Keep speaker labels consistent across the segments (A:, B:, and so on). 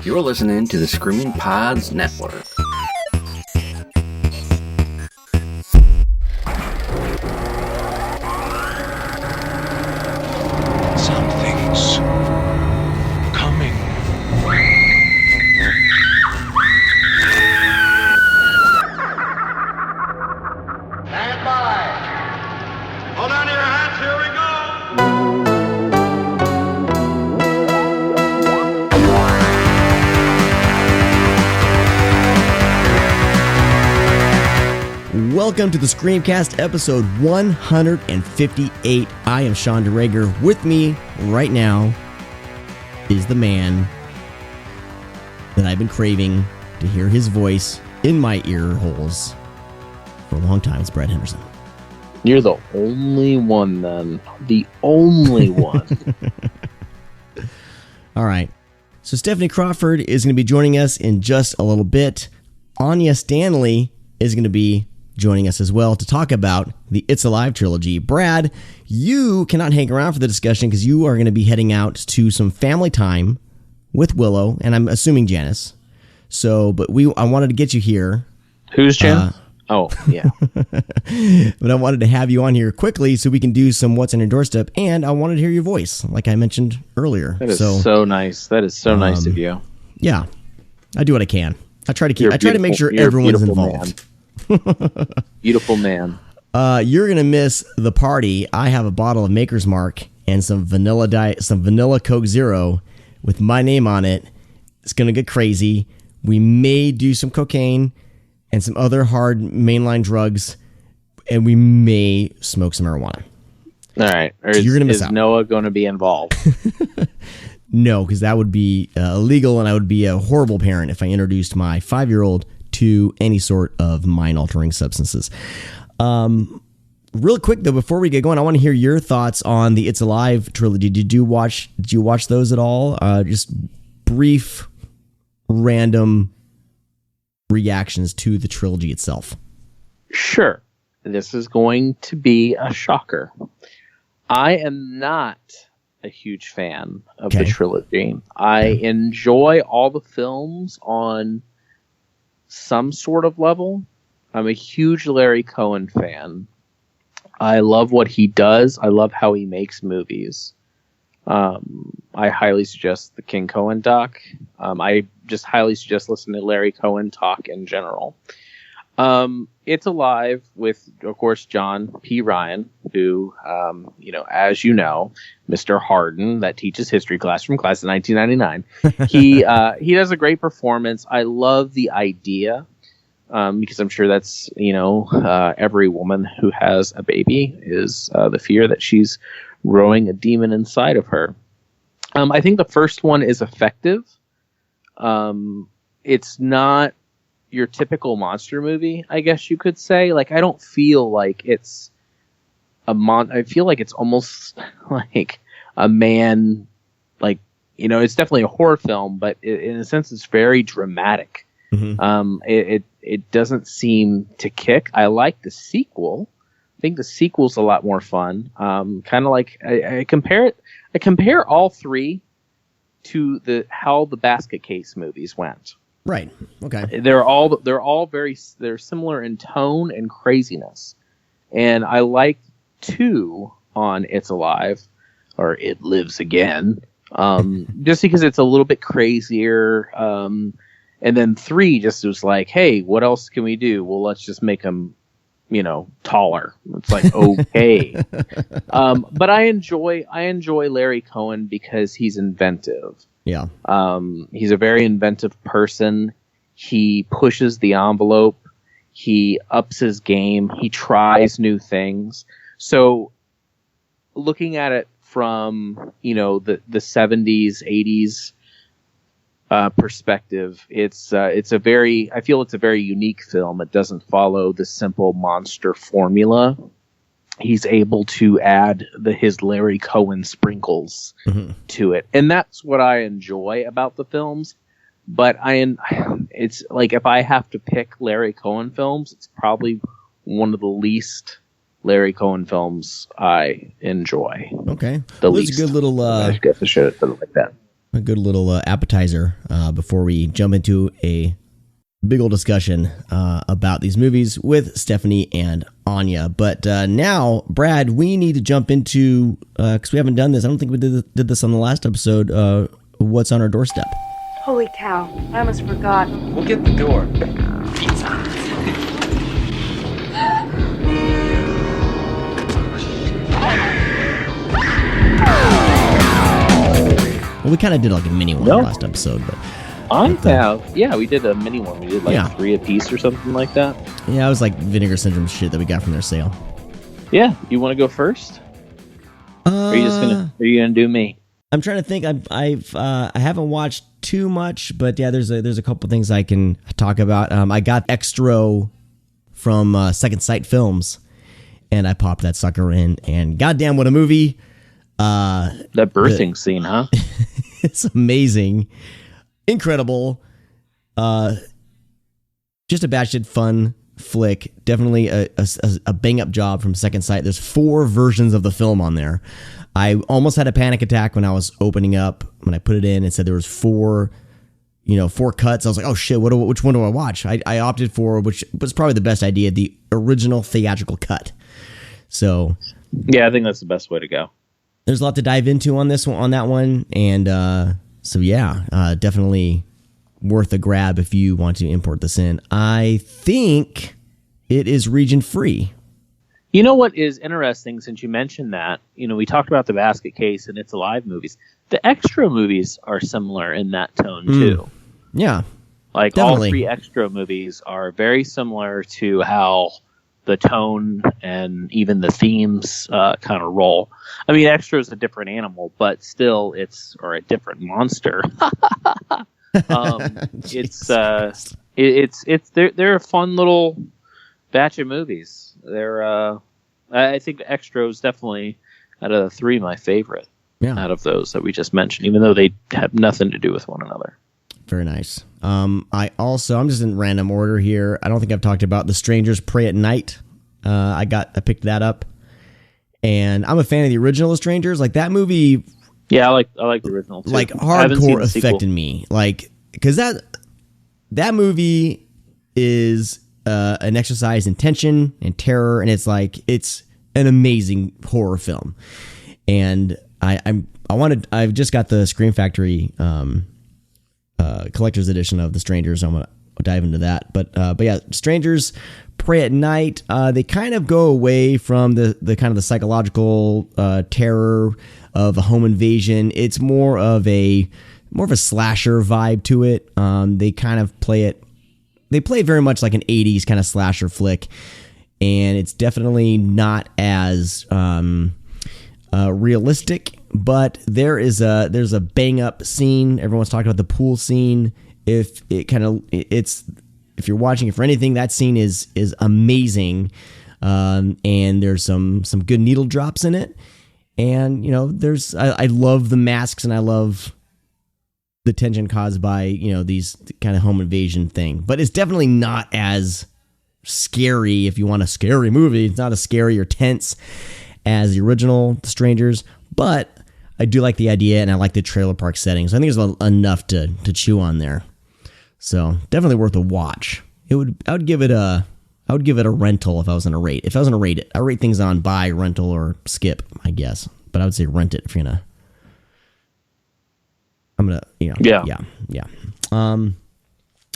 A: You're listening to the Screaming Pods Network.
B: Something's coming.
C: Stand by. Hold on to your hats, here we go.
D: Welcome to the Screamcast episode 158. I am Sean DeRager. With me right now is the man that I've been craving to hear his voice in my ear holes for a long time. It's Brett Henderson.
E: You're the only one, then. The only one.
D: All right. So Stephanie Crawford is going to be joining us in just a little bit. Anya Stanley is going to be joining us as well to talk about the It's Alive trilogy. Brad, you cannot hang around for the discussion because you are going to be heading out to some family time with Willow, and I'm assuming Janice. But I wanted to get you here.
E: Who's Janice? Oh, yeah.
D: But I wanted to have you on here quickly so we can do some What's on Your Doorstep, and I wanted to hear your voice, like I mentioned earlier.
E: That is so nice. That is so nice of you.
D: Yeah, I do what I can. I try to make sure everyone's involved.
E: Beautiful man.
D: You're gonna miss the party. I have a bottle of Maker's Mark and some vanilla Coke Zero with my name on it. It's gonna get crazy. We may do some cocaine and some other hard mainline drugs, and we may smoke some marijuana.
E: All right.
D: You're gonna miss out.
E: Is Noah going to be involved?
D: No, because that would be illegal, and I would be a horrible parent if I introduced my 5-year-old to any sort of mind-altering substances. Real quick though, before we get going, I want to hear your thoughts on the It's Alive trilogy. Did you watch those at all? Just brief, random reactions to the trilogy itself.
E: Sure. This is going to be a shocker. I am not a huge fan of the trilogy. I enjoy all the films on some sort of level. I'm a huge Larry Cohen fan. I love what he does. I love how he makes movies. I highly suggest the King Cohen doc. I just highly suggest listening to Larry Cohen talk in general. It's Alive with, of course, John P. Ryan, who, as you know, Mr. Harden, that teaches history class from class of 1999. He does a great performance. I love the idea, because I'm sure that's, every woman who has a baby is the fear that she's growing a demon inside of her. I think the first one is effective. It's not your typical monster movie, I guess you could say. Like, I don't feel like it's I feel like it's almost like a man, like, it's definitely a horror film, but in a sense it's very dramatic. Mm-hmm. It doesn't seem to kick. I like the sequel. I think the sequel's a lot more fun. Kind of like I compare all three to how the Basket Case movies went.
D: Right. Okay.
E: They're similar in tone and craziness, and I like 2 on It's Alive, or It Lives Again, just because it's a little bit crazier. And then 3 just was like, hey, what else can we do? Well, let's just make them, taller. It's like, okay. But I enjoy Larry Cohen because he's inventive.
D: Yeah.
E: He's a very inventive person. He pushes the envelope. He ups his game. He tries new things. So looking at it from, the 70s, 80s perspective, I feel it's a very unique film. It doesn't follow the simple monster formula. He's able to add his Larry Cohen sprinkles to it. And that's what I enjoy about the films. But it's like, if I have to pick Larry Cohen films, it's probably one of the least Larry Cohen films I enjoy.
D: Okay.
E: The
D: Well,
E: least.
D: it's a good little...
E: I guess I should have put it like that.
D: a good little appetizer before we jump into a big old discussion about these movies with Stephanie and Anya. But now, Brad, we need to jump into, because we haven't done this. I don't think we did this on the last episode. What's on our doorstep?
F: Holy cow, I almost forgot.
G: We'll get the door.
D: Well, we kind of did like a mini one last episode, but
E: we did a mini one. We did like 3 apiece or something like that.
D: Yeah, it was like Vinegar Syndrome shit that we got from their sale.
E: Yeah, you want to go first? Are you gonna do me?
D: I'm trying to think. I haven't watched too much, but yeah, there's a couple things I can talk about. I got Extra from Second Sight Films, and I popped that sucker in, and goddamn, what a movie!
E: That birthing scene, huh?
D: It's amazing, incredible. Just a batshit fun flick. Definitely a bang up job from Second Sight. There's 4 versions of the film on there. I almost had a panic attack when I was opening up, when I put it in and said there was 4 cuts. I was like, oh shit, which one do I watch? I opted for, which was probably the best idea, the original theatrical cut. So
E: yeah, I think that's the best way to go.
D: There's a lot to dive into on this one, on that one, and definitely worth a grab if you want to import this in. I think it is region free.
E: You know what is interesting, since you mentioned that, we talked about the basket case and It's Alive movies. The Extra movies are similar in that tone too.
D: Yeah,
E: like
D: definitely.
E: All 3 Extra movies are very similar to how the tone and even the themes kind of roll. I mean, Extra is a different animal, but still, or a different monster. They're a fun little batch of movies. I think Extra is definitely, out of the 3, my favorite.
D: Yeah.
E: Out of those that we just mentioned, even though they have nothing to do with one another.
D: Very nice. I'm just in random order here. I don't think I've talked about The Strangers Pray at Night. I picked that up, and I'm a fan of the original The Strangers. Like that movie.
E: Yeah, I like the original too.
D: Like hardcore affected me. Like, because that movie is an exercise in tension and terror, and it's an amazing horror film. And I've just got the Scream Factory collector's edition of The Strangers. So I'm gonna dive into that. But yeah, Strangers Pray at Night. They kind of go away from the kind of the psychological terror of a home invasion. It's more of a slasher vibe to it. They kind of play it. They play very much like an 80s kind of slasher flick, and it's definitely not as realistic. But there's a bang up scene. Everyone's talking about the pool scene. If you're watching it for anything, that scene is amazing, and there's some good needle drops in it. And I love the masks, and I love the tension caused by these kind of home invasion thing. But it's definitely not as scary. If you want a scary movie, it's not as scary or tense as the original Strangers. But I do like the idea, and I like the trailer park setting. So I think there's enough to chew on there. So definitely worth a watch. I would give it a rental if I was gonna rate. If I was gonna rate it, I rate things on buy, rental, or skip, I guess. But I would say rent it if you're gonna. Yeah.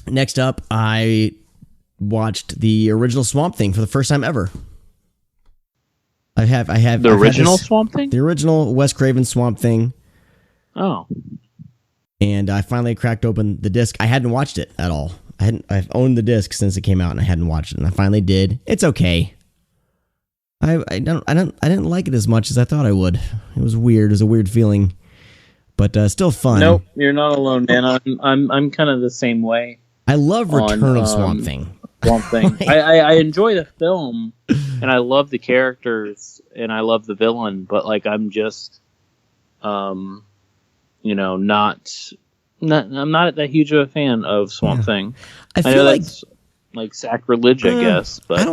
D: Next up, I watched the original Swamp Thing for the first time ever. I have
E: the original Swamp Thing,
D: the original Wes Craven Swamp Thing.
E: Oh.
D: And I finally cracked open the disc. I hadn't watched it at all. I've owned the disc since it came out, and I hadn't watched it, and I finally did. It's okay. I didn't like it as much as I thought I would. It was weird. It was a weird feeling, but still fun.
E: Nope, you're not alone, man. I'm kind of the same way.
D: I love Return of Swamp Thing.
E: Swamp Thing. I enjoy the film, and I love the characters, and I love the villain, but I'm just I'm not that huge of a fan of Swamp Thing. I know that's like sacrilege, I guess, but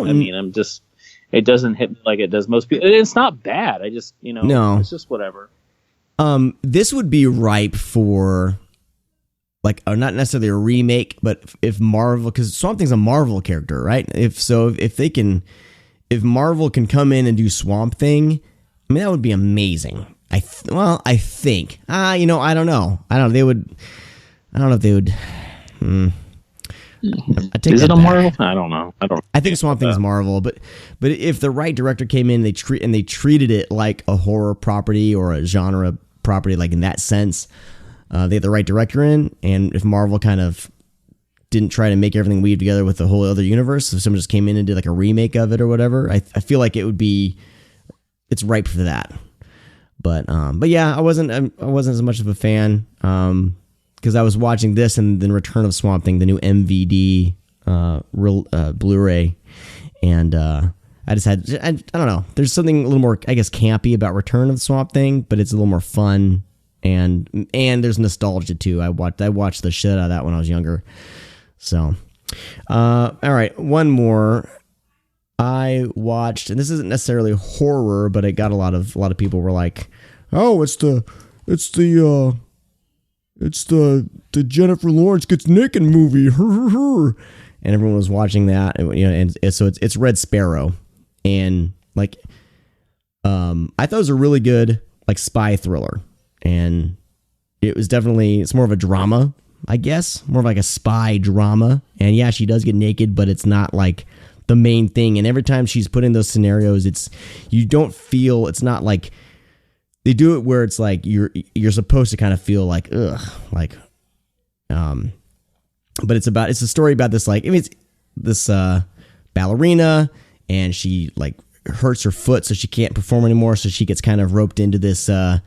E: it doesn't hit me like it does most people. It's not bad. I just, no, it's just whatever.
D: This would be ripe for like not necessarily a remake, but if Marvel, because Swamp Thing's a Marvel character, right? If Marvel can come in and do Swamp Thing, I mean that would be amazing. I think. I don't know. I don't know if they would.
E: Is it a Marvel? I don't know.
D: I think Swamp Thing is Marvel, but if the right director came in, they treated it like a horror property or a genre property, like in that sense, they had the right director in, and if Marvel kind of didn't try to make everything weave together with the whole other universe, if someone just came in and did like a remake of it or whatever, I feel like it's ripe for that. But yeah, I wasn't as much of a fan because I was watching this and then Return of Swamp Thing, the new MVD Blu-ray, and I just had I don't know. There's something a little more, I guess, campy about Return of the Swamp Thing, but it's a little more fun and there's nostalgia too. I watched the shit out of that when I was younger. So, all right, one more. I watched, and this isn't necessarily horror, but it got a lot of people were like, "Oh, it's the Jennifer Lawrence gets naked movie," and everyone was watching that, and so it's Red Sparrow, and like, I thought it was a really good like spy thriller, and it's more of a drama, I guess, more of like a spy drama, and yeah, she does get naked, but it's not like the main thing, and every time she's put in those scenarios, you don't feel, it's not like they do it where it's like you're supposed to kind of feel like ugh, like but it's a story about this, like, I mean, it's this ballerina, and she like hurts her foot so she can't perform anymore, so she gets kind of roped into this kind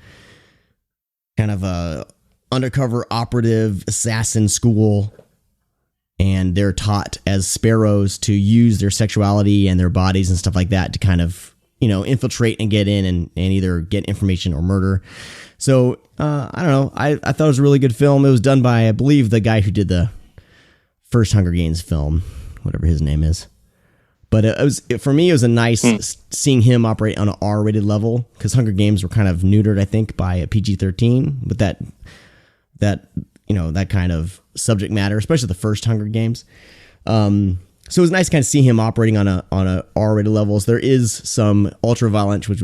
D: of a undercover operative assassin school, and they're taught as sparrows to use their sexuality and their bodies and stuff like that to kind of, infiltrate and get in and either get information or murder. So, I don't know. I thought it was a really good film. It was done by, I believe, the guy who did the first Hunger Games film, whatever his name is. But for me, it was a nice seeing him operate on an R-rated level, because Hunger Games were kind of neutered, I think, by a PG-13 with that kind of subject matter, especially the first Hunger Games. So it was nice to kind of see him operating on a R-rated levels. There is some ultra violence, which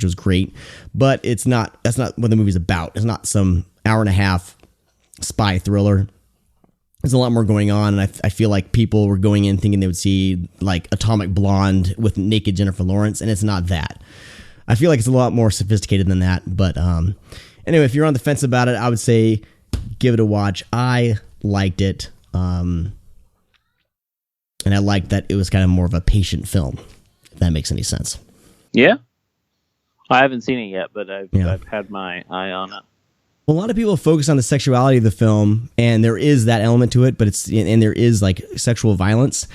D: was great, but that's not what the movie's about. It's not some hour and a half spy thriller. There's a lot more going on, and I feel like people were going in thinking they would see like Atomic Blonde with naked Jennifer Lawrence, and it's not that. I feel like it's a lot more sophisticated than that. But anyway, if you're on the fence about it, I would say give it a watch. I liked it, and I liked that it was kind of more of a patient film, if that makes any sense.
E: Yeah, I haven't seen it yet, but I've had my eye on it.
D: Well, a lot of people focus on the sexuality of the film, and there is that element to it, but there is like sexual violence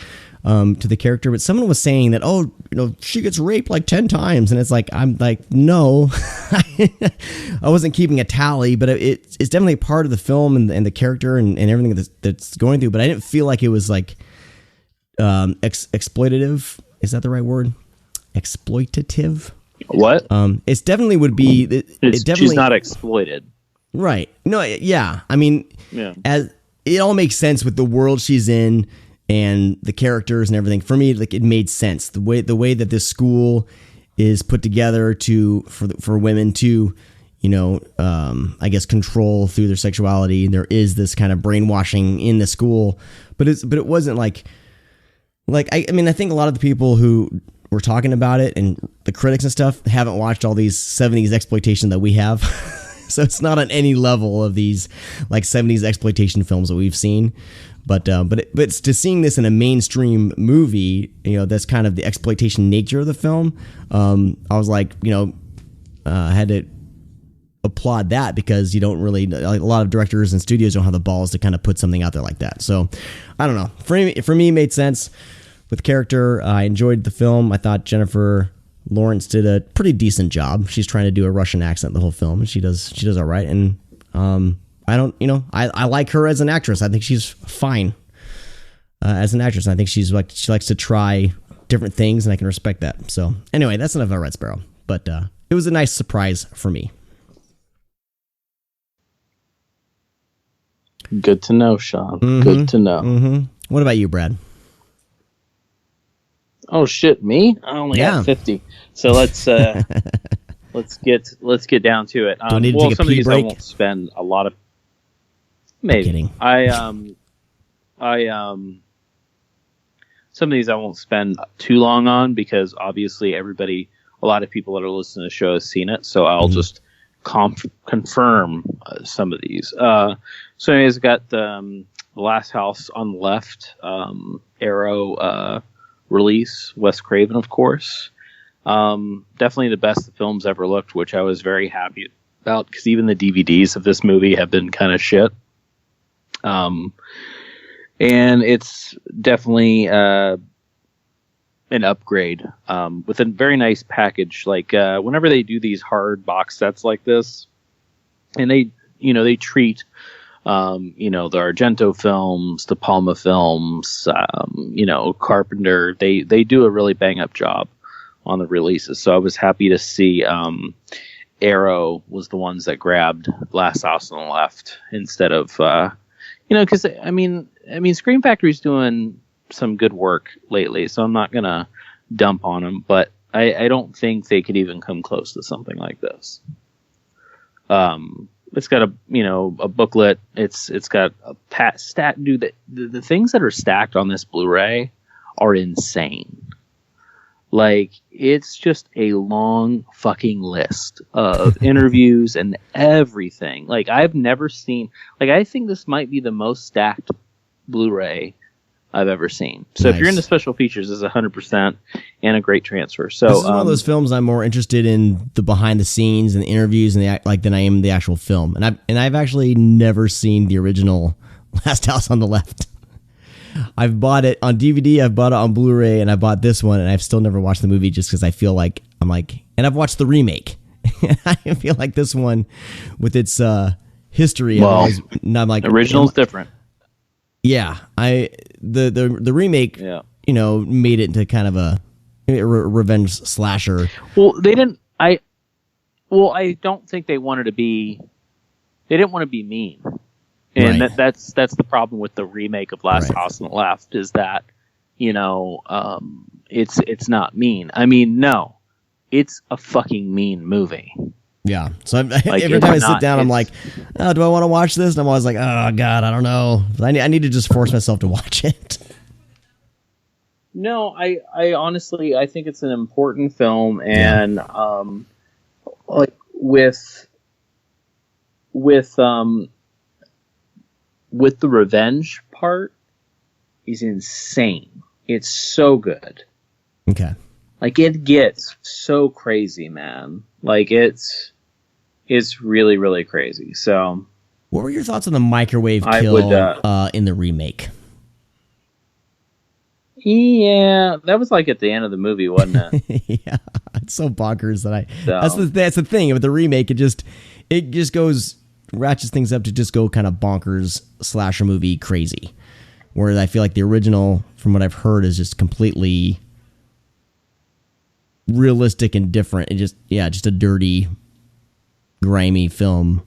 D: to the character. But someone was saying that, she gets raped like 10 times, and it's like, I'm like, no, I wasn't keeping a tally, but it's definitely part of the film and the character and everything that's going through. But I didn't feel like it was like exploitative. Is that the right word? Exploitative.
E: What?
D: It's definitely would be.
E: She's not exploited.
D: Right. No, yeah. I mean, as it all makes sense with the world she's in and the characters and everything. For me, like, it made sense. The way that this school is put together for women to, I guess, control through their sexuality. There is this kind of brainwashing in the school, but it wasn't like I mean, I think a lot of the people who were talking about it and the critics and stuff haven't watched all these 70s exploitation that we have. So it's not on any level of these like 70s exploitation films that we've seen, but to seeing this in a mainstream movie, that's kind of the exploitation nature of the film. I was like, I had to applaud that, because you don't really, like, a lot of directors and studios don't have the balls to kind of put something out there like that. So I don't know. For me, it made sense with character. I enjoyed the film. I thought Jennifer Lawrence did a pretty decent job. She's trying to do a Russian accent the whole film, and she does all right. And I like her as an actress. I think she's fine as an actress. I think she likes to try different things, and I can respect that. So anyway, that's enough about Red Sparrow. But it was a nice surprise for me.
E: Good to know, Sean. Good to know.
D: What about you, Brad?
E: Oh shit, me? I only have 50. So let's get down to it.
D: Do I need to take a
E: some of
D: pee
E: these
D: break?
E: I won't spend a lot of. Maybe.
D: Kidding.
E: Some of these I won't spend too long on because obviously a lot of people that are listening to the show have seen it. So I'll just confirm some of these. So anyways, got the Last House on the Left, Arrow release, Wes Craven, of course. Definitely the best the film's ever looked, which I was very happy about because even the DVDs of this movie have been kind of shit. And it's definitely an upgrade with a very nice package. Like whenever they do these hard box sets like this, and they treat the Argento films, the Palma films, Carpenter. They do a really bang up job on the releases. So I was happy to see Arrow was the ones that grabbed Last House on the Left instead of because I mean Scream Factory's doing some good work lately, so I'm not gonna dump on them, but I don't think they could even come close to something like this. It's got a booklet. It's got a stat. Dude, the things that are stacked on this Blu-ray are insane. Like, it's just a long fucking list of interviews and everything. Like, I've never seen... Like, I think this might be the most stacked Blu-ray I've ever seen. So
D: Nice.
E: If you're into special features, it's 100% and a great transfer. So
D: This is one of those films I'm more interested in the behind the scenes and the interviews and than I am the actual film. And I've actually never seen the original Last House on the Left. I've bought it on DVD, I've bought it on Blu-ray, and I bought this one, and I've still never watched the movie just because I feel like and I've watched the remake. I feel like this one, with its history, I'm like,
E: original's different.
D: Yeah, the remake, made it into kind of a revenge slasher.
E: Well, they didn't. I don't think they wanted to be. They didn't want to be mean. And
D: Right.
E: that's the problem with the remake of Last House on the Left is that, it's not mean. I mean, no, it's a fucking mean movie.
D: Yeah. So every time I sit down, I'm like, oh, do I want to watch this? And I'm always like, oh, God, I don't know. I need to just force myself to watch it.
E: No, I honestly, I think it's an important film. And like with the revenge part is insane. It's so good.
D: Okay.
E: Like, it gets so crazy, man. Like, it's really, really crazy. So,
D: what were your thoughts on the microwave
E: I
D: kill
E: would,
D: in the remake?
E: yeah, that was like at the end of the movie, wasn't it?
D: Yeah, it's so bonkers that's the thing with the remake. It just ratchets things up to just go kind of bonkers slasher movie crazy. Whereas I feel like the original, from what I've heard, is just completely realistic and different. It just a dirty, grimy film.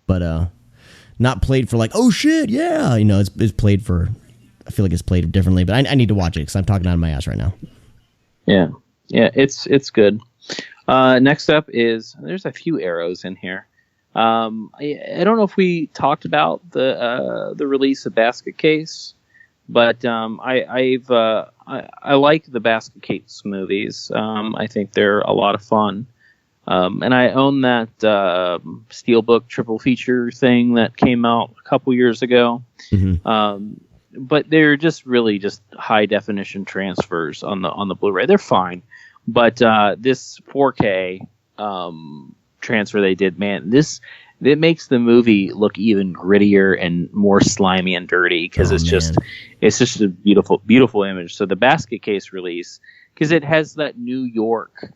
D: But not played for like, oh shit, yeah. It's played for, I feel like it's played differently, but I need to watch it because I'm talking out of my ass right now.
E: Yeah, it's good. Next up is, there's a few arrows in here. I don't know if we talked about the release of Basket Case, but I like the Basket Case movies. I think they're a lot of fun. And I own that Steelbook triple feature thing that came out a couple years ago. Mm-hmm. But they're just really just high definition transfers on the Blu-ray. They're fine. But this 4K transfer they did, man, it makes the movie look even grittier and more slimy and dirty because it's just a beautiful, beautiful image. So the Basket Case release, because it has that New York,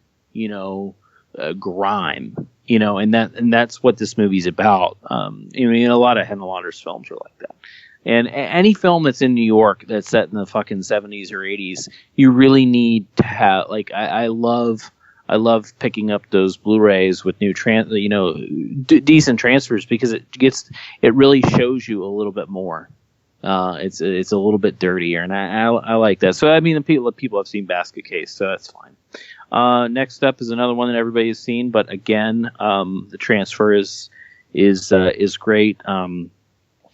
E: grime, and that's what this movie's about. A lot of Hendelander's films are like that. And any film that's in New York that's set in the fucking 70s or 80s, you really need to have, like, I love I love picking up those Blu-rays with new decent transfers, because it really shows you a little bit more. It's a little bit dirtier, and I like that. So I mean, the people have seen Basket Case, so that's fine. Next up is another one that everybody has seen, but again, the transfer is great.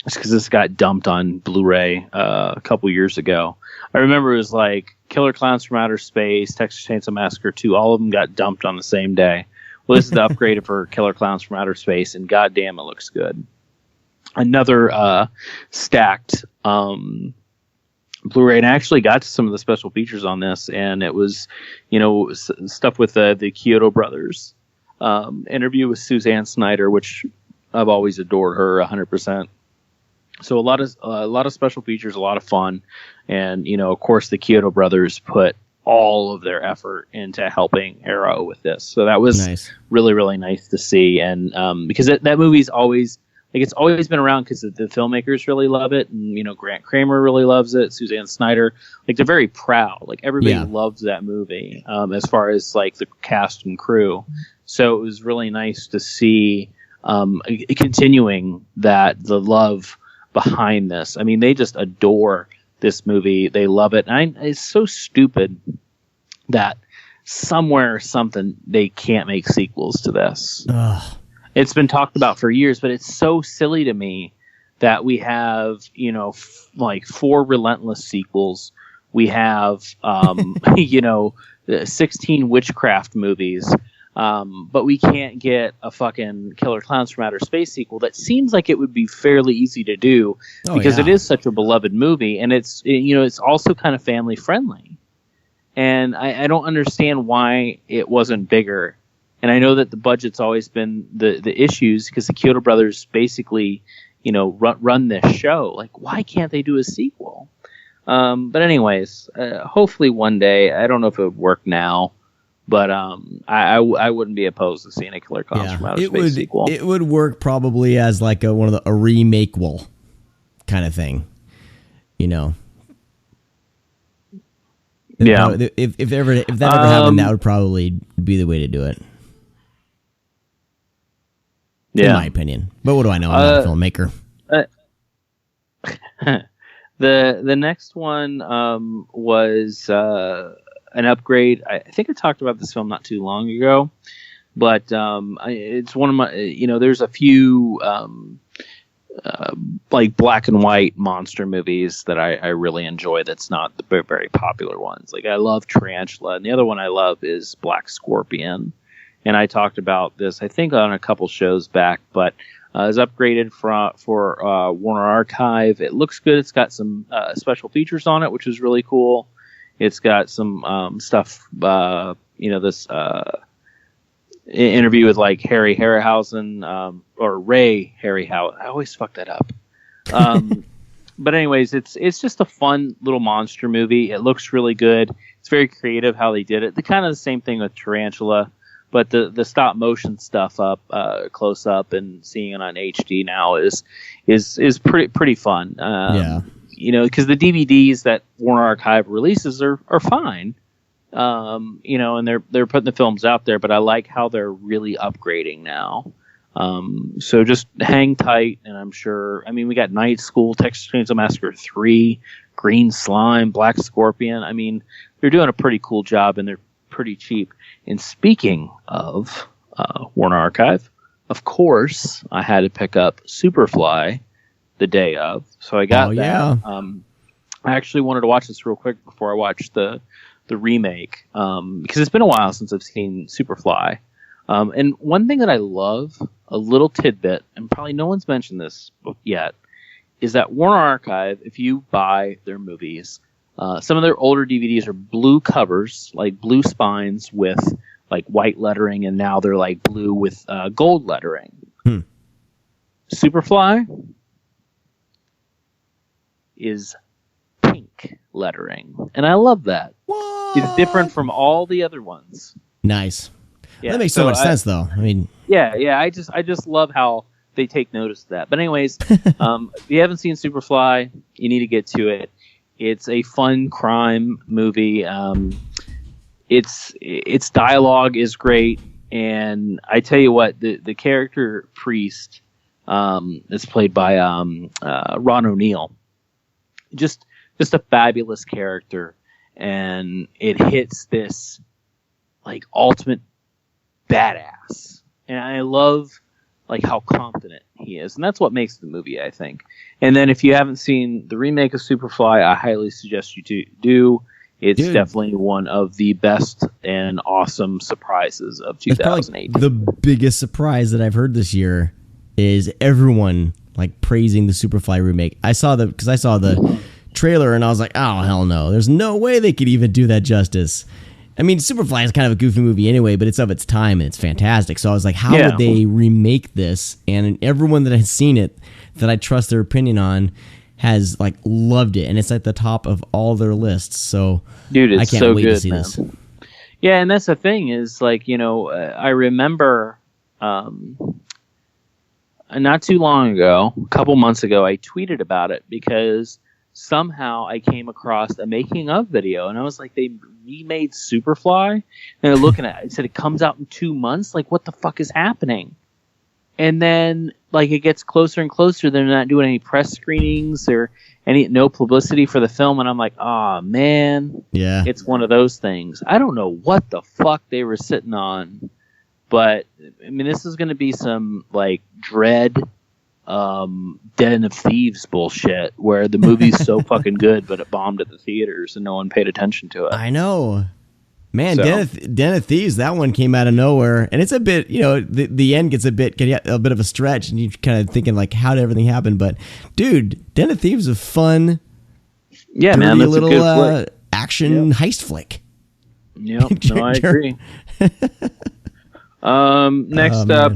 E: It's because this got dumped on Blu-ray a couple years ago. I remember it was like Killer Clowns from Outer Space, Texas Chainsaw Massacre 2, all of them got dumped on the same day. Well, this is the upgrade for Killer Clowns from Outer Space, and goddamn, it looks good. Another stacked Blu-ray, and I actually got to some of the special features on this, and it was, stuff with the Kyoto brothers, interview with Suzanne Snyder, which I've always adored her 100%. So a lot of special features, a lot of fun, and of course the Kyoto brothers put all of their effort into helping Arrow with this. So that was nice. Really, really nice to see, and because that movie's always it's always been around because the filmmakers really love it, and Grant Kramer really loves it, Suzanne Snyder, they're very proud. Everybody loves that movie as far as the cast and crew. So it was really nice to see continuing the love behind this. I mean, they just adore this movie. They love it. And it's so stupid that somewhere or something they can't make sequels to this. Ugh. It's been talked about for years, but it's so silly to me that we have, 4 relentless sequels. We have, 16 witchcraft movies. But we can't get a fucking Killer Clowns from Outer Space sequel that seems like it would be fairly easy to do because it is such a beloved movie, and it's also kind of family friendly. And I don't understand why it wasn't bigger. And I know that the budget's always been the issues because the Kyoto brothers basically, run this show. Why can't they do a sequel? But anyways, hopefully one day. I don't know if it would work now. But I wouldn't be opposed to seeing a Killer Clowns from Outer Space sequel. It would work probably as a remake-will kind of thing, Yeah.
D: If that ever happened, that would probably be the way to do it. In my opinion. But what do I know? I'm not a filmmaker.
E: The next one was an upgrade. I think I talked about this film not too long ago, but it's one of my. There's a few black and white monster movies that I really enjoy. That's not the very, very popular ones. I love Tarantula, and the other one I love is Black Scorpion. And I talked about this, I think, on a couple shows back, but it's upgraded for Warner Archive. It looks good. It's got some special features on it, which is really cool. It's got some stuff, this interview with Harry Harryhausen or Ray Harryhausen. I always fuck that up. But anyways, it's just a fun little monster movie. It looks really good. It's very creative how they did it. The kind of the same thing with Tarantula. But the stop motion stuff up close up and seeing it on HD now is pretty fun. Because the DVDs that Warner Archive releases are fine. And they're putting the films out there, but I like how they're really upgrading now. So just hang tight, and I'm sure. I mean, we got Night School, Texas Chainsaw Massacre 3, Green Slime, Black Scorpion. I mean, they're doing a pretty cool job, and they're pretty cheap. And speaking of Warner Archive, of course, I had to pick up Superfly the day of. So I got that. I actually wanted to watch this real quick before I watched the remake because it's been a while since I've seen Superfly. And one thing that I love, a little tidbit, and probably no one's mentioned this yet, is that Warner Archive, if you buy their movies, some of their older DVDs are blue covers, blue spines with white lettering, and now they're blue with gold lettering. Superfly is pink lettering, and I love that. What? It's different from all the other ones.
D: Nice. Yeah, that makes so much sense, though. I mean,
E: yeah. I just love how they take notice of that. But anyways, if you haven't seen Superfly, you need to get to it. It's a fun crime movie. its dialogue is great, and I tell you what, the character Priest is played by Ron O'Neal, just a fabulous character, and it hits this like ultimate badass, and I love like how confident he is, and that's what makes the movie, I think. And then if you haven't seen the remake of Superfly, I highly suggest you do. It's definitely one of the best and awesome surprises of 2018.
D: The biggest surprise that I've heard this year is everyone like praising the Superfly remake. I saw the trailer and I was like, oh hell no, there's no way they could even do that justice. I mean, Superfly is kind of a goofy movie anyway, but it's of its time and it's fantastic. So I was like, how would they remake this? And everyone that has seen it, that I trust their opinion on, has like loved it, and it's at the top of all their lists. So,
E: dude, it's
D: I can't
E: so
D: wait
E: good,
D: to see
E: man.
D: this.
E: Yeah, and that's the thing is like, you know, I remember not too long ago, a couple months ago, I tweeted about it because somehow I came across a making of video, and I was like, they remade Superfly, and they're looking at it. It said it comes out in 2 months. Like, what the fuck is happening? And then, like, it gets closer and closer. They're not doing any press screenings or no publicity for the film, and I'm like, oh man,
D: yeah,
E: it's one of those things. I don't know what the fuck they were sitting on, but I mean, this is going to be some like dread Den of Thieves bullshit where the movie's so fucking good, but it bombed at the theaters and no one paid attention to it.
D: I know, man.
E: So.
D: Den of Thieves, that one came out of nowhere, and it's a bit, you know, the end gets a bit of a stretch, and you're kind of thinking like, how did everything happen? But dude, Den of Thieves is a fun,
E: yeah, man, that's
D: little
E: a good flick.
D: Action heist flick.
E: Yep, no, I agree. Next up,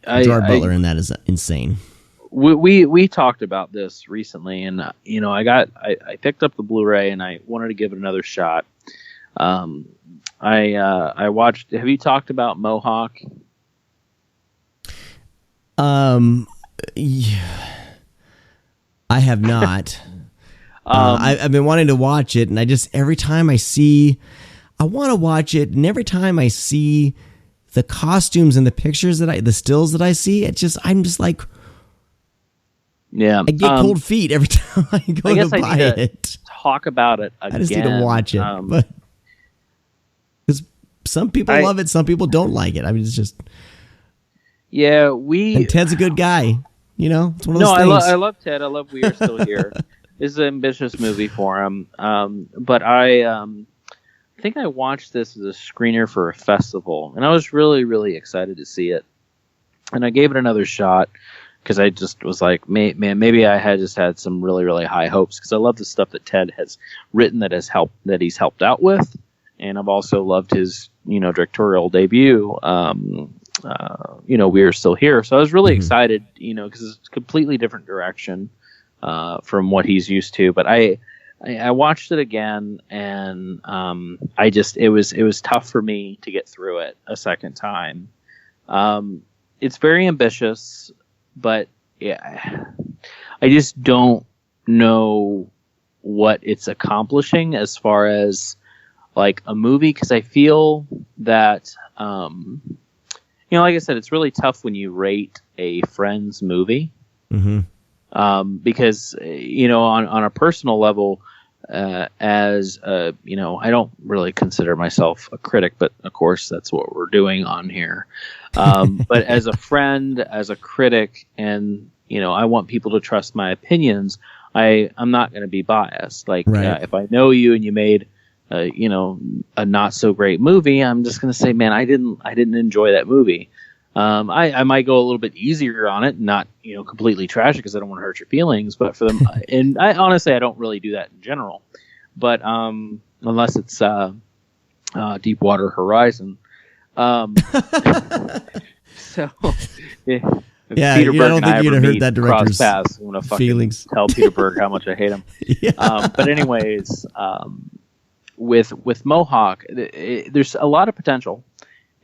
D: Gerard Butler in that is insane.
E: We talked about this recently, and you know, I picked up the Blu-ray and I wanted to give it another shot. I watched. Have you talked about Mohawk?
D: Yeah, I have not. I've been wanting to watch it, and every time I want to watch it, and every time I see the costumes and the pictures the stills that I see, I'm just like.
E: Yeah,
D: I get cold feet every time I go to buy it.
E: Talk about it again.
D: I just need to watch it, but because some people love it, some people don't like it. I mean, it's just And Ted's a good guy, you know. It's one of those things.
E: I love Ted. I love We Are Still Here. This is an ambitious movie for him, but I think I watched this as a screener for a festival, and I was really, really excited to see it, and I gave it another shot. Because I just was like, man, maybe I had just had some really, really high hopes. Because I love the stuff that Ted has written that he's helped out with, and I've also loved his, you know, directorial debut. You know, We Are Still Here. So I was really excited, you know, because it's a completely different direction from what he's used to. But I watched it again, and it was tough for me to get through it a second time. It's very ambitious. But yeah, I just don't know what it's accomplishing as far as like a movie, because I feel that you know, like I said, it's really tough when you rate a Friends movie, because you know, on a personal level, as you know, I don't really consider myself a critic, but of course that's what we're doing on here. But as a friend, as a critic, and you know, I want people to trust my opinions. I'm not going to be biased. Like if I know you and you made you know, a not so great movie, I'm just going to say, man, I didn't enjoy that movie. I might go a little bit easier on it, not, you know, completely trash it because I don't want to hurt your feelings. But for them, and I honestly, I don't really do that in general. But unless it's Deepwater Horizon. So yeah,
D: I don't think you'd have heard that director's
E: paths, I'm gonna
D: feelings.
E: Tell Peter Berg how much I hate him. But anyways, with Mohawk, there's a lot of potential,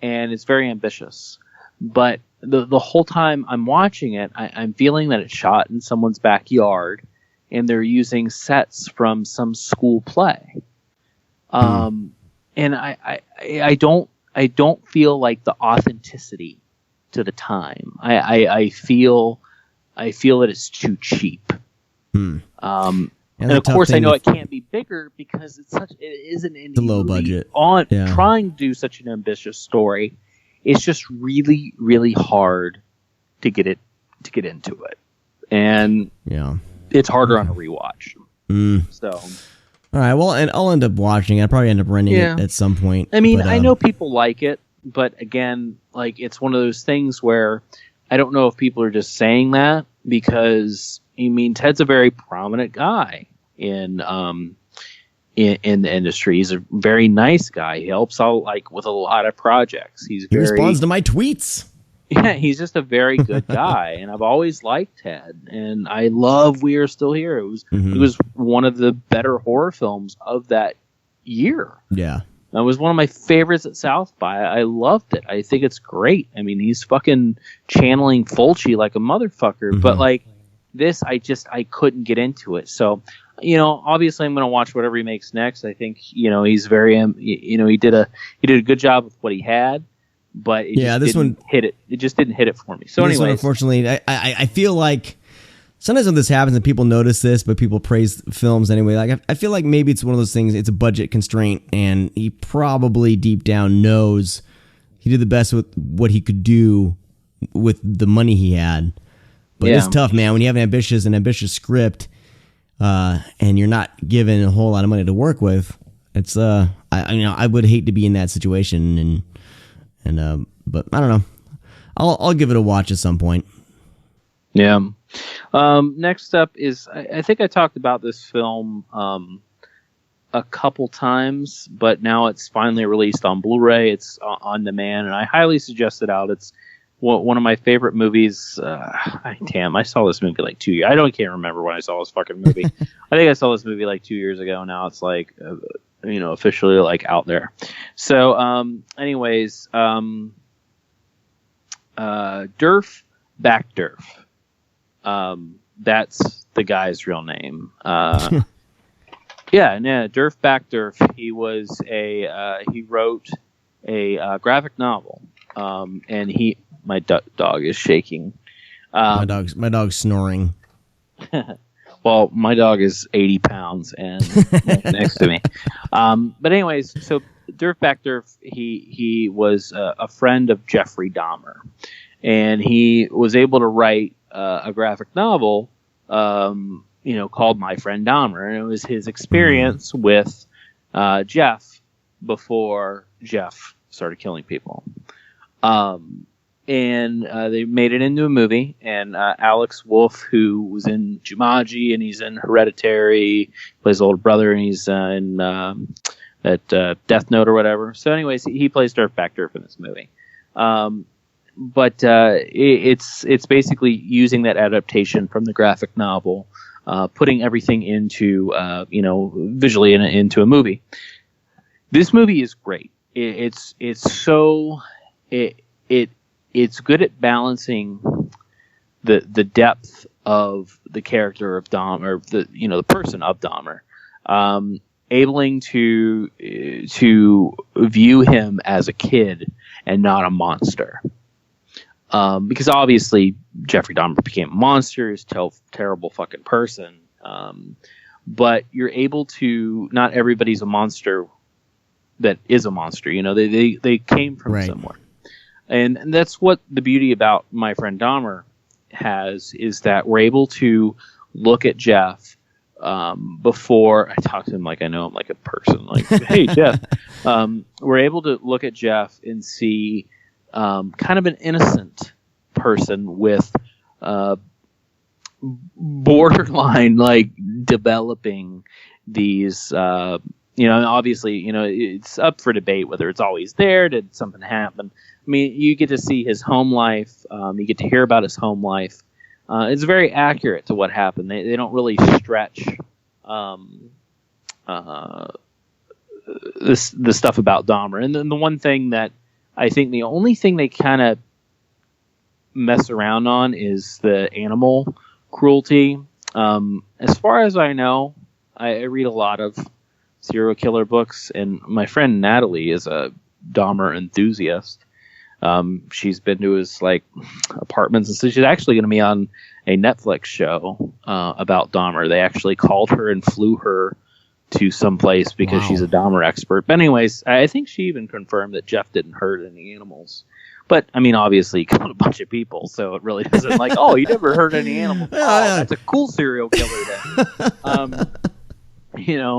E: and it's very ambitious. But the whole time I'm watching it, I'm feeling that it's shot in someone's backyard, and they're using sets from some school play. And and I don't feel like the authenticity to the time. I feel that it's too cheap. And of course, I know it can't be bigger because it is an indie
D: low
E: movie
D: budget
E: on trying to do such an ambitious story. It's just really, really hard to get into it, and it's harder on a rewatch. So,
D: all right, well, and I'll end up watching it. I'll probably end up renting it at some point.
E: I mean, I know people like it, but again, like, it's one of those things where I don't know if people are just saying that because, I mean, Ted's a very prominent guy in the industry. He's a very nice guy. He helps out like with a lot of projects. He
D: responds to my tweets.
E: Yeah, he's just a very good guy, and I've always liked Ted, and I love We Are Still Here. It was one of the better horror films of that year.
D: Yeah.
E: It was one of my favorites at South by. I loved it. I think it's great. I mean, he's fucking channeling Fulci like a motherfucker, but like this, I couldn't get into it. So, obviously I'm going to watch whatever he makes next. I think, he's very, he did a good job with what he had. But it just didn't hit it for me. So anyway,
D: unfortunately, I feel like sometimes when this happens and people notice this, but people praise films anyway. Like I feel like maybe it's one of those things. It's a budget constraint, and he probably deep down knows he did the best with what he could do with the money he had. But it's tough, man. When you have an ambitious script, and you're not given a whole lot of money to work with, it's I would hate to be in that situation but I don't know. I'll give it a watch at some point.
E: Yeah. Next up is I think I talked about this film a couple times, but now it's finally released on Blu-ray. It's on demand, and I highly suggest it out. It's one of my favorite movies. I saw this movie like 2 years. Can't remember when I saw this fucking movie. I think I saw this movie like 2 years ago. Now it's like officially like out there. So, anyways, Derf Backderf. That's the guy's real name. Derf Backderf. He wrote a graphic novel. And my dog is shaking.
D: My dog's snoring.
E: Well, my dog is 80 pounds and next to me. But anyways, so Derf Backderf, he was a friend of Jeffrey Dahmer, and he was able to write a graphic novel, called My Friend Dahmer, and it was his experience with Jeff before Jeff started killing people. And they made it into a movie, and Alex Wolff, who was in Jumanji, and he's in Hereditary, plays the older brother, and he's in Death Note or whatever. So anyways, he plays Derf Backderf in this movie. But it's basically using that adaptation from the graphic novel, putting everything into, visually into a movie. This movie is great. It's good at balancing the depth of the character of Dahmer, the person of Dahmer, abling to view him as a kid and not a monster. Because obviously Jeffrey Dahmer became a monster, he's a terrible fucking person. But you're able to, not everybody's a monster that is a monster. They came from somewhere. And that's what the beauty about My Friend Dahmer has, is that we're able to look at Jeff before I talk to him like I know him like a person. Like, hey, Jeff. We're able to look at Jeff and see kind of an innocent person with borderline like developing these obviously it's up for debate whether it's always there. Did something happen? I mean, you get to see his home life. You get to hear about his home life. It's very accurate to what happened. They don't really stretch the stuff about Dahmer. And then the one thing that I think the only thing they kind of mess around on is the animal cruelty. As far as I know, I read a lot of serial killer books, and my friend Natalie is a Dahmer enthusiast. She's been to his like apartments, and so she's actually going to be on a Netflix show about Dahmer. They actually called her and flew her to some place because she's a Dahmer expert. But anyways, I think she even confirmed that Jeff didn't hurt any animals. But I mean, obviously, he killed a bunch of people, so it really doesn't like, oh, you never hurt any animals. Oh, that's a cool serial killer then.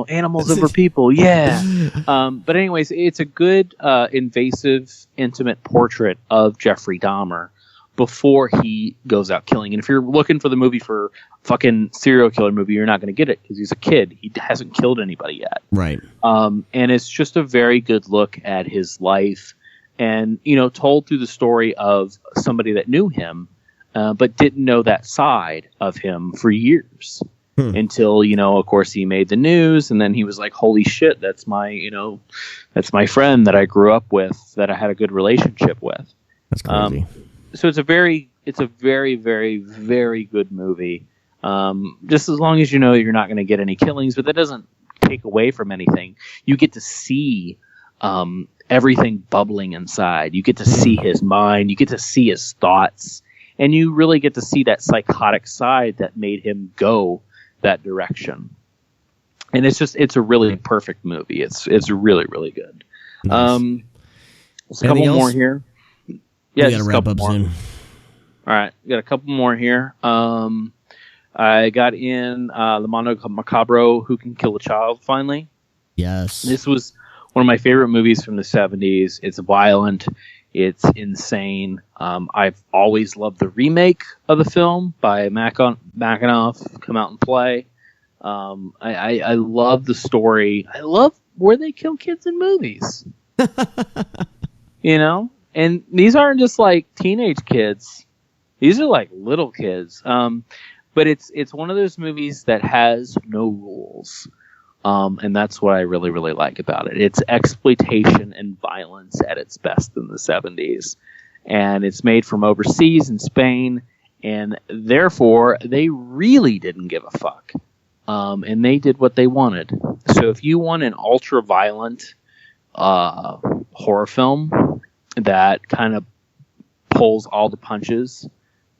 E: Animals over people, yeah. But anyways, it's a good, invasive, intimate portrait of Jeffrey Dahmer before he goes out killing. And if you're looking for the movie for fucking serial killer movie, you're not going to get it because he's a kid. He hasn't killed anybody yet.
D: Right.
E: And it's just a very good look at his life and, told through the story of somebody that knew him, but didn't know that side of him for years. Until, of course, he made the news, and then he was like, holy shit, that's my friend that I grew up with, that I had a good relationship with.
D: That's crazy.
E: So it's a very, very, very good movie. Just as long as you're not going to get any killings, but that doesn't take away from anything. You get to see everything bubbling inside. You get to see his mind. You get to see his thoughts. And you really get to see that psychotic side that made him go that direction. And it's a really perfect movie. It's really, really good.
D: Nice.
E: There's a couple more here. Yeah,
D: we gotta wrap up soon.
E: All right, got a couple more here. I got in the Mondo Macabro, Who Can Kill a Child, finally.
D: Yes.
E: This was one of my favorite movies from the 70s. It's violent. It's insane. I've always loved the remake of the film by Mackinoff, Come Out and Play. I love the story. I love where they kill kids in movies. And these aren't just like teenage kids. These are like little kids. But it's one of those movies that has no rules. And that's what I really, really like about it. It's exploitation and violence at its best in the 70s. And it's made from overseas in Spain. And therefore, they really didn't give a fuck. And they did what they wanted. So if you want an ultra-violent horror film that kind of pulls all the punches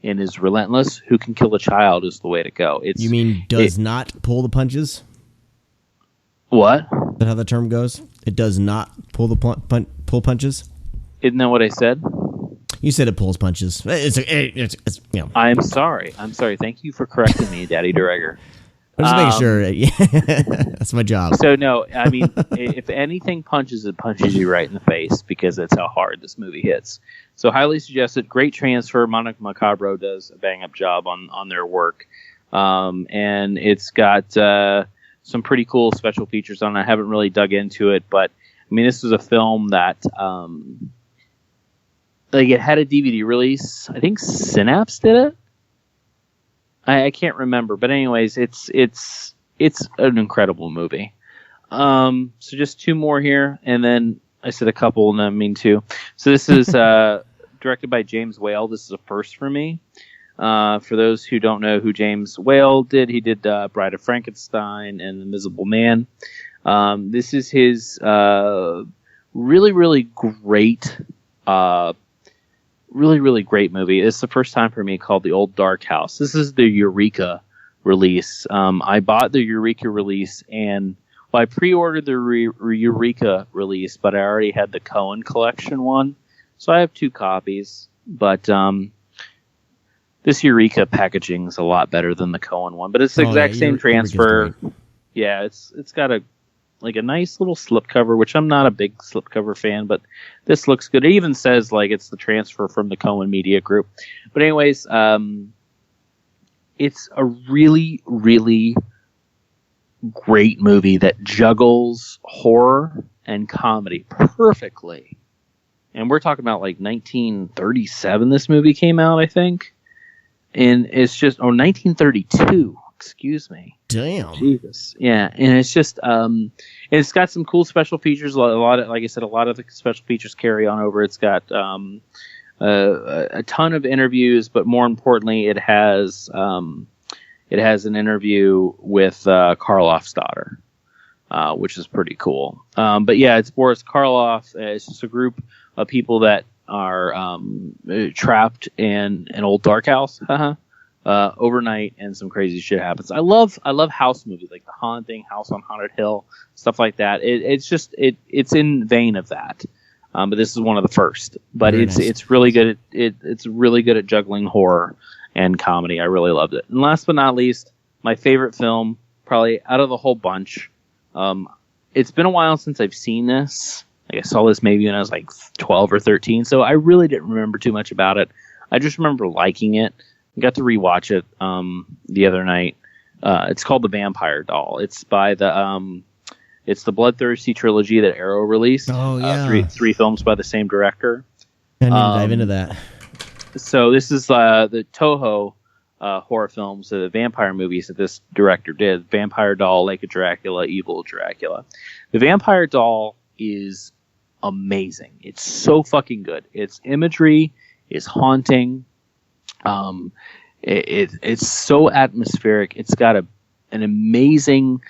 E: and is relentless, Who Can Kill a Child is the way to go.
D: You mean does not pull the punches?
E: What?
D: Is that how the term goes? It does not pull the pull punches?
E: Isn't that what I said?
D: You said it pulls punches. It's
E: I'm sorry. Thank you for correcting me, Daddy Deregger.
D: I'm just making sure. Yeah, that's my job.
E: So, no, I mean, if anything punches, it punches you right in the face because that's how hard this movie hits. So, highly suggested. Great transfer. Mondo Macabro does a bang-up job on their work. And it's got some pretty cool special features on it. I haven't really dug into it, but, I mean, this was a film that... it had a DVD release. I think Synapse did it. I can't remember, but anyways, it's an incredible movie. So just two more here, and then I said a couple, and I mean two. So this is directed by James Whale. This is a first for me. For those who don't know who James Whale did, he did Bride of Frankenstein and Invisible Man. This is his really, really great. Really, really great movie. It's the first time for me, called The Old Dark House. This is the Eureka release. I bought the Eureka release, and I pre-ordered the Eureka release, but I already had the Cohen collection one, so I have two copies. But this Eureka packaging is a lot better than the Cohen one, but it's the exact same transfer. Yeah, it's got a nice little slipcover, which I'm not a big slipcover fan, but this looks good. It even says it's the transfer from the Cohen Media Group. But anyways, it's a really, really great movie that juggles horror and comedy perfectly. And we're talking about 1937 this movie came out, I think. And it's just, 1932. Excuse me.
D: Damn.
E: Jesus. Yeah, and it's just it's got some cool special features. A lot of, like I said, a lot of the special features carry on over. It's got a ton of interviews, but more importantly, it has an interview with Karloff's daughter. which is pretty cool. But yeah, it's Boris Karloff. It's just a group of people that are trapped in an old dark house overnight, and some crazy shit happens. I love house movies, like The Haunting, House on Haunted Hill, stuff like that. It's in vein of that. But this is one of the first. But it's really good. It's really good at juggling horror and comedy. I really loved it. And last but not least, my favorite film, probably out of the whole bunch. It's been a while since I've seen this. Like I saw this maybe when I was like 12 or 13, so I really didn't remember too much about it. I just remember liking it. I got to rewatch it the other night. It's called The Vampire Doll. It's by it's the Bloodthirsty Trilogy that Arrow released.
D: Oh yeah,
E: three films by the same director.
D: I need to dive into that.
E: So this is the Toho horror films, the vampire movies that this director did. Vampire Doll, Lake of Dracula, Evil Dracula. The Vampire Doll is amazing. It's so fucking good. Its imagery is haunting. It's so atmospheric. It's got an amazing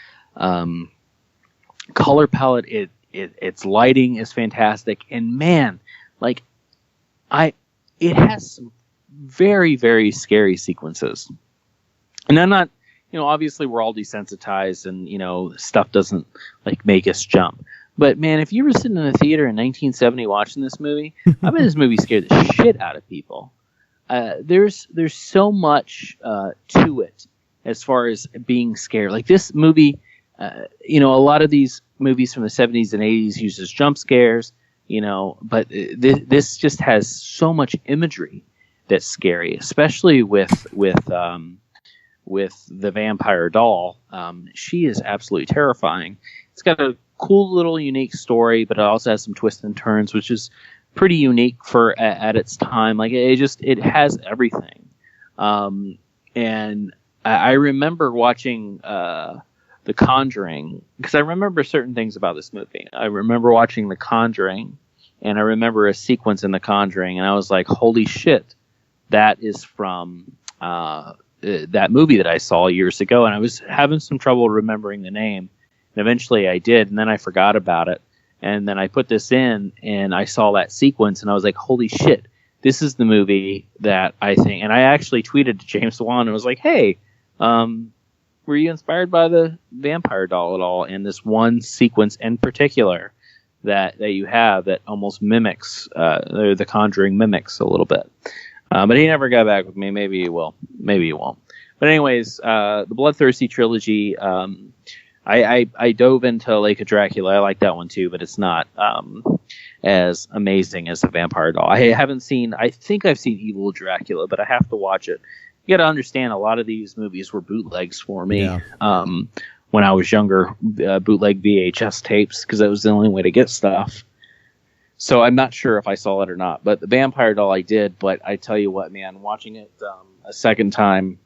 E: color palette. Its lighting is fantastic, and man, like it has some very, very scary sequences. And I'm not, obviously we're all desensitized, and stuff doesn't like make us jump. But man, if you were sitting in a theater in 1970 watching this movie, I bet this movie scared the shit out of people. There's so much to it as far as being scared. Like this movie, a lot of these movies from the 70s and 80s uses jump scares, but this just has so much imagery that's scary, especially with the Vampire Doll. She is absolutely terrifying. It's got a cool little unique story, but it also has some twists and turns, which is pretty unique for at its time. Like it has everything. And I remember watching The Conjuring, because I remember certain things about this movie. I remember watching The Conjuring, and I remember a sequence in The Conjuring, and I was like, holy shit, that is from that movie that I saw years ago, and I was having some trouble remembering the name. And eventually I did, and then I forgot about it. And then I put this in, and I saw that sequence, and I was like, holy shit, this is the movie that I think... And I actually tweeted to James Wan and was like, hey, were you inspired by the Vampire Doll at all? And this one sequence in particular that you have that almost mimics, The Conjuring mimics a little bit. But he never got back with me. Maybe he will. Maybe he won't. But anyways, the Bloodthirsty Trilogy... I dove into Lake of Dracula. I like that one too, but it's not as amazing as the Vampire Doll. I think I've seen Evil Dracula, but I have to watch it. You got to understand, a lot of these movies were bootlegs for me when I was younger, bootleg VHS tapes, because that was the only way to get stuff. So I'm not sure if I saw it or not, but the Vampire Doll I did. But I tell you what, man, watching it a second time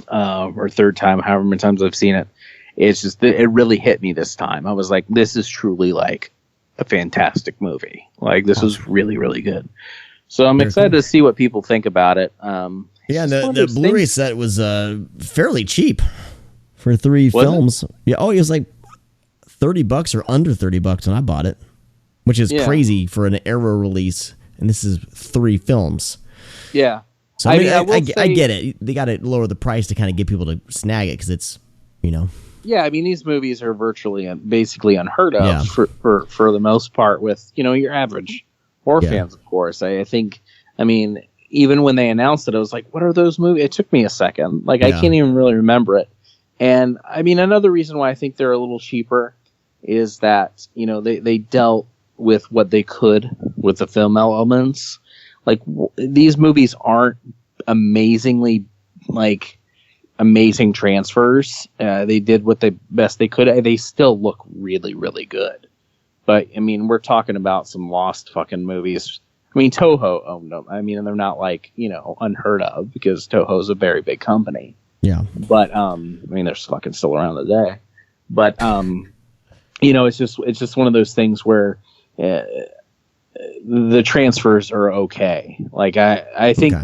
E: or third time, however many times I've seen it, it's just, it really hit me this time. I was like, this is truly like a fantastic movie. Like, this was really, really good. So I'm excited to see what people think about it.
D: Yeah, the Blu-ray set was fairly cheap for 3 films. Yeah, it was like $30 or under $30 when I bought it, which is crazy for an Arrow release. And this is 3 films.
E: Yeah.
D: So I get it. They got to lower the price to kind of get people to snag it because it's,
E: Yeah, I mean, these movies are virtually basically unheard of for the most part with, your average horror fans, of course. I think, even when they announced it, I was like, what are those movies? It took me a second. Like, I can't even really remember it. And, another reason why I think they're a little cheaper is that, they dealt with what they could with the film elements. Like, these movies aren't amazingly, amazing transfers. They did what best they could. They still look really, really good. But, we're talking about some lost fucking movies. Toho owned them. They're not unheard of because Toho's a very big company.
D: Yeah.
E: But, they're fucking still around today. But, it's just one of those things where the transfers are okay. Like, I think,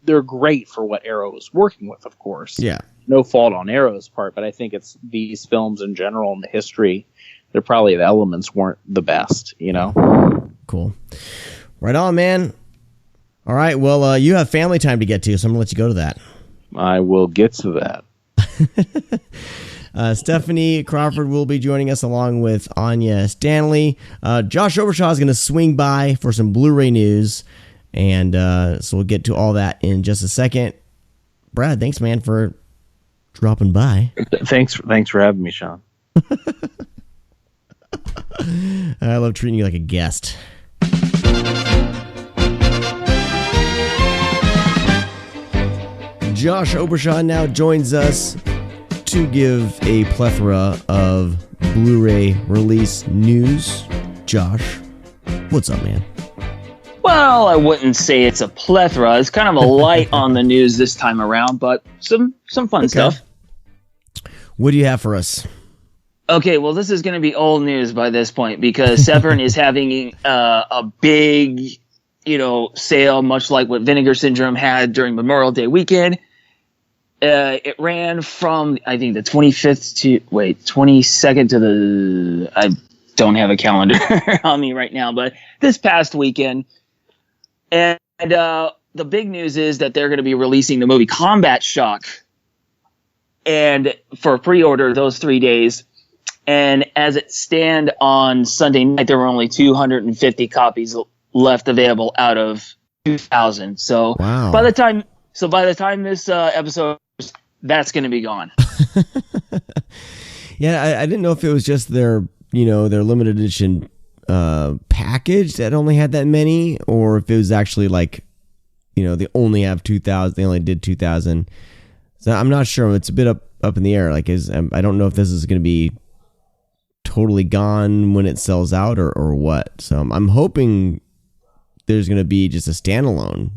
E: they're great for what Arrow was working with, of course.
D: Yeah.
E: no fault on Arrow's part, but I think it's these films in general in the history. They're probably the elements weren't the best, you know.
D: Cool. Right on, man. All right. Well, you have family time to get to, so I'm gonna let you go to that.
E: I will get to that.
D: Stephanie Crawford will be joining us along with Anya Stanley. Josh Obershaw is going to swing by for some Blu-ray news, and so we'll get to all that in just a second. Brad, thanks, man, for dropping by.
E: Thanks for having me, Sean.
D: I love treating you like a guest. Josh Obershaw now joins us to give a plethora of Blu-ray release news. Josh, what's up, man?
G: Well, I wouldn't say it's a plethora. It's kind of a light on the news this time around, but some fun stuff.
D: What do you have for us?
G: Okay, well, this is going to be old news by this point because Severn is having a big, sale, much like what Vinegar Syndrome had during Memorial Day weekend. It ran from, I think, the 22nd to I don't have a calendar on me right now, but this past weekend. And the big news is that they're going to be releasing the movie Combat Shock. And for pre-order those 3 days. And as it stand on Sunday night, there were only 250 copies left available out of 2,000. So
D: wow.
G: by the time this episode, that's going to be gone.
D: Yeah, I didn't know if it was just their limited edition package that only had that many, or if it was actually like, they only have 2,000. They only did 2,000. So I'm not sure. It's a bit up in the air. Like, I don't know if this is going to be totally gone when it sells out or what. So I'm hoping there's going to be just a standalone,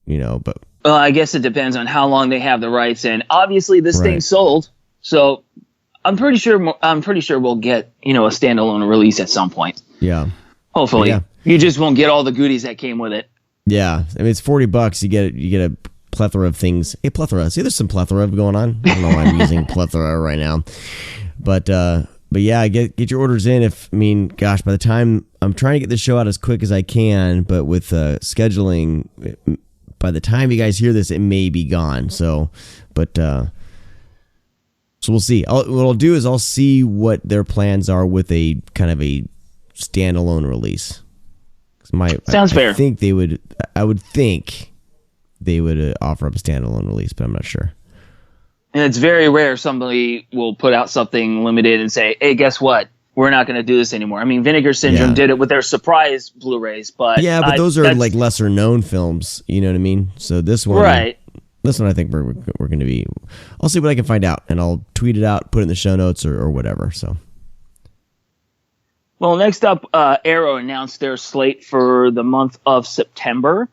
D: but.
G: Well, I guess it depends on how long they have the rights, and obviously this thing sold, so I'm pretty sure we'll get a standalone release at some point.
D: Yeah,
G: hopefully.
D: Yeah.
G: You just won't get all the goodies that came with it.
D: Yeah, I mean it's $40. You get a plethora of things. Hey, plethora. See, there's some plethora going on. I don't know why I'm using plethora right now, but yeah, get your orders in. Gosh, by the time I'm trying to get this show out as quick as I can, but with scheduling. By the time you guys hear this, it may be gone. So we'll see. What I'll do is I'll see what their plans are with a kind of a standalone release.
G: Sounds fair.
D: I would think they would offer up a standalone release, but I'm not sure.
G: And it's very rare somebody will put out something limited and say, "Hey, guess what? We're not going to do this anymore." I mean, Vinegar Syndrome did it with their surprise Blu-rays, but
D: those are like lesser known films. You know what I mean? So this one, I think we're going to be. I'll see what I can find out, and I'll tweet it out, put it in the show notes or whatever. So,
G: well, next up, Arrow announced their slate for the month of September.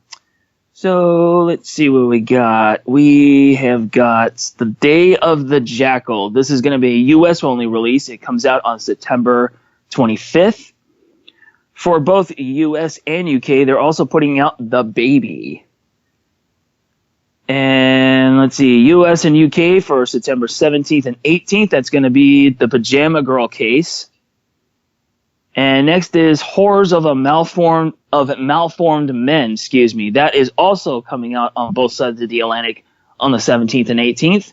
G: So let's see what we got. We have got The Day of the Jackal. This is going to be a U.S. only release. It comes out on September 25th. For both U.S. and U.K., they're also putting out The Baby. And let's see, U.S. and U.K. for September 17th and 18th, that's going to be The Pajama Girl Case. And next is Horrors of Malformed Men, That is also coming out on both sides of the Atlantic on the 17th and 18th.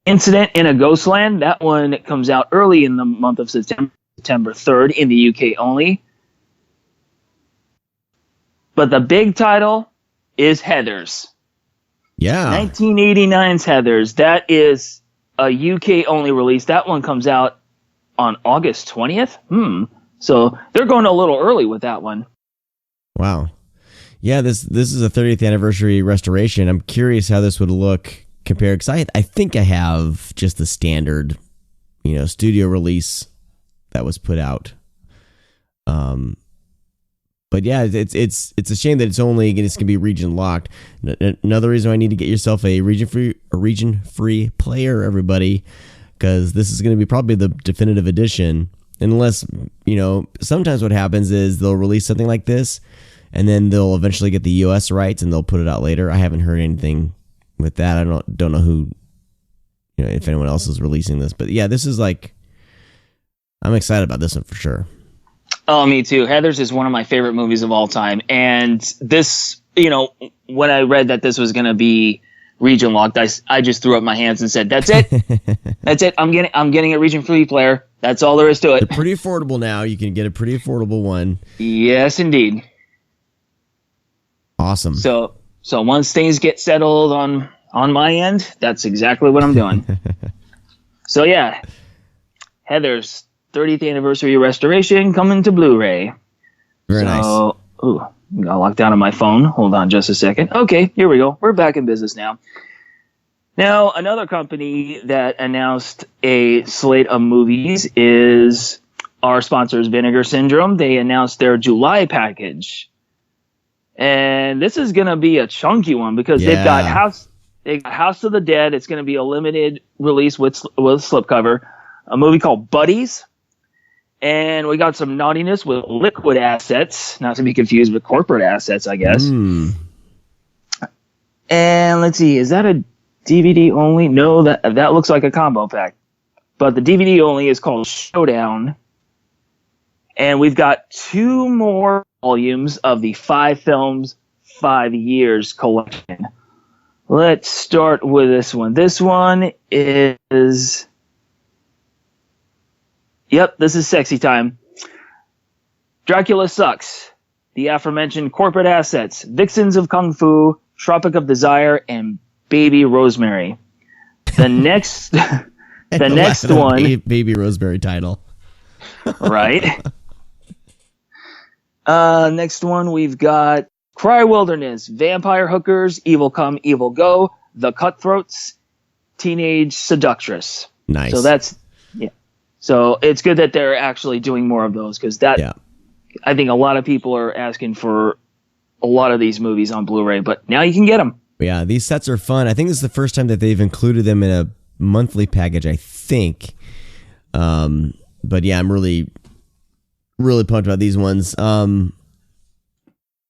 G: Incident in a Ghostland, that one comes out early in the month of September 3rd in the UK only. But the big title is Heathers.
D: Yeah.
G: 1989's Heathers. That is a UK only release. That one comes out on August 20th? So they're going a little early with that one.
D: Wow. Yeah, this is a 30th anniversary restoration. I'm curious how this would look compared, because I think I have just the standard, studio release that was put out. But yeah, it's a shame that it's going to be region locked. Another reason I need to get yourself a region free player, everybody, because this is going to be probably the definitive edition. Unless, sometimes what happens is they'll release something like this, and then they'll eventually get the U.S. rights, and they'll put it out later. I haven't heard anything with that. I don't know who if anyone else is releasing this. But yeah, this is like, I'm excited about this one for sure.
G: Oh, me too. Heathers is one of my favorite movies of all time. And this, when I read that this was going to be region locked, I just threw up my hands and said, "That's it. That's it. I'm getting a region free player. That's all there is to it."
D: They're pretty affordable now. You can get a pretty affordable one.
G: Yes, indeed.
D: Awesome.
G: So once things get settled on my end, that's exactly what I'm doing. So yeah, Heathers 30th anniversary restoration coming to Blu-ray.
D: Very nice.
G: Ooh, got locked down on my phone. Hold on just a second. Okay, here we go. We're back in business now. Now, another company that announced a slate of movies is our sponsors, Vinegar Syndrome. They announced their July package. And this is going to be a chunky one because they've got House of the Dead. It's going to be a limited release with slipcover. A movie called Buddies. And we got some naughtiness with liquid assets, not to be confused with corporate assets, I guess. And let's see, is that a DVD only? No, that looks like a combo pack. But the DVD only is called Showdown. And we've got 2 more volumes of the 5 Films, 5 Years collection. Let's start with this one. This one is... Yep, this is sexy time. Dracula Sucks. The aforementioned corporate assets. Vixens of Kung Fu, Tropic of Desire, and Baby Rosemary. The next one...
D: Baby Rosemary title.
G: Right? Next one, we've got Cry Wilderness, Vampire Hookers, Evil Come, Evil Go, The Cutthroats, Teenage Seductress.
D: Nice.
G: So that's... Yeah. So it's good that they're actually doing more of those because I think a lot of people are asking for a lot of these movies on Blu-ray, but now you can get them.
D: Yeah, these sets are fun. I think this is the first time that they've included them in a monthly package, I think. But yeah, I'm really, really pumped about these ones. For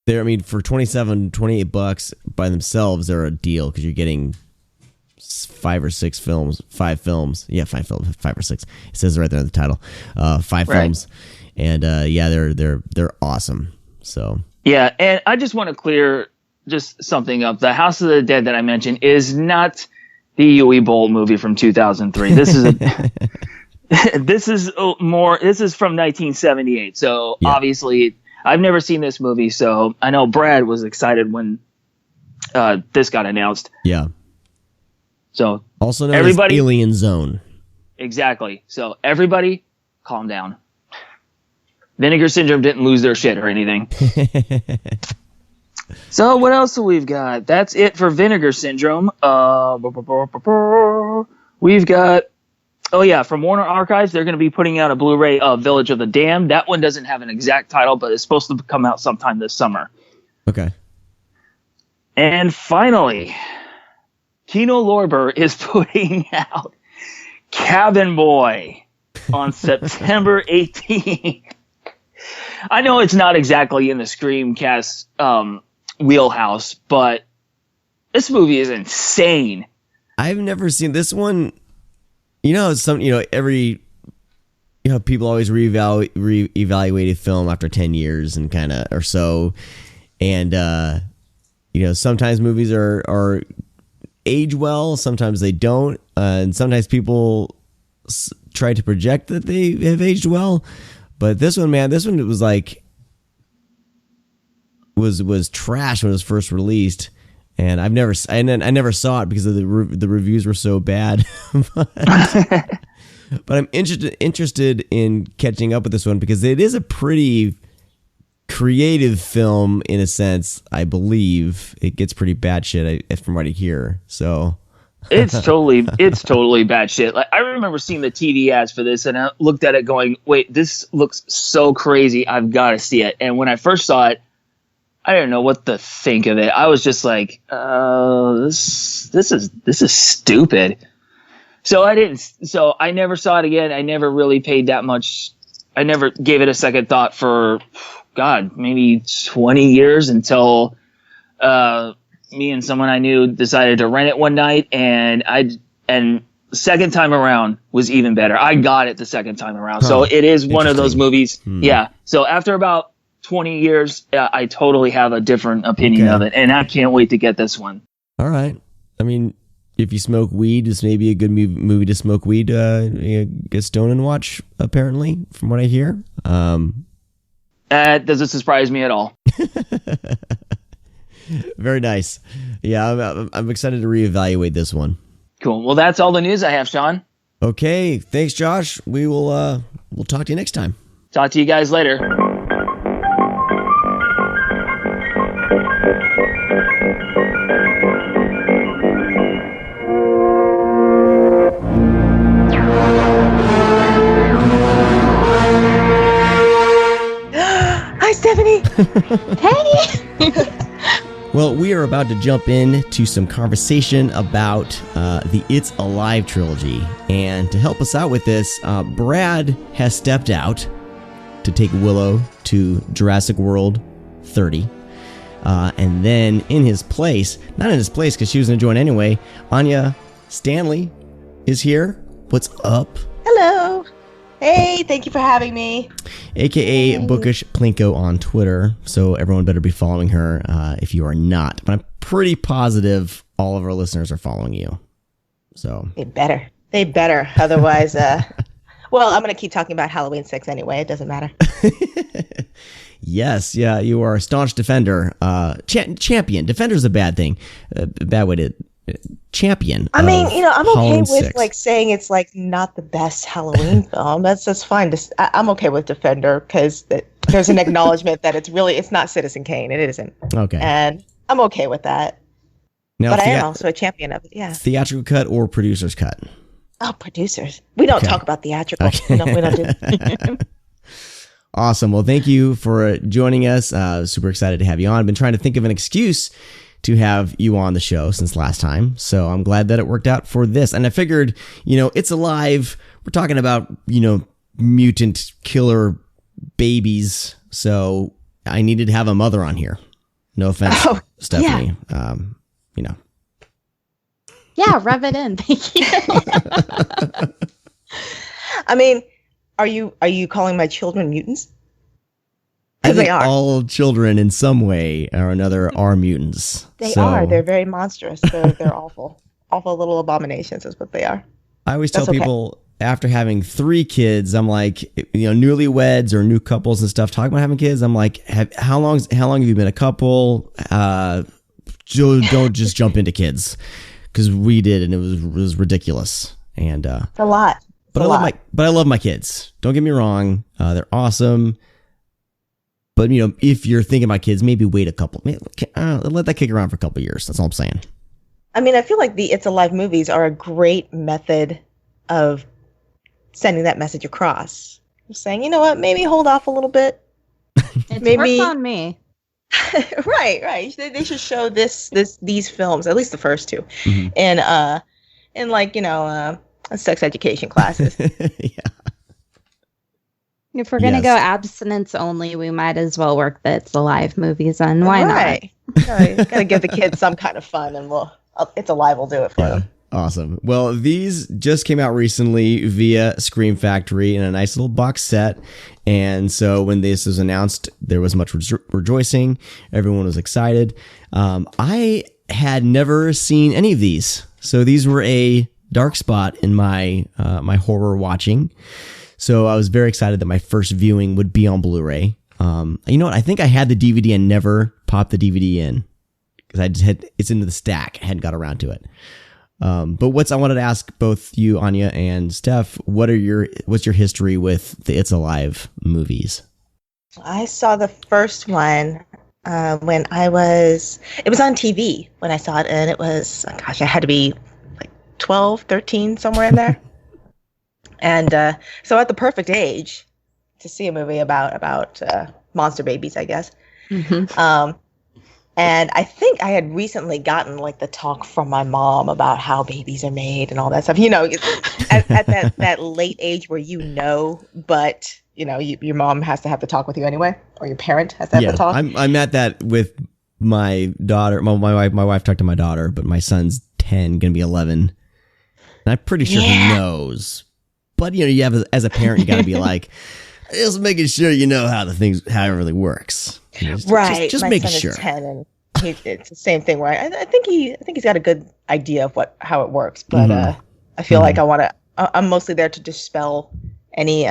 D: $28 by themselves, they're a deal because you're getting 5 or 6 films, 5 films. Yeah, 5 films, 5 or 6. It says right there in the title. 5 films. And they're awesome. So
G: yeah, and I just want to clear just something up. The House of the Dead that I mentioned is not the Uwe Boll movie from 2003. This is this is from 1978. So obviously I've never seen this movie, so I know Brad was excited when this got announced.
D: Yeah.
G: So
D: also known as Alien Zone.
G: Exactly. So everybody calm down. Vinegar Syndrome didn't lose their shit or anything. So what else have we've got? That's it for Vinegar Syndrome. We've got, from Warner Archives, they're going to be putting out a Blu-ray of Village of the Damned. That one doesn't have an exact title, but it's supposed to come out sometime this summer.
D: Okay.
G: And finally, Kino Lorber is putting out Cabin Boy on September 18th. I know it's not exactly in the Screamcast wheelhouse, but this movie is insane.
D: I've never seen this one. People always reevaluate a film after 10 years and kind of or so, and sometimes movies are age well, sometimes they don't, and sometimes people try to project that they have aged well. But this one was like was trash when it was first released, and I never saw it because of the reviews were so bad. But I'm interested in catching up with this one because it is a pretty creative film in a sense. I believe it gets pretty bad shit from what I hear. So
G: it's totally bad shit. Like I remember seeing the TV ads for this, and I looked at it going, "Wait, this looks so crazy! I've got to see it." And when I first saw it, I didn't know what to think of it. I was just like, "This is stupid." So I never saw it again. I never really paid that much. I never gave it a second thought for, maybe 20 years until me and someone I knew decided to rent it one night, and second time around was even better. I got it the second time around. So it is one of those movies. Yeah. So after about 20 years, I totally have a different opinion of it. And I can't wait to get this one.
D: All right. I mean, if you smoke weed, it's maybe a good movie to smoke weed, get stoned and watch, apparently, from what I hear.
G: That doesn't surprise me at all.
D: Very nice. Yeah, I'm excited to reevaluate this one.
G: Cool. Well, that's all the news I have, Sean.
D: Okay. Thanks, Josh. We'll talk to you next time.
G: Talk to you guys later.
H: Hi, Stephanie. Hey.
D: Well, we are about to jump into some conversation about the It's Alive trilogy. And to help us out with this, Brad has stepped out to take Willow to Jurassic World 30. And then in his place, not in his place because she was going to join anyway, Anya Stanley is here. What's up?
H: Hello. Hey, thank you for having me.
D: AKA Bookish Plinko on Twitter. So everyone better be following her if you are not. But I'm pretty positive all of our listeners are following you. So
H: They better. Otherwise, well, I'm going to keep talking about Halloween 6 anyway. It doesn't matter.
D: Yes, yeah, you are a staunch defender. Champion. Defender's a bad thing. A bad way to... champion.
H: I mean, I'm okay
D: Halloween
H: with
D: 6.
H: like saying it's like not the best Halloween film. That's fine. I'm okay with Defender because there's an acknowledgement that it's not Citizen Kane. It isn't.
D: Okay.
H: And I'm okay with that.
D: Now,
H: but I am also a champion of it. Yeah.
D: Theatrical cut or producer's cut?
H: Oh, producers. We don't talk about theatrical.
D: Okay.
H: We don't do.
D: Awesome. Well, thank you for joining us. Super excited to have you on. I've been trying to think of an excuse to have you on the show since last time. So I'm glad that it worked out for this. And I figured, It's Alive. We're talking about, mutant killer babies. So I needed to have a mother on here. No offense, Stephanie.
H: Yeah.
I: Yeah, rub it in. Thank you.
H: I mean, are you calling my children mutants?
D: I think
H: they are.
D: all children in some way or another are mutants.
H: They are. They're very monstrous. They're awful. Awful little abominations is what they are.
D: I always tell people after having 3 kids, I'm like, newlyweds or new couples and stuff, talking about having kids. I'm like, how long have you been a couple? Don't just jump into kids because we did, and it was ridiculous. And
H: it's a lot.
D: But I love my kids. Don't get me wrong. They're awesome. But, if you're thinking about kids, maybe wait a couple. Let that kick around for a couple years. That's all I'm saying.
H: I mean, I feel like the It's Alive movies are a great method of sending that message across. Just saying, you know what, maybe hold off a little bit.
I: Maybe worked on me.
H: Right. They should show these films, at least the first 2, in like, sex education classes.
D: Yeah.
I: If we're going to go abstinence only, we might as well work the It's Alive movies on. Why not?
H: Gotta give the kids some kind of fun, and It's Alive will do it for them.
D: Awesome. Well, these just came out recently via Scream Factory in a nice little box set. And so when this was announced, there was much rejoicing. Everyone was excited. I had never seen any of these. So these were a dark spot in my my horror watching. So I was very excited that my first viewing would be on Blu-ray. You know what? I think I had the DVD and never popped the DVD in because I just had it's into the stack. I hadn't got around to it. But I wanted to ask both you, Anya, and Steph, what's your history with the It's Alive movies?
H: I saw the first one when it was on TV when I saw it, and it was, I had to be like 12, 13, somewhere in there. And so at the perfect age to see a movie about monster babies, I guess. Mm-hmm. And I think I had recently gotten like the talk from my mom about how babies are made and all that stuff. At that late age where but your mom has to have the talk with you anyway, or your parent has to have the talk.
D: I'm at that with my daughter. My wife talked to my daughter, but my son's 10, gonna be 11. And I'm pretty sure he knows. But, you have, as a parent, you got to be like, just making sure you know how it really works.
H: Right.
D: Just
H: My
D: making
H: son
D: sure.
H: Is 10 and it's the same thing where I think he's got a good idea of how it works, but I feel like I'm mostly there to dispel any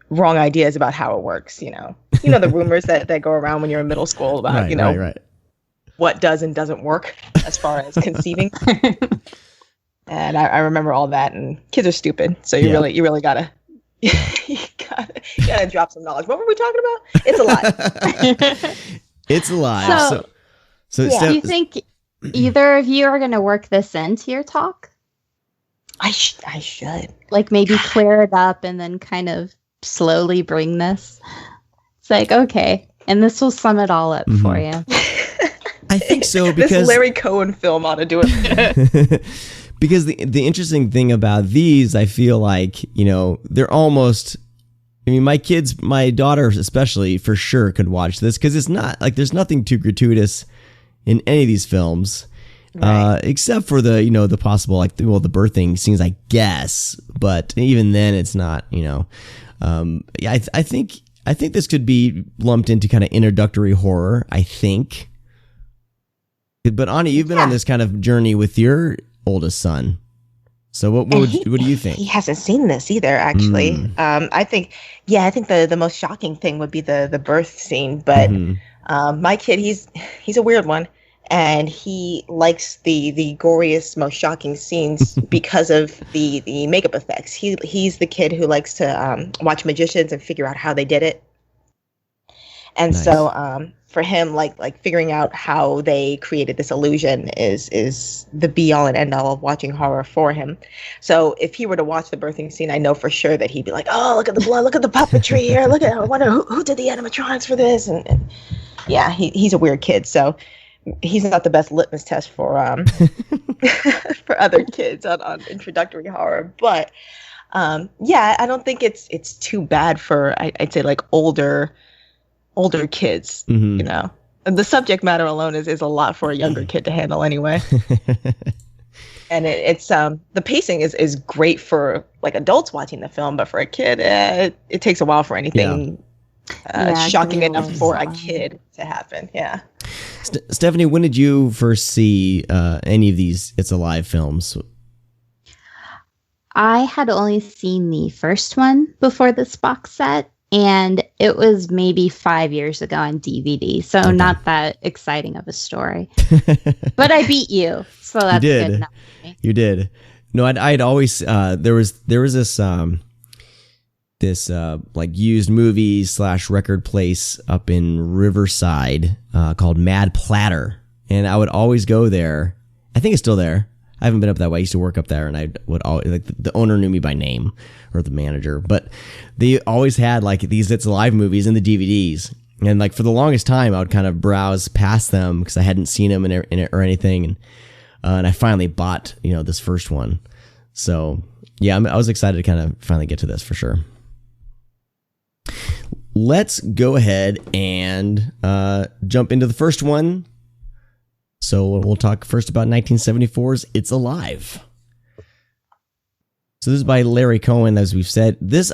H: wrong ideas about how it works. The rumors that go around when you're in middle school about
D: right.
H: what does and doesn't work as far as conceiving. And I remember all that, and kids are stupid, so you really gotta drop some knowledge. What were we talking about? It's alive.
D: It's alive. So
I: do you think either of you are going to work this into your talk?
H: I should.
I: Like maybe clear it up and then kind of slowly bring this. It's like, okay, and this will sum it all up for you.
D: I think so, because
H: this Larry Cohen film ought to do it.
D: Because the interesting thing about these, I feel like, they're almost, my daughter especially for sure could watch this, because it's not like there's nothing too gratuitous in any of these films, except for the possible, the birthing scenes, I guess. But even then it's not, I think this could be lumped into kind of introductory horror, I think. But Anya, you've been on this kind of journey with your oldest son. So what do you think? He
H: hasn't seen this either, actually. I think the most shocking thing would be the birth scene. But my kid, he's a weird one, and he likes the goriest, most shocking scenes because of the makeup effects. He's the kid who likes to watch magicians and figure out how they did it. And so for him, like figuring out how they created this illusion is the be all and end all of watching horror for him. So if he were to watch the birthing scene, I know for sure that he'd be like, "Oh, look at the blood! Look at the puppetry here! I wonder who did the animatronics for this?" And yeah, he's a weird kid, so he's not the best litmus test for for other kids on introductory horror. But I don't think it's too bad for I'd say like older kids, And the subject matter alone is a lot for a younger kid to handle anyway. And it's the pacing is great for like adults watching the film, but for a kid, it takes a while for anything shocking enough for a kid to happen. Yeah.
D: Stephanie, when did you first see any of these It's Alive films?
I: I had only seen the first one before this box set. And it was maybe 5 years ago on DVD, so not that exciting of a story. But I beat you, so that's good enough for me.
D: You did. No, I'd always there was this like used movie / record place up in Riverside called Mad Platter, and I would always go there. I think it's still there. I haven't been up that way. I used to work up there, and I would always, like, the owner knew me by name, or the manager, but they always had like these It's Alive movies in the DVDs. And like for the longest time, I would kind of browse past them because I hadn't seen them in it or anything. And I finally bought, this first one. So yeah, I was excited to kind of finally get to this for sure. Let's go ahead and jump into the first one. So we'll talk first about 1974's It's Alive. So this is by Larry Cohen, as we've said. This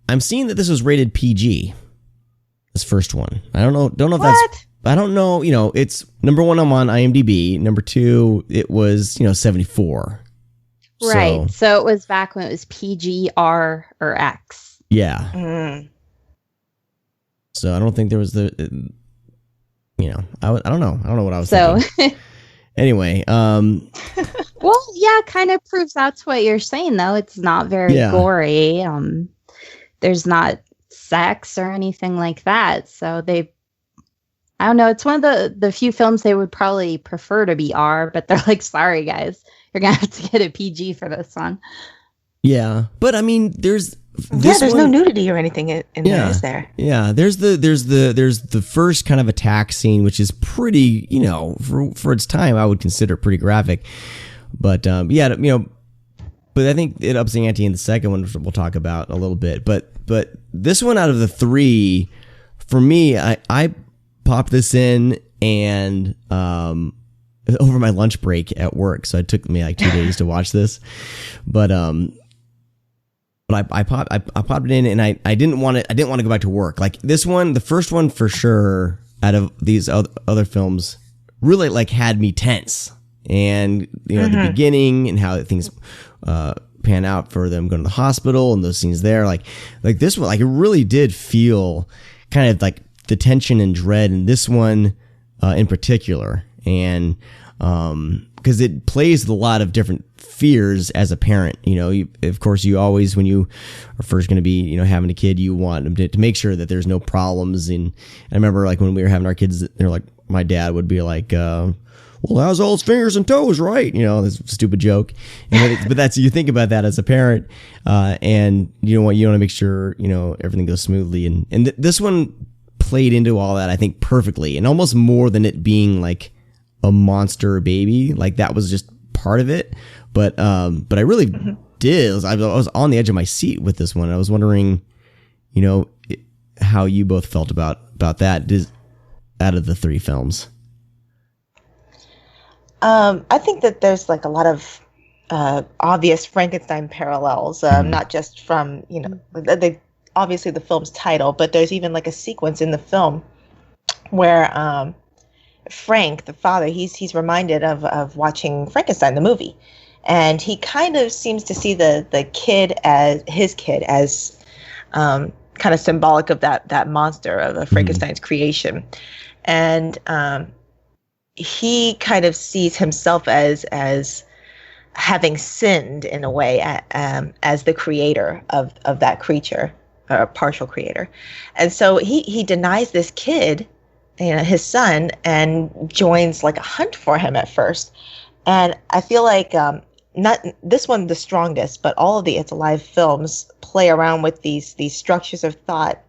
D: I'm seeing that this was rated PG. This first one. I don't know if that's. I don't know. It's number 1 on IMDb. Number 2, it was 74.
I: Right. So it was back when it was PG, R, or X.
D: Yeah. So I don't think there was the. I don't know. I don't know what I was thinking. Anyway,
I: well, yeah, kind of proves that's what you're saying, though. It's not very gory. There's not sex or anything like that. So I don't know. It's one of the few films they would probably prefer to be R, but they're like, sorry, guys, you're going to have to get a PG for this one.
D: Yeah. But I mean, there's
H: no nudity or anything in there, is there?
D: Yeah, there's the first kind of attack scene, which is pretty, for its time, I would consider pretty graphic. But but I think it ups the ante in the second one, which we'll talk about a little bit. But this one out of the 3, for me, I popped this in, and over my lunch break at work, so it took me like 2 days to watch this. But I popped it in, and I didn't want to go back to work. Like this one, the first one for sure out of these other films really like had me tense. And the beginning and how things pan out for them going to the hospital and those scenes there, like this one, like it really did feel kind of like the tension and dread in this one in particular. And because it plays with a lot of different fears as a parent. Of course, you always, when you are first going to be having a kid, you want them to make sure that there's no problems. And I remember like when we were having our kids, they're like, my dad would be like, well, how's all his fingers and toes, right? This stupid joke. But that's, you think about that as a parent, and you want to make sure everything goes smoothly. And this one played into all that, I think, perfectly, and almost more than it being like a monster baby. Like that was just part of it. But I really did. I was on the edge of my seat with this one. I was wondering, how you both felt about that out of the three films.
H: I think that there's like a lot of obvious Frankenstein parallels, not just from, obviously the film's title, but there's even like a sequence in the film where Frank, the father, he's reminded of watching Frankenstein, the movie. And he kind of seems to see the kid as his kid as kind of symbolic of that monster of Frankenstein's creation. And he kind of sees himself as having sinned in a way as the creator of that creature, or a partial creator. And so he denies this kid, his son, and joins like a hunt for him at first. And I feel like not this one the strongest, but all of the It's Alive films play around with these structures of thought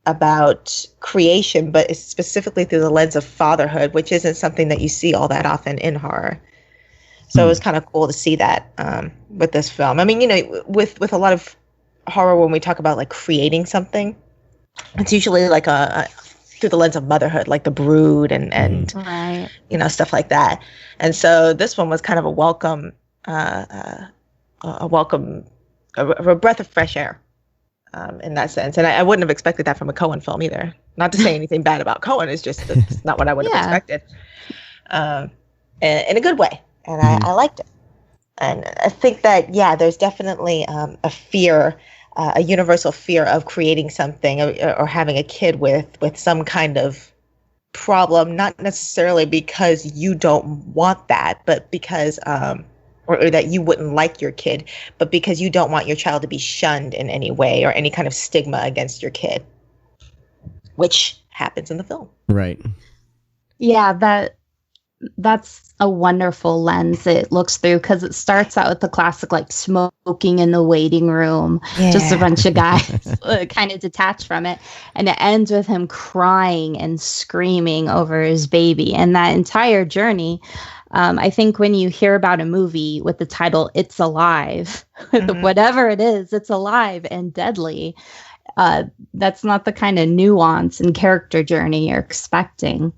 H: about creation, but it's specifically through the lens of fatherhood, which isn't something that you see all that often in horror. So it was kind of cool to see that with this film. I mean, with a lot of horror, when we talk about like creating something, it's usually like through the lens of motherhood, like The Brood and
I: right.
H: Stuff like that. And so this one was kind of a welcome, a breath of fresh air. In that sense. And I wouldn't have expected that from a Cohen film either. Not to say anything bad about Cohen, it's just that's not what I would have expected. In a good way. And I liked it. And I think that, there's definitely a fear, a universal fear of creating something or having a kid with some kind of problem, not necessarily because you don't want that, but because or that you wouldn't like your kid, but because you don't want your child to be shunned in any way or any kind of stigma against your kid, which happens in the film.
D: Right.
I: Yeah, that's a wonderful lens it looks through, because it starts out with the classic like smoking in the waiting room, just a bunch of guys kind of detached from it, and it ends with him crying and screaming over his baby. And that entire journey, I think when you hear about a movie with the title It's Alive, whatever it is, it's alive and deadly. That's not the kind of nuance and character journey you're expecting.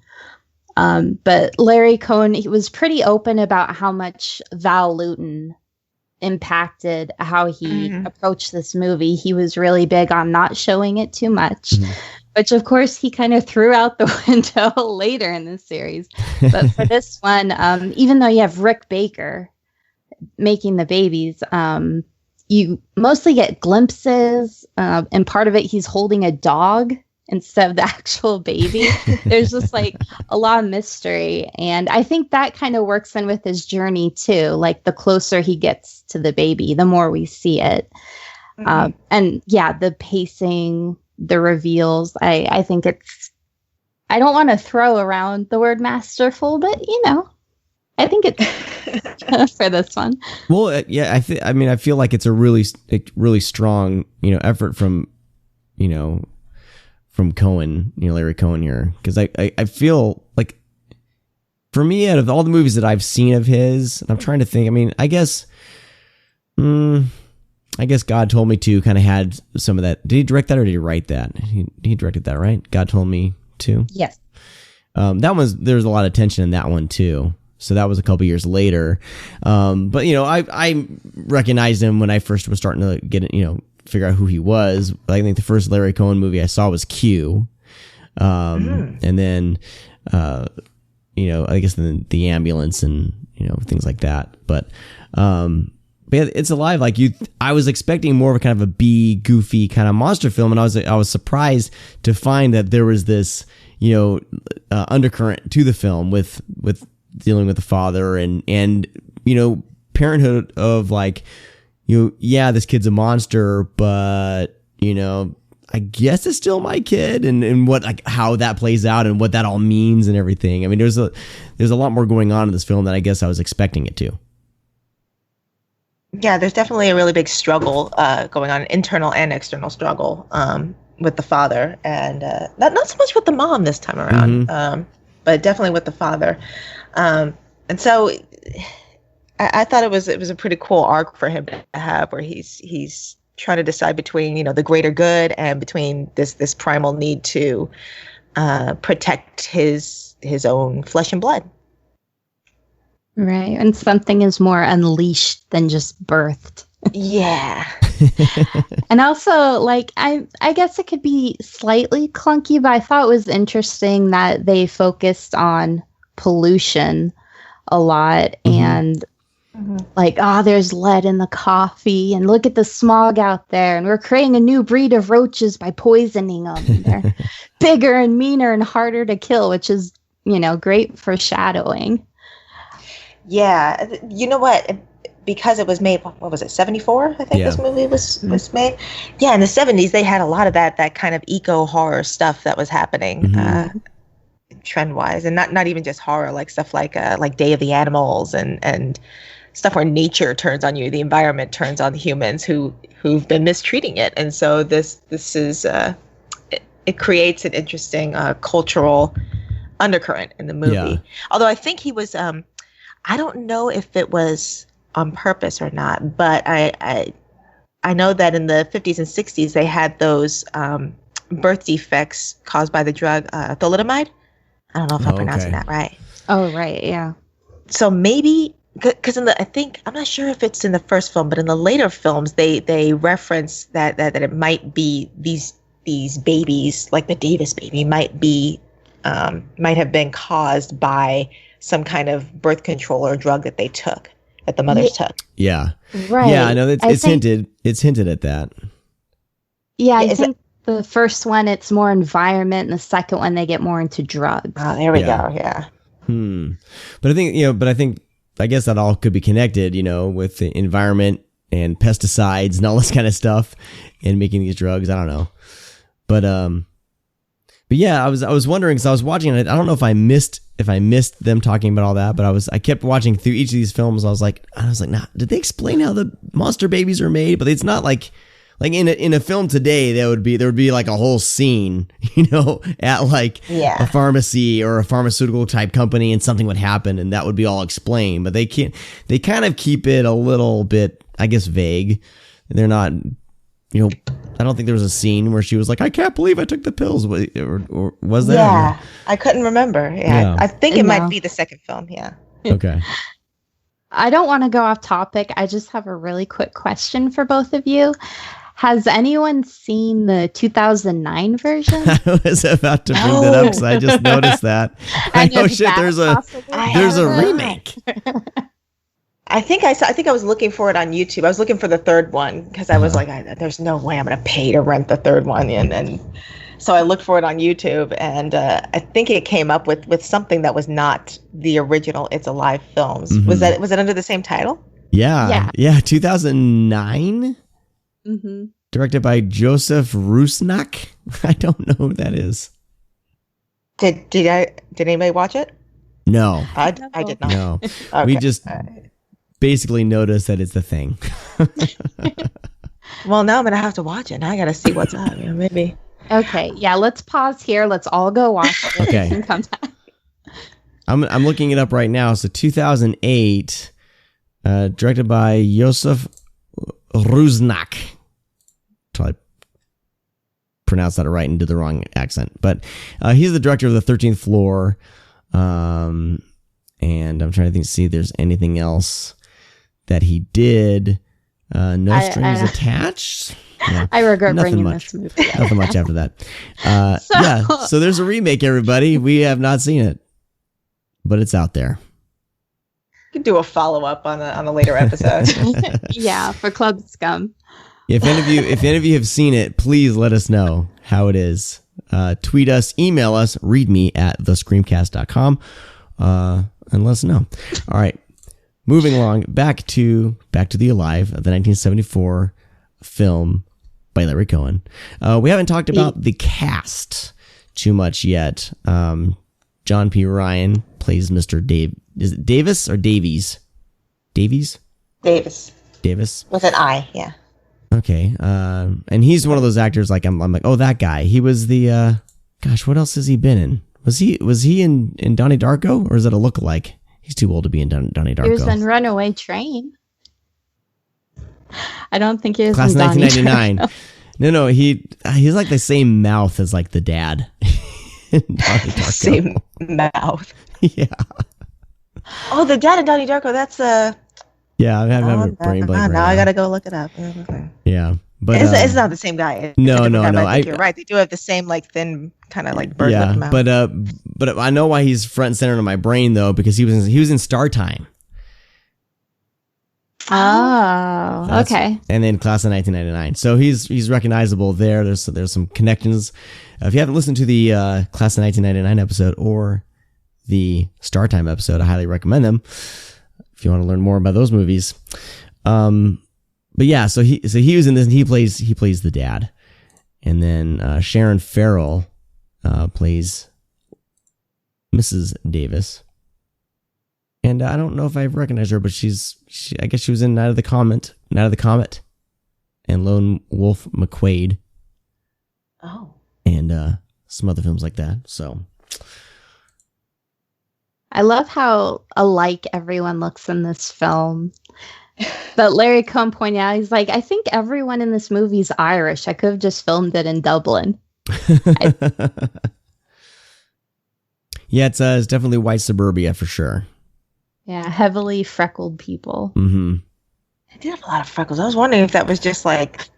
I: But Larry Cohen, he was pretty open about how much Val Lewton impacted how he approached this movie. He was really big on not showing it too much, which of course he kind of threw out the window later in the series. But for this one, even though you have Rick Baker making the babies, you mostly get glimpses, and part of it he's holding a dog instead of the actual baby. There's just like a lot of mystery. And I think that kind of works in with his journey too. Like the closer he gets to the baby, the more we see it. And the pacing, the reveals, I think I don't want to throw around the word masterful, but I think it's for this one.
D: Well, I feel like it's a really strong, effort from Cohen, Larry Cohen here, because I feel like, for me, out of all the movies that I've seen of his, I'm trying to think. I mean, I guess God Told Me To kind of had some of that. Did he direct that or did he write that? He directed that, right? God Told Me To.
I: Yes.
D: That was, there's a lot of tension in that one too. So that was a couple years later. But, you know, I recognized him when I first was starting to get, you know, figure out who he was. I think the first Larry Cohen movie I saw was Q. And then, you know, I guess the ambulance and, you know, things like that. But yeah, It's Alive, like I was expecting more of a kind of a B, goofy kind of monster film, and I was surprised to find that there was this, you know, undercurrent to the film with dealing with the father and you know, parenthood of like, you know, yeah, this kid's a monster, but you know, I guess it's still my kid, and what, like, how that plays out and what that all means and everything. I mean, there's a lot more going on in this film than I guess I was expecting it to.
H: Yeah, there's definitely a really big struggle going on, internal and external struggle with the father, and not so much with the mom this time around, but definitely with the father. And so I thought it was a pretty cool arc for him to have, where he's trying to decide between, you know, the greater good and between this primal need to protect his own flesh and blood.
I: Right. And something is more unleashed than just birthed.
H: Yeah.
I: And also, like, I guess it could be slightly clunky, but I thought it was interesting that they focused on pollution a lot and like, there's lead in the coffee, and look at the smog out there, and we're creating a new breed of roaches by poisoning them. They're bigger and meaner and harder to kill, which is, you know, great foreshadowing.
H: Yeah, you know what? Because it was made, what was it, 74? I think this movie was made. Yeah, in the 70s, they had a lot of that kind of eco horror stuff that was happening, trend wise, and not even just horror, like stuff like Day of the Animals and stuff where nature turns on you, the environment turns on the humans who've been mistreating it, and so this is it creates an interesting cultural undercurrent in the movie. Yeah. Although I think he was. I don't know if it was on purpose or not, but I know that in the 50s and 60s they had those birth defects caused by the drug thalidomide. I don't know if I'm pronouncing that right.
I: Oh, right, yeah.
H: So maybe, because I'm not sure if it's in the first film, but in the later films they reference that it might be these babies, like the Davis baby, might have been caused by some kind of birth control or drug that they took, that the mothers took.
D: Yeah.
I: Right.
D: Yeah, I know it's hinted at that.
I: Yeah, I think the first one, it's more environment, and the second one, they get more into drugs.
H: Oh, there we go. Yeah.
D: But I guess that all could be connected, you know, with the environment and pesticides and all this kind of stuff and making these drugs. I don't know. But yeah, I was wondering, because I was watching it. I don't know if I missed them talking about all that, but I kept watching through each of these films. I was like, nah, did they explain how the monster babies are made? But it's not like in a film today, there would be like a whole scene, you know, at like a pharmacy or a pharmaceutical type company, and something would happen and that would be all explained. But they kind of keep it a little bit, I guess, vague. They're not, you know, I don't think there was a scene where she was like, I can't believe I took the pills. Or was there?
H: Yeah, I couldn't remember. Yeah. I think it might be the second film. Yeah.
D: Okay.
I: I don't want to go off topic. I just have a really quick question for both of you. Has anyone seen the 2009 version?
D: I was about to bring that up because I just noticed that. I know, shit, there's a remake.
H: I think I was looking for it on YouTube. I was looking for the third one because I was like, there's no way I'm going to pay to rent the third one. And so I looked for it on YouTube, and I think it came up with something that was not the original It's Alive films. Mm-hmm. Was it under the same title?
D: Yeah. 2009.
I: Mm-hmm.
D: Directed by Joseph Rusnak. I don't know who that is.
H: Did anybody watch it?
D: No.
H: I did not.
D: No.
H: Okay.
D: We just basically noticed that it's the thing.
H: Well, now I'm gonna have to watch it. Now I gotta see what's up. Maybe.
I: Okay. Yeah. Let's pause here. Let's all go watch it.
D: Okay.
I: And come back.
D: I'm looking it up right now. So 2008, directed by Joseph Rusnak. Probably pronounced that right and did the wrong accent, but he's the director of The 13th Floor, and And I'm trying to see if there's anything else that he did. No strings attached. Yeah,
I: I regret bringing
D: much.
I: this movie.
D: Nothing much after that. So there's a remake, everybody. We have not seen it, but it's out there.
H: You could do a follow-up on a later episode.
I: Yeah, for Club Scum.
D: If any of you have seen it, please let us know how it is. Tweet us, email us, readme@thescreamcast.com, and let us know. All right. Moving along, back to The Alive, the 1974 film by Larry Cohen. We haven't talked about the cast too much yet. John P. Ryan plays Mr. Dave. Is it Davis or Davies? Davies?
H: Davis. With an I, yeah.
D: Okay. And he's one of those actors like I'm like, oh, that guy. He was the gosh, what else has he been in? Was he in Donnie Darko, or is that a lookalike? He's too old to be in Donnie Darko.
I: He was in Runaway Train. I don't think he was
D: Class
I: in Donnie
D: 1999.
I: Darko.
D: No, he's like the same mouth as like the dad.
H: Same mouth.
D: Yeah.
H: Oh, the dad in Donnie Darko. That's
D: Yeah, I'm having a brain blank right now.
H: I gotta go look it up.
D: Yeah, but
H: it's not the same guy.
D: No.
H: I think you're right. They do have the same like thin kind of like bird lip mouth.
D: But I know why he's front and center in my brain though, because he was in Star Time.
I: Oh, okay.
D: And then Class of 1999. So he's recognizable there. There's some connections. If you haven't listened to the Class of 1999 episode or the Star Time episode, I highly recommend them if you want to learn more about those movies. But yeah, so he was in this, and he plays the dad. And then Sharon Farrell plays Mrs. Davis. And I don't know if I recognize her, but I guess she was in Night of the Comet, and Lone Wolf McQuade.
H: Oh.
D: And some other films like that. So
I: I love how alike everyone looks in this film. But Larry Cohen pointed out, he's like, I think everyone in this movie is Irish. I could have just filmed it in Dublin.
D: Yeah, it's definitely white suburbia for sure.
I: Yeah, heavily freckled people.
D: Mm-hmm.
H: I did have a lot of freckles. I was wondering if that was just like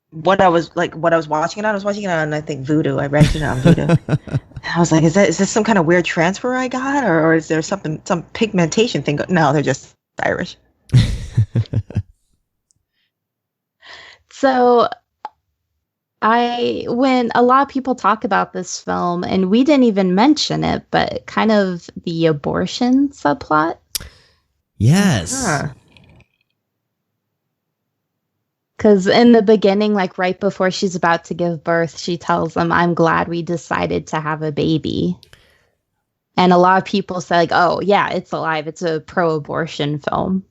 H: what I was watching it on. I was watching it on, I think, Vudu. I rented it on Vudu. I was like, is this some kind of weird transfer I got, or is there some pigmentation thing? No, they're just Irish.
I: So when a lot of people talk about this film, and we didn't even mention it, but kind of the abortion subplot.
D: Yes.
I: Because in the beginning, like right before she's about to give birth, she tells them, I'm glad we decided to have a baby. And a lot of people say, like, oh, yeah, it's alive. It's a pro-abortion film.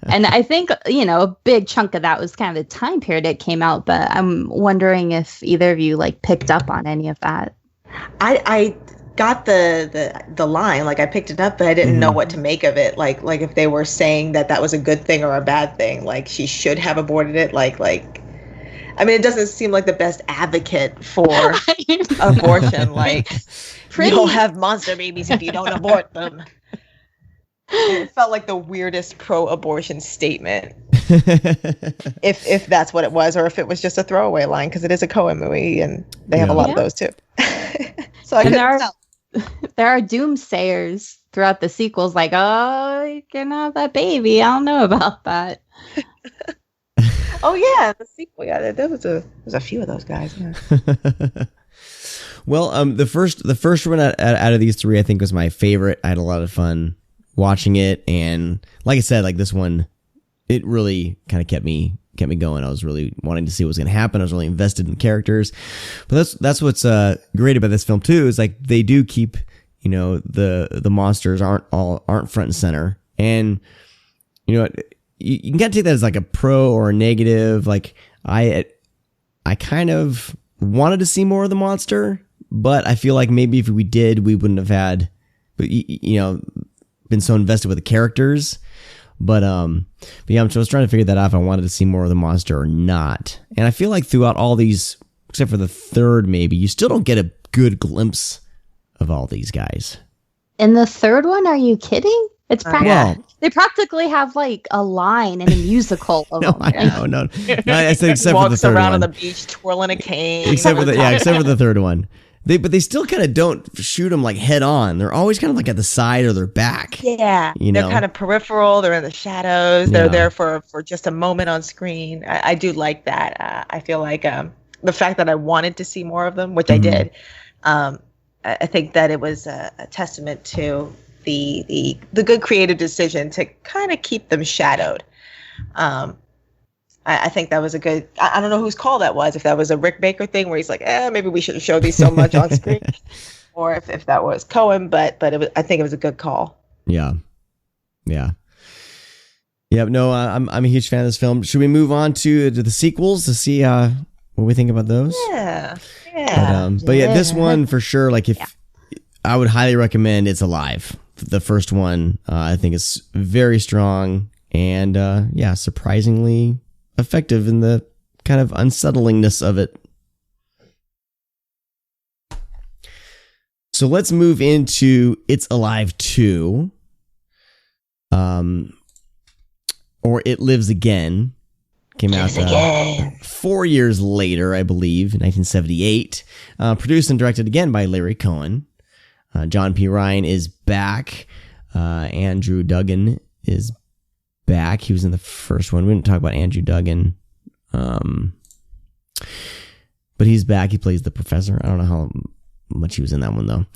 I: And I think, a big chunk of that was kind of the time period it came out. But I'm wondering if either of you, like, picked up on any of that.
H: I got the line, like, I picked it up, but I didn't know what to make of it. Like if they were saying that was a good thing or a bad thing. Like, she should have aborted it. I mean, it doesn't seem like the best advocate for abortion. Like, you'll have monster babies if you don't abort them. It felt like the weirdest pro-abortion statement. if that's what it was, or if it was just a throwaway line, because it is a Cohen movie, and they have a lot of those too. So I couldn't tell.
I: There are doomsayers throughout the sequels, like, oh, you can have that baby. I don't know about that.
H: Oh yeah, the sequel. Yeah, there's a few of those guys. Yeah.
D: Well, the first one out of these three, I think, was my favorite. I had a lot of fun watching it, and like I said, like this one, it really kind of kept me going. I was really wanting to see what was going to happen. I was really invested in the characters. But that's what's great about this film too, is like they do keep, the monsters aren't front and center, and you can kind of take that as like a pro or a negative. Like I kind of wanted to see more of the monster, but I feel like maybe if we did, we wouldn't have had, been so invested with the characters. But yeah, I was trying to figure that out if I wanted to see more of the monster or not. And I feel like throughout all these, except for the third, maybe you still don't get a good glimpse of all these guys.
I: In the third one, are you kidding? It's they practically have like a line in a musical of them.
D: No, I said except for the third one. Walks
H: around on the beach twirling a cane.
D: Except for the third one. But they still kind of don't shoot them like head on. They're always kind of like at the side or their back.
H: Yeah, they're kind of peripheral. They're in the shadows. They're there for just a moment on screen. I do like that. I feel like the fact that I wanted to see more of them, which I did. I think that it was a testament to the good creative decision to kind of keep them shadowed. I think that was a good. I don't know whose call that was. If that was a Rick Baker thing where he's like, maybe we shouldn't show these so much on screen, or if that was Cohen. But it was, I think it was a good call.
D: Yeah. No, I'm a huge fan of this film. Should we move on to the sequels to see what we think about those?
H: Yeah.
D: But this one for sure. Like I would highly recommend It's Alive. The first one, I think is very strong and surprisingly effective in the kind of unsettlingness of it. So let's move into It's Alive 2. Or It Lives Again. Came out 4 years later, I believe, in 1978. Produced and directed again by Larry Cohen. John P. Ryan is back. Andrew Duggan is back. He was in the first one. We didn't talk about Andrew Duggan. But he's back. He plays the professor. I don't know how much he was in that one, though.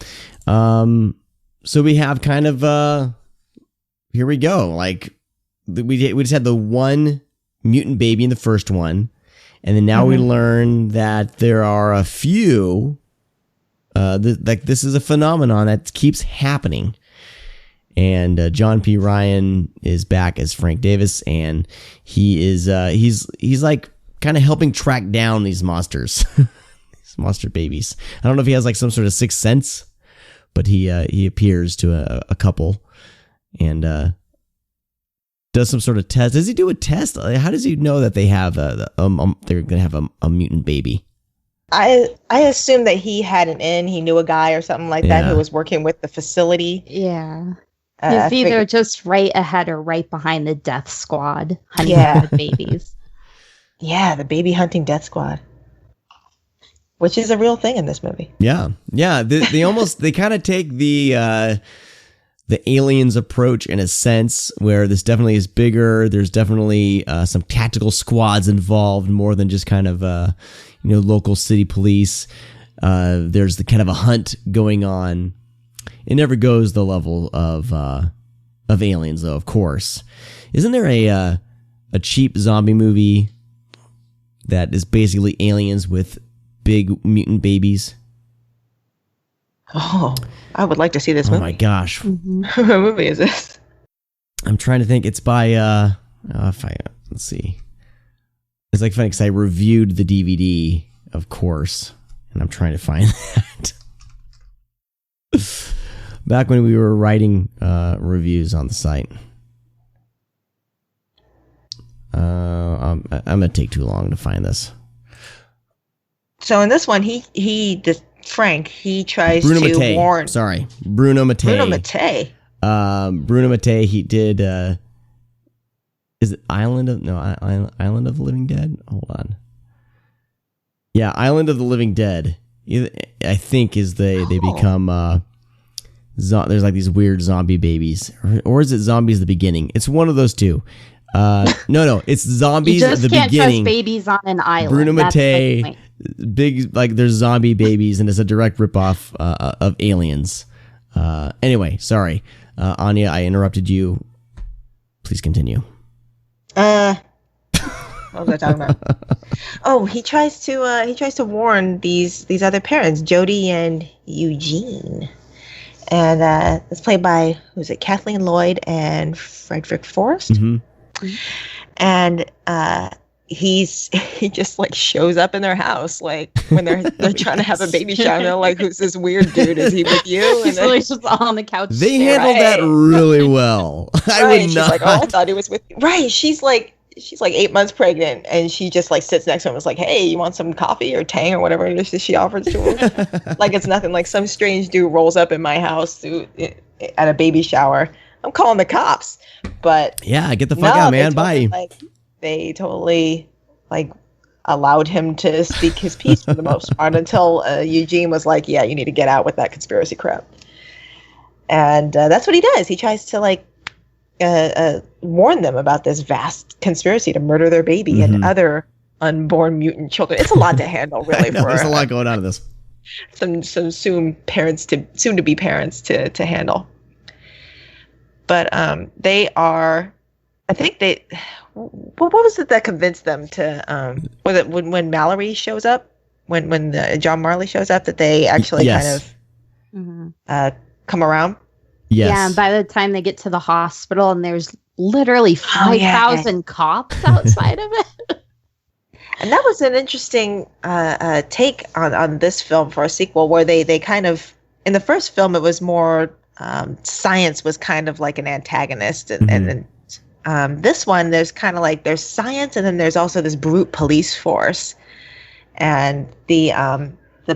D: So we have kind of... here we go. Like, we just had the one mutant baby in the first one. And then now we learn that there are a few... this is a phenomenon that keeps happening. And John P. Ryan is back as Frank Davis, and he is he's like kind of helping track down these monsters, these monster babies. I don't know if he has like some sort of sixth sense, but he appears to a couple and does some sort of test. Does he do a test? How does he know that they have they're gonna have a mutant baby?
H: I assume that he had an in. He knew a guy or something like that who was working with the facility.
I: Yeah. He's either just right ahead or right behind the death squad hunting the babies.
H: Yeah, the baby hunting death squad. Which is a real thing in this movie.
D: Yeah. They kind of take the Aliens approach in a sense where this definitely is bigger. There's definitely some tactical squads involved more than just kind of local city police. There's the kind of a hunt going on. It never goes the level of Aliens, though. Of course, isn't there a cheap zombie movie that is basically aliens with big mutant babies?
H: Oh, I would like to see this movie.
D: Oh my gosh,
H: what movie is this?
D: I'm trying to think. It's by let's see. It's like funny because I reviewed the DVD, of course, and I'm trying to find that. Back when we were writing reviews on the site. I'm gonna take too long to find this.
H: So in this one, Frank tries to warn.
D: Sorry, Bruno Mattei. Bruno Mattei. He did. Is it Island of the Living Dead? Hold on. Yeah, Island of the Living Dead. I think they become. There's like these weird zombie babies, or is it Zombies the Beginning? It's one of those two. No, it's Zombies at the Beginning. You just can't
I: trust babies on an island.
D: Bruno Mattei, big like there's zombie babies, and it's a direct ripoff of Aliens. Anyway, sorry, Anya, I interrupted you. Please continue.
H: What was I talking about? Oh, he tries to warn these other parents, Jody and Eugene. And it's played by, who's it, Kathleen Lloyd and Frederick Forrest. Mm-hmm. And he just like shows up in their house, like when they're trying to have a baby shower. And they're like, "Who's this weird dude? Is he with you?" And
I: he's really just on the couch.
D: They handled that really well. I would
H: she's
D: not.
H: Like, "Oh, I thought he was with you." Right? She's like 8 months pregnant, and she just like sits next to him. And is like, "Hey, you want some coffee or Tang or whatever it is that she offers to him?" Like it's nothing. Like some strange dude rolls up in my house, dude, at a baby shower, I'm calling the cops. But
D: yeah, get the fuck out, man. Bye.
H: They totally allowed him to speak his piece for the most part until Eugene was like, yeah, you need to get out with that conspiracy crap. And that's what he does. He tries to warn them about this vast conspiracy to murder their baby and other unborn mutant children. It's a lot to handle, really.
D: There's a lot going on in this.
H: Some soon to be parents to handle. But they are, I think they. What was it that convinced them to? Was it when Mallory shows up, when John Marley shows up, that they actually kind of come around?
D: Yes.
I: Yeah, and by the time they get to the hospital, and there's literally 5,000 cops outside of it.
H: And that was an interesting take on this film for a sequel, where they kind of, in the first film, it was more science was kind of like an antagonist, and this one, there's kind of like, there's science, and then there's also this brute police force, and the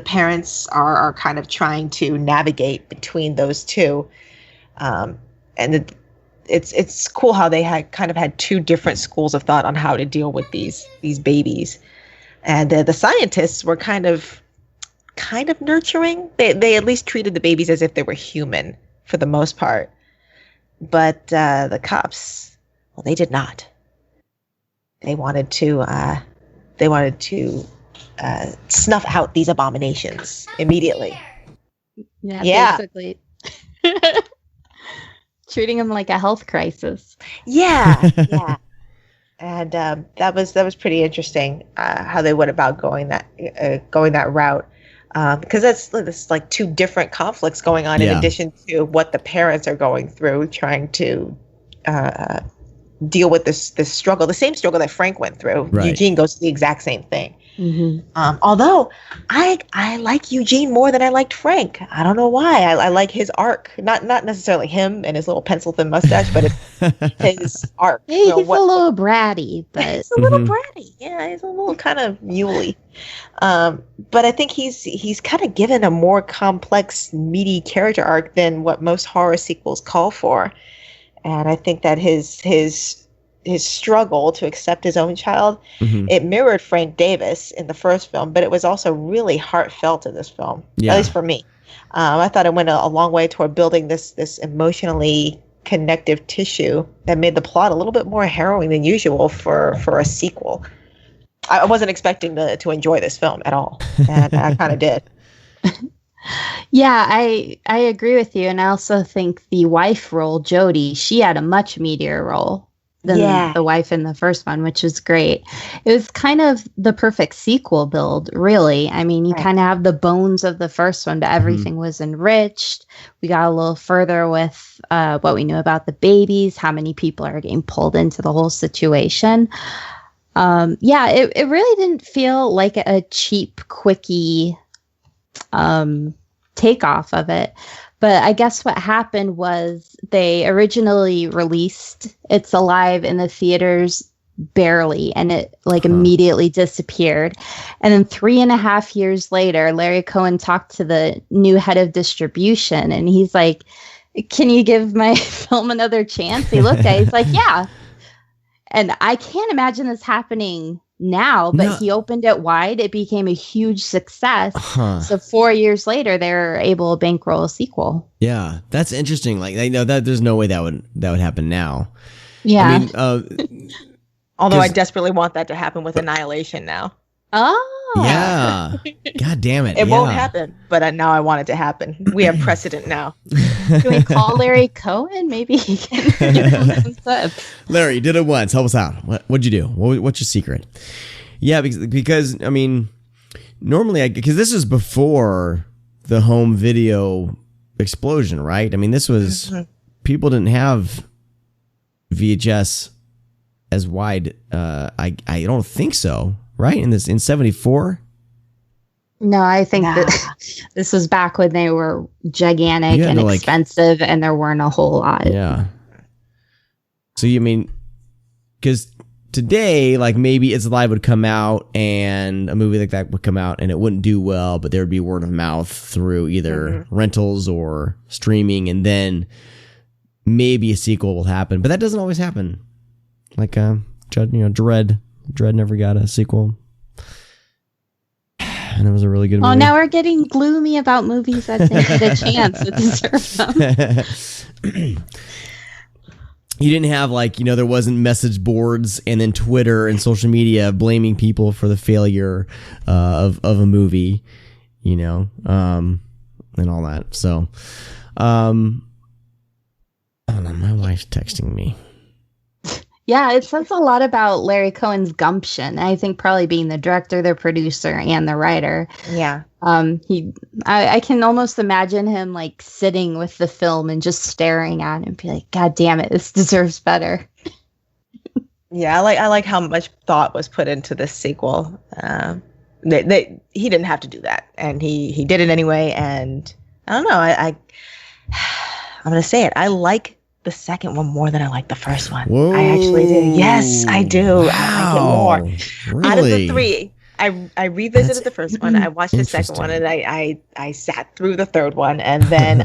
H: parents are kind of trying to navigate between those two, and it's cool how they had two different schools of thought on how to deal with these babies, and the scientists were kind of nurturing. They at least treated the babies as if they were human for the most part, but the cops, well, they did not. They wanted to snuff out these abominations immediately.
I: Yeah. Basically. Treating them like a health crisis.
H: Yeah. And that was pretty interesting how they went about going that route, because that's like two different conflicts going on in addition to what the parents are going through, trying to deal with this struggle, the same struggle that Frank went through. Right. Eugene goes through the exact same thing. Mm-hmm. Although I like Eugene more than I liked Frank. I don't know why. I like his arc, not necessarily him and his little pencil thin mustache, but it's his arc.
I: Hey, he's a little bratty, but
H: he's a little bratty. Yeah, he's a little kind of muley. But I think he's kind of given a more complex, meaty character arc than what most horror sequels call for. And I think that his struggle to accept his own child, it mirrored Frank Davis in the first film, but it was also really heartfelt in this film, at least for me. I thought it went a long way toward building this emotionally connective tissue that made the plot a little bit more harrowing than usual for a sequel. I wasn't expecting to enjoy this film at all, and I kind of did.
I: Yeah, I agree with you, and I also think the wife role, Jodie, she had a much meatier role than the wife in the first one, which was great. It was kind of the perfect sequel build, really. I mean, you kind of have the bones of the first one, but everything was enriched. We got a little further with what we knew about the babies, how many people are getting pulled into the whole situation. It really didn't feel like a cheap, quickie takeoff of it. But I guess what happened was they originally released It's Alive in the theaters barely, and it immediately disappeared. And then 3.5 years later, Larry Cohen talked to the new head of distribution, and he's like, "Can you give my film another chance?" He looked at it, he's like, "Yeah." And I can't imagine this happening now, but he opened it wide. It became a huge success. So 4 years later, they're able to bankroll a sequel.
D: Yeah, that's interesting. Like, they know that there's no way that would happen now.
I: Yeah.
D: I mean,
H: although I desperately want that to happen with Annihilation now.
I: Oh.
D: Yeah. God damn it.
H: It won't happen, but now I want it to happen. We have precedent now.
I: Can we call Larry Cohen? Maybe he can give some tips.
D: Larry, you did it once. Help us out. What'd you do? What's your secret? Yeah, because I mean, normally, because this is before the home video explosion, right? I mean, this was, people didn't have VHS as wide. I don't think so. Right? In 74?
I: No, I think that this was back when they were gigantic and expensive, and there weren't a whole lot.
D: Yeah. So you mean, because today, like maybe It's Alive would come out and a movie like that would come out and it wouldn't do well, but there would be word of mouth through either rentals or streaming, and then maybe a sequel will happen. But that doesn't always happen. Like Dread never got a sequel. And it was a really good movie.
I: Oh, now we're getting gloomy about movies that didn't get a chance to deserve them.
D: You didn't have there wasn't message boards and then Twitter and social media blaming people for the failure of a movie, and all that. So, hold on, my wife's texting me.
I: Yeah, it says a lot about Larry Cohen's gumption. I think probably being the director, the producer, and the writer.
H: Yeah.
I: I can almost imagine him like sitting with the film and just staring at it and be like, God damn it, this deserves better.
H: Yeah, I like how much thought was put into this sequel. He didn't have to do that, and he did it anyway. And I don't know. I'm gonna say it. I like the second one more than I like the first one.
D: Whoa.
H: I actually do. Yes, I do.
D: Wow.
H: I like it more.
D: Really?
H: Out of the three, I revisited the first one. I watched the second one, and I sat through the third one, and then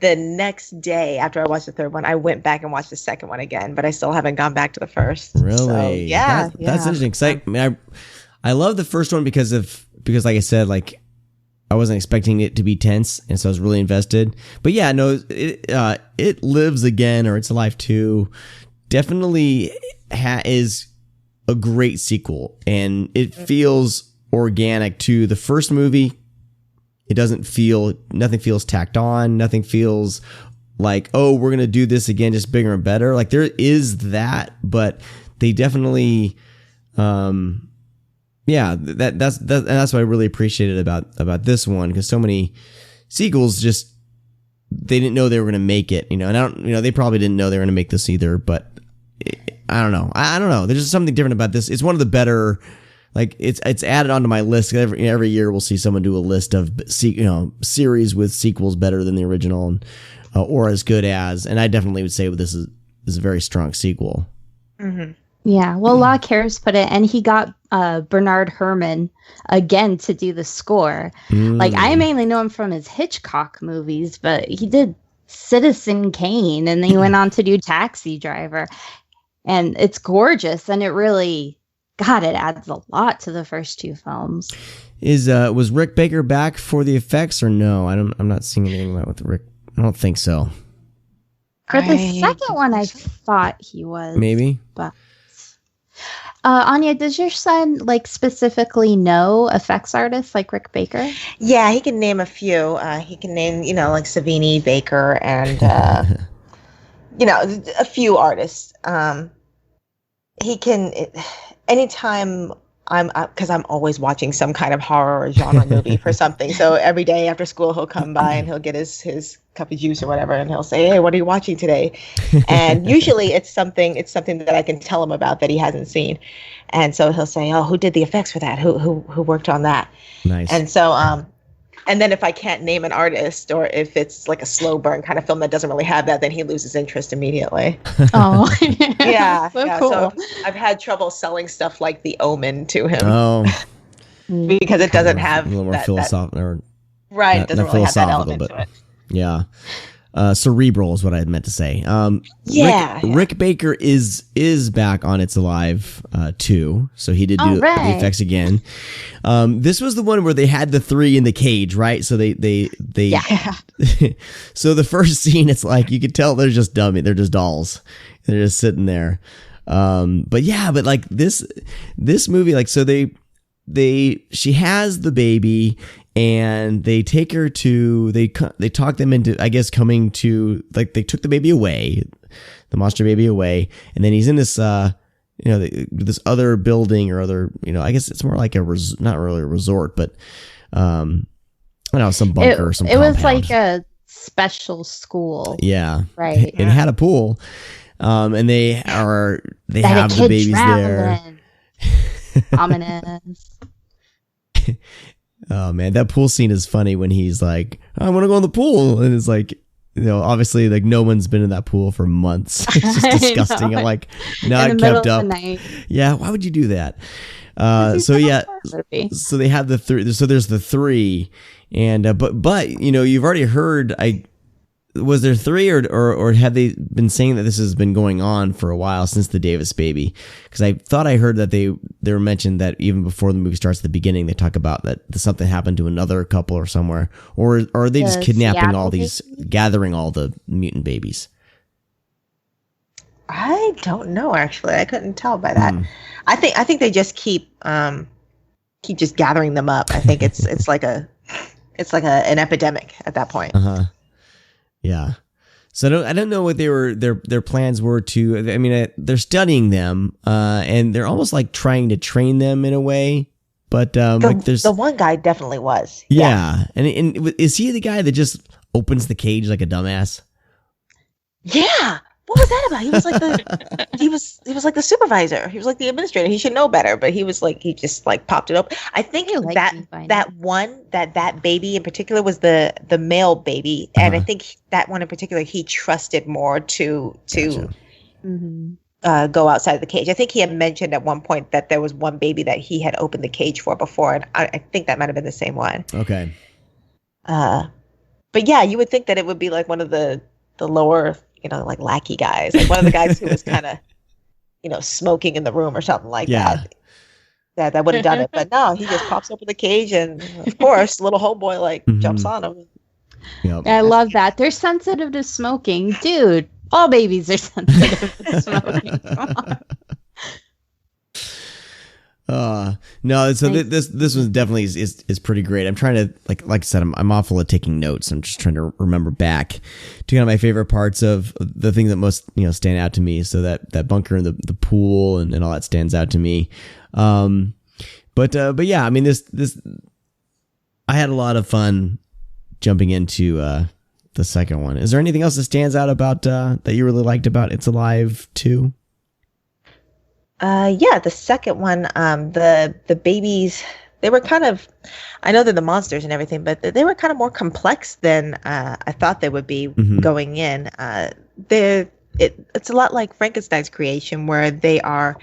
H: the next day after I watched the third one, I went back and watched the second one again. But I still haven't gone back to the first.
D: Really?
H: So, yeah,
D: that's interesting. I love the first one because like I said, like I wasn't expecting it to be tense, and so I was really invested. But yeah, no, It Lives Again, or It's Alive 2, definitely is a great sequel, and it feels organic to the first movie. It doesn't feel, nothing feels tacked on, nothing feels like, oh, we're going to do this again, just bigger and better. Like there is that, but they definitely, yeah, that's what I really appreciated about this one, because so many sequels just, they didn't know they were going to make it, and they probably didn't know they were going to make this either, but I don't know. I don't know. There's just something different about this. It's one of the better, like it's added onto my list. Every year we'll see someone do a list of series with sequels better than the original, and, or as good as, and I definitely would say this is a very strong sequel.
H: Mm-hmm.
I: Yeah, well, Law Cares put it, and he got Bernard Herrmann again to do the score. Like, I mainly know him from his Hitchcock movies, but he did Citizen Kane, and then he went on to do Taxi Driver. And it's gorgeous, and it really, God, it adds a lot to the first two films.
D: Was Rick Baker back for the effects or no? I'm not seeing anything about with Rick. I don't think so.
I: For the second one, I thought he was.
D: Maybe.
I: But Anya, does your son specifically know effects artists like Rick Baker?
H: Yeah, he can name a few. He can name, like Savini, Baker, and a few artists. He can, anytime because I'm always watching some kind of horror or genre movie for something. So every day after school, he'll come by and he'll get his cup of juice or whatever, and he'll say, "Hey, what are you watching today?" And usually it's something that I can tell him about that he hasn't seen. And so he'll say, "Oh, who did the effects for that? Who worked on that?"
D: Nice.
H: And so and then if I can't name an artist, or if it's like a slow burn kind of film that doesn't really have that, then he loses interest immediately.
I: Oh,
H: yeah.
I: So
H: yeah.
I: cool.
H: So I've had trouble selling stuff like The Omen to him.
D: Oh,
H: because it doesn't have
D: a little more
H: that,
D: philosophical,
H: right? It doesn't really have that element to it.
D: Yeah. Cerebral is what I meant to say. Rick Baker is back on It's Alive 2, so he did do the effects again. This was the one where they had the three in the cage, right? So they so the first scene, it's like you could tell they're just dummy, they're just dolls, they're just sitting there. But like this movie, like so she has the baby. And they take her to, they talk them into, I guess, coming to, like, they took the baby away, the monster baby away, and then he's in this, this other building or other, I guess it's more like not really a resort, but, I don't know, some bunker or some compound.
I: It was like a special school.
D: Yeah.
I: Right.
D: It had a pool, and they have the babies there.
I: Ominous.
D: Oh man, that pool scene is funny when he's like, "I want to go in the pool," and it's like, obviously, like no one's been in that pool for months. It's just disgusting. I'm like, not kept up. Yeah, why would you do that? So they have the three. So there's the three, and but you've already heard. Was there three, or have they been saying that this has been going on for a while since the Davis baby? Because I thought I heard that they were mentioned that even before the movie starts at the beginning, they talk about that something happened to another couple or somewhere, or are they just kidnapping gathering all the mutant babies?
H: I don't know. Actually, I couldn't tell by that. I think they just keep just gathering them up. I think it's like an epidemic at that point.
D: Yeah. So I don't know what their plans were to. I mean, they're studying them, and they're almost like trying to train them in a way. But the
H: one guy definitely was.
D: Yeah. And is he the guy that just opens the cage like a dumbass?
H: Yeah. What was that about? He was like he was like the supervisor. He was like the administrator. He should know better, but he just like popped it open. I think that baby in particular was the male baby, and I think that one in particular he trusted more to go outside of the cage. I think he had mentioned at one point that there was one baby that he had opened the cage for before, and I think that might have been the same one.
D: Okay.
H: But yeah, you would think that it would be like one of the lower, like lackey guys, like one of the guys who was kind of, smoking in the room or something like that. That would have done it. But no, he just pops open the cage, and of course, little homeboy jumps on him.
D: Yep.
I: I love that. They're sensitive to smoking. Dude, all babies are sensitive to smoking. Come on.
D: No, so this one definitely is pretty great. I'm trying to like I said, I'm awful at taking notes. I'm just trying to remember back to kind of my favorite parts of the thing that most stand out to me. So that bunker in the pool and all that stands out to me. But yeah, I mean this I had a lot of fun jumping into the second one. Is there anything else that stands out about that you really liked about It's Alive 2?
H: Yeah, the second one, the babies, they were kind of, I know they're the monsters and everything, but they were kind of more complex than I thought they would be going in. It's a lot like Frankenstein's creation, where they are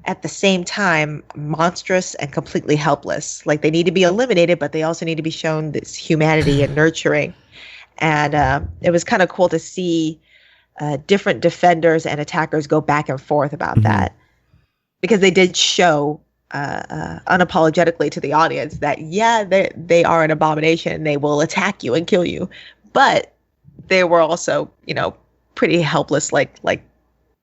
H: at the same time monstrous and completely helpless. Like they need to be eliminated, but they also need to be shown this humanity and nurturing. And it was kind of cool to see different defenders and attackers go back and forth about that. Because they did show unapologetically to the audience that, yeah, they are an abomination. They will attack you and kill you. But they were also, pretty helpless like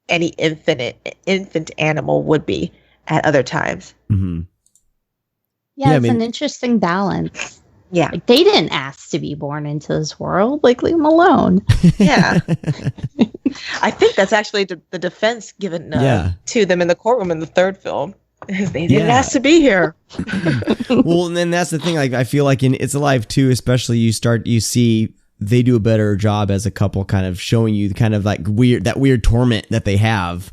H: any infant animal would be at other times.
I: Mm-hmm. Yeah, it's an interesting balance.
H: Yeah.
I: Like, they didn't ask to be born into this world. Like, leave them alone.
H: Yeah. I think that's actually the defense given to them in the courtroom in the third film. They didn't ask to be here.
D: Well, and then that's the thing. Like, I feel like in It's Alive 2, especially, you see they do a better job as a couple, kind of showing you kind of like weird torment that they have,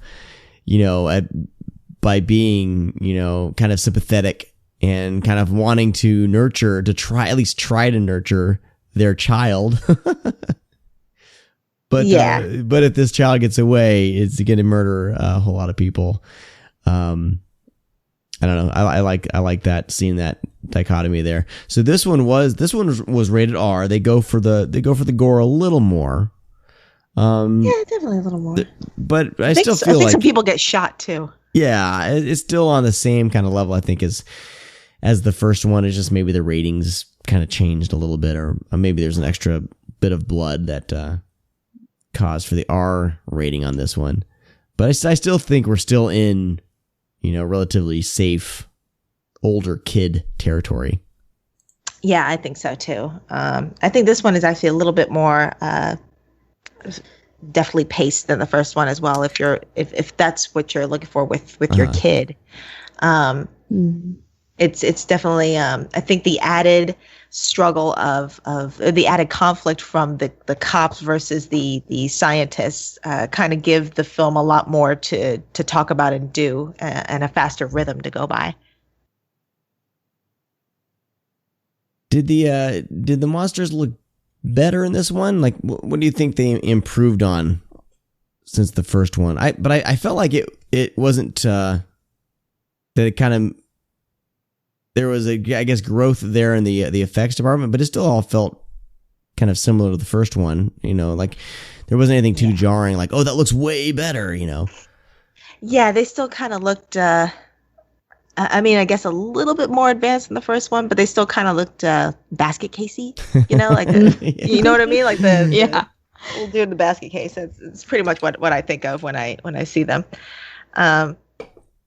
D: by being, kind of sympathetic and kind of wanting to at least try to nurture their child. But if this child gets away, it's going to murder a whole lot of people. I don't know. I like that, seeing that dichotomy there. So this one was rated R. They go for the gore a little more.
H: Yeah, definitely a little more.
D: But I still feel like
H: some people get shot too.
D: Yeah, it's still on the same kind of level, I think, as the first one. It's just maybe the ratings kind of changed a little bit, or maybe there's an extra bit of blood that caused for the R rating on this one. But I still think we're still in, relatively safe older kid territory.
H: Yeah, I think so too. I think this one is actually a little bit more definitely paced than the first one as well. If that's what you're looking for with your kid, it's definitely I think the added struggle of the added conflict from the cops versus the scientists kind of give the film a lot more to talk about and do, and a faster rhythm to go by.
D: Did the monsters look better in this one? Like, what do you think they improved on since the first one? I felt like it wasn't that it kind of, there was I guess growth there in the effects department, but it still all felt kind of similar to the first one. You know, like there wasn't anything too jarring. Like, oh, that looks way better. You know.
H: Yeah, they still kind of looked. I mean, I guess a little bit more advanced than the first one, but they still kind of looked basket casey. You know, like you know what I mean, like the we'll do the basket case. It's pretty much what I think of when I see them.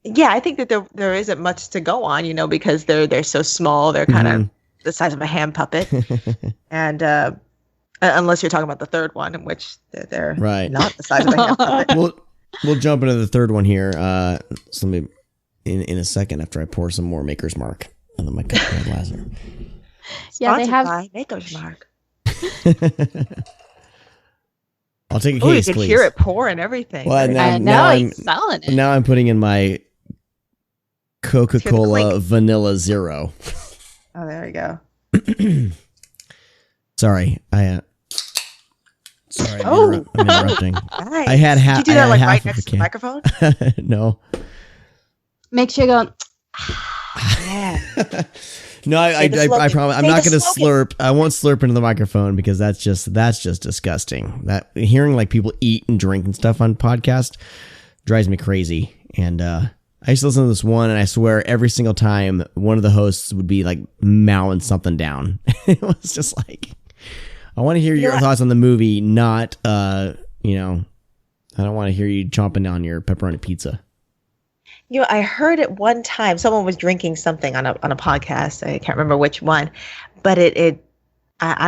H: Yeah, I think that there isn't much to go on, you know, because they're so small. They're kind of the size of a hand puppet, and unless you're talking about the third one, in which they're not the size of a hand puppet.
D: We'll jump into the third one here. So let me in a second after I pour some more Maker's Mark on the mic.
I: Yeah, they have
H: Maker's Mark.
D: I'll take a case,
H: please. You
D: can
H: hear it pour and everything.
D: Well, now he's selling it. Now I'm putting in my Coca-Cola Vanilla Zero.
H: Oh, there we go.
D: Sorry, I'm interrupting.
H: Nice.
D: I had half.
H: Did you do that like right next to the microphone?
D: No.
I: Make sure you go.
H: Yeah.
D: No, I promise. I'm not going to slurp. I won't slurp into the microphone because that's just disgusting. That hearing like people eat and drink and stuff on podcast drives me crazy. And I used to listen to this one, and I swear every single time one of the hosts would be like mowing something down. It was just like, I want to hear your thoughts on the movie, not I don't want to hear you chomping down your pepperoni pizza.
H: You know, I heard it one time. Someone was drinking something on a podcast. I can't remember which one, but I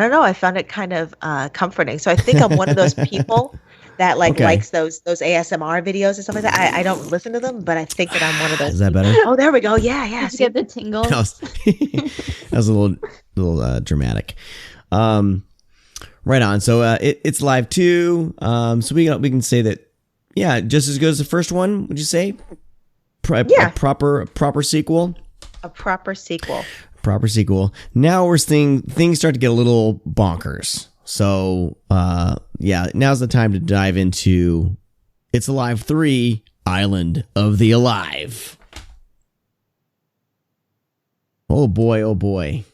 H: don't know. I found it kind of comforting. So I think I'm one of those people that likes those ASMR videos and stuff like that. I don't listen to them, but I think that I'm one of those.
D: Is that better?
H: Oh, there we go. Yeah.
I: You get the tingles.
D: That was a little dramatic. Right on. So it's live too. So we can say that, just as good as the first one. Would you say? A proper sequel.
H: A proper sequel.
D: Proper sequel. Now we're seeing things start to get a little bonkers. So now's the time to dive into It's Alive 3: Island of the Alive. Oh boy.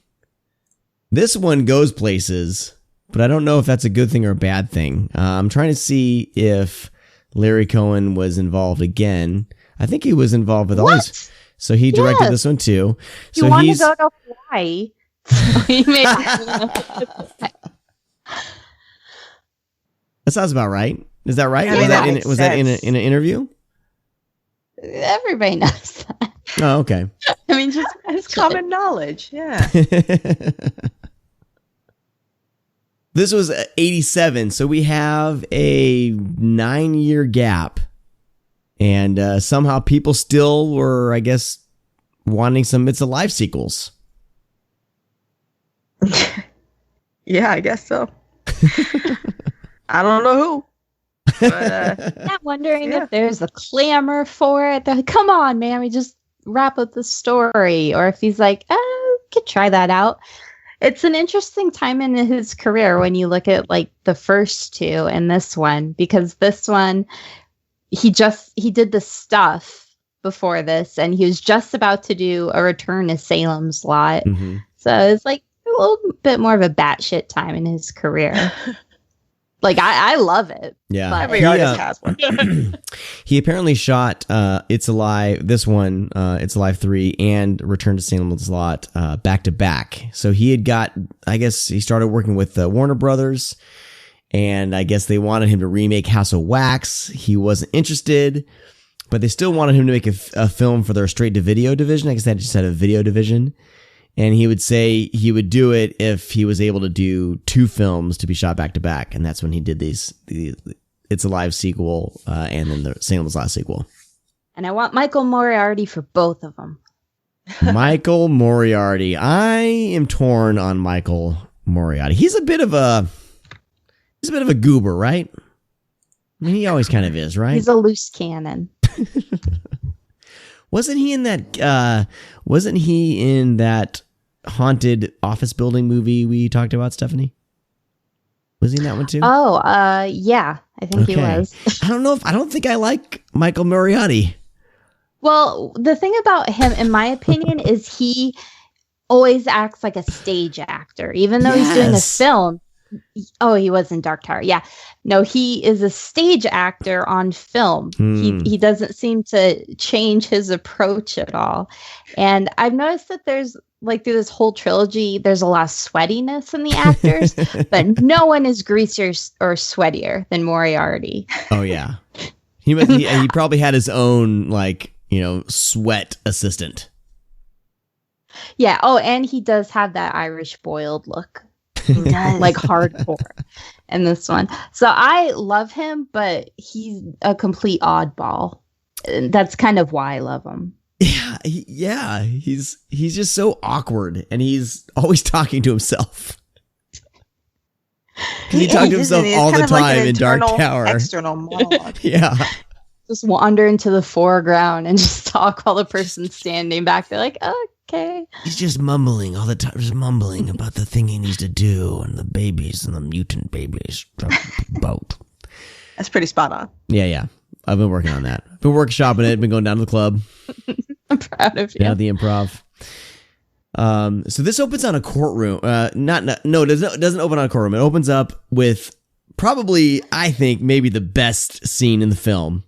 D: This one goes places, but I don't know if that's a good thing or a bad thing. I'm trying to see if Larry Cohen was involved again. I think he was involved with all these. So he directed this one too.
I: You want to go to Hawaii? So he made
D: that sounds about right. Is that right?
I: Yeah,
D: was that in an interview?
I: Everybody knows that.
D: Oh, okay.
I: I mean, just
H: it's common knowledge. Yeah.
D: This was 87, so we have a 9-year gap. And somehow people still were, I guess, wanting some It's Alive sequels.
H: Yeah, I guess so. I don't know who. But,
I: I'm wondering if there's a clamor for it. They're like, come on, man, we just wrap up the story. Or if he's like, we could try that out. It's an interesting time in his career when you look at like the first two and this one, because this one, he did the stuff before this, and he was just about to do a Return to Salem's Lot. Mm-hmm. So it's like a little bit more of a batshit time in his career. Like I love it.
D: Yeah,
H: every artist has one.
D: He apparently shot It's Alive, this one, It's Alive 3, and Return to Salem's Lot back to back. So he had I guess he started working with Warner Brothers. And I guess they wanted him to remake House of Wax. He wasn't interested, but they still wanted him to make a film for their straight-to-video division. I guess they just had a video division. And he would say he would do it if he was able to do 2 films to be shot back-to-back. And that's when he did the It's Alive sequel and then the Salem's Lot sequel.
I: And I want Michael Moriarty for both of them.
D: Michael Moriarty. I am torn on Michael Moriarty. He's a bit of a goober, right? I mean, he always kind of is, right?
I: He's a loose cannon.
D: Wasn't he in that haunted office building movie we talked about, Stephanie? Was he in that one too?
I: Oh, yeah, I think he was.
D: I don't think I like Michael Moriarty.
I: Well, the thing about him, in my opinion, is he always acts like a stage actor, even though he's doing a film. Oh, he was in Dark Tower. Yeah. No, he is a stage actor on film. He doesn't seem to change his approach at all. And I've noticed that there's like through this whole trilogy, there's a lot of sweatiness in the actors, but no one is greasier or sweatier than Moriarty.
D: Oh yeah. He probably had his own sweat assistant.
I: Yeah. Oh, and he does have that Irish boiled look. He does. Like hardcore in this one. So I love him, but he's a complete oddball. That's kind of why I love him.
D: Yeah. He's just so awkward, and he's always talking to himself. He talks to himself all the time in Dark Tower.
H: External monologue.
D: Yeah.
I: Just wander into the foreground and just talk while the person's standing back there like, okay.
D: He's just mumbling all the time, just mumbling about the thing he needs to do and the babies and the mutant babies. Both.
H: That's pretty spot on.
D: Yeah. I've been working on that. Been workshopping it, been going down to the club.
I: I'm proud of you.
D: Yeah, the improv. So this opens on a courtroom. It doesn't open on a courtroom. It opens up with probably, I think, maybe the best scene in the film.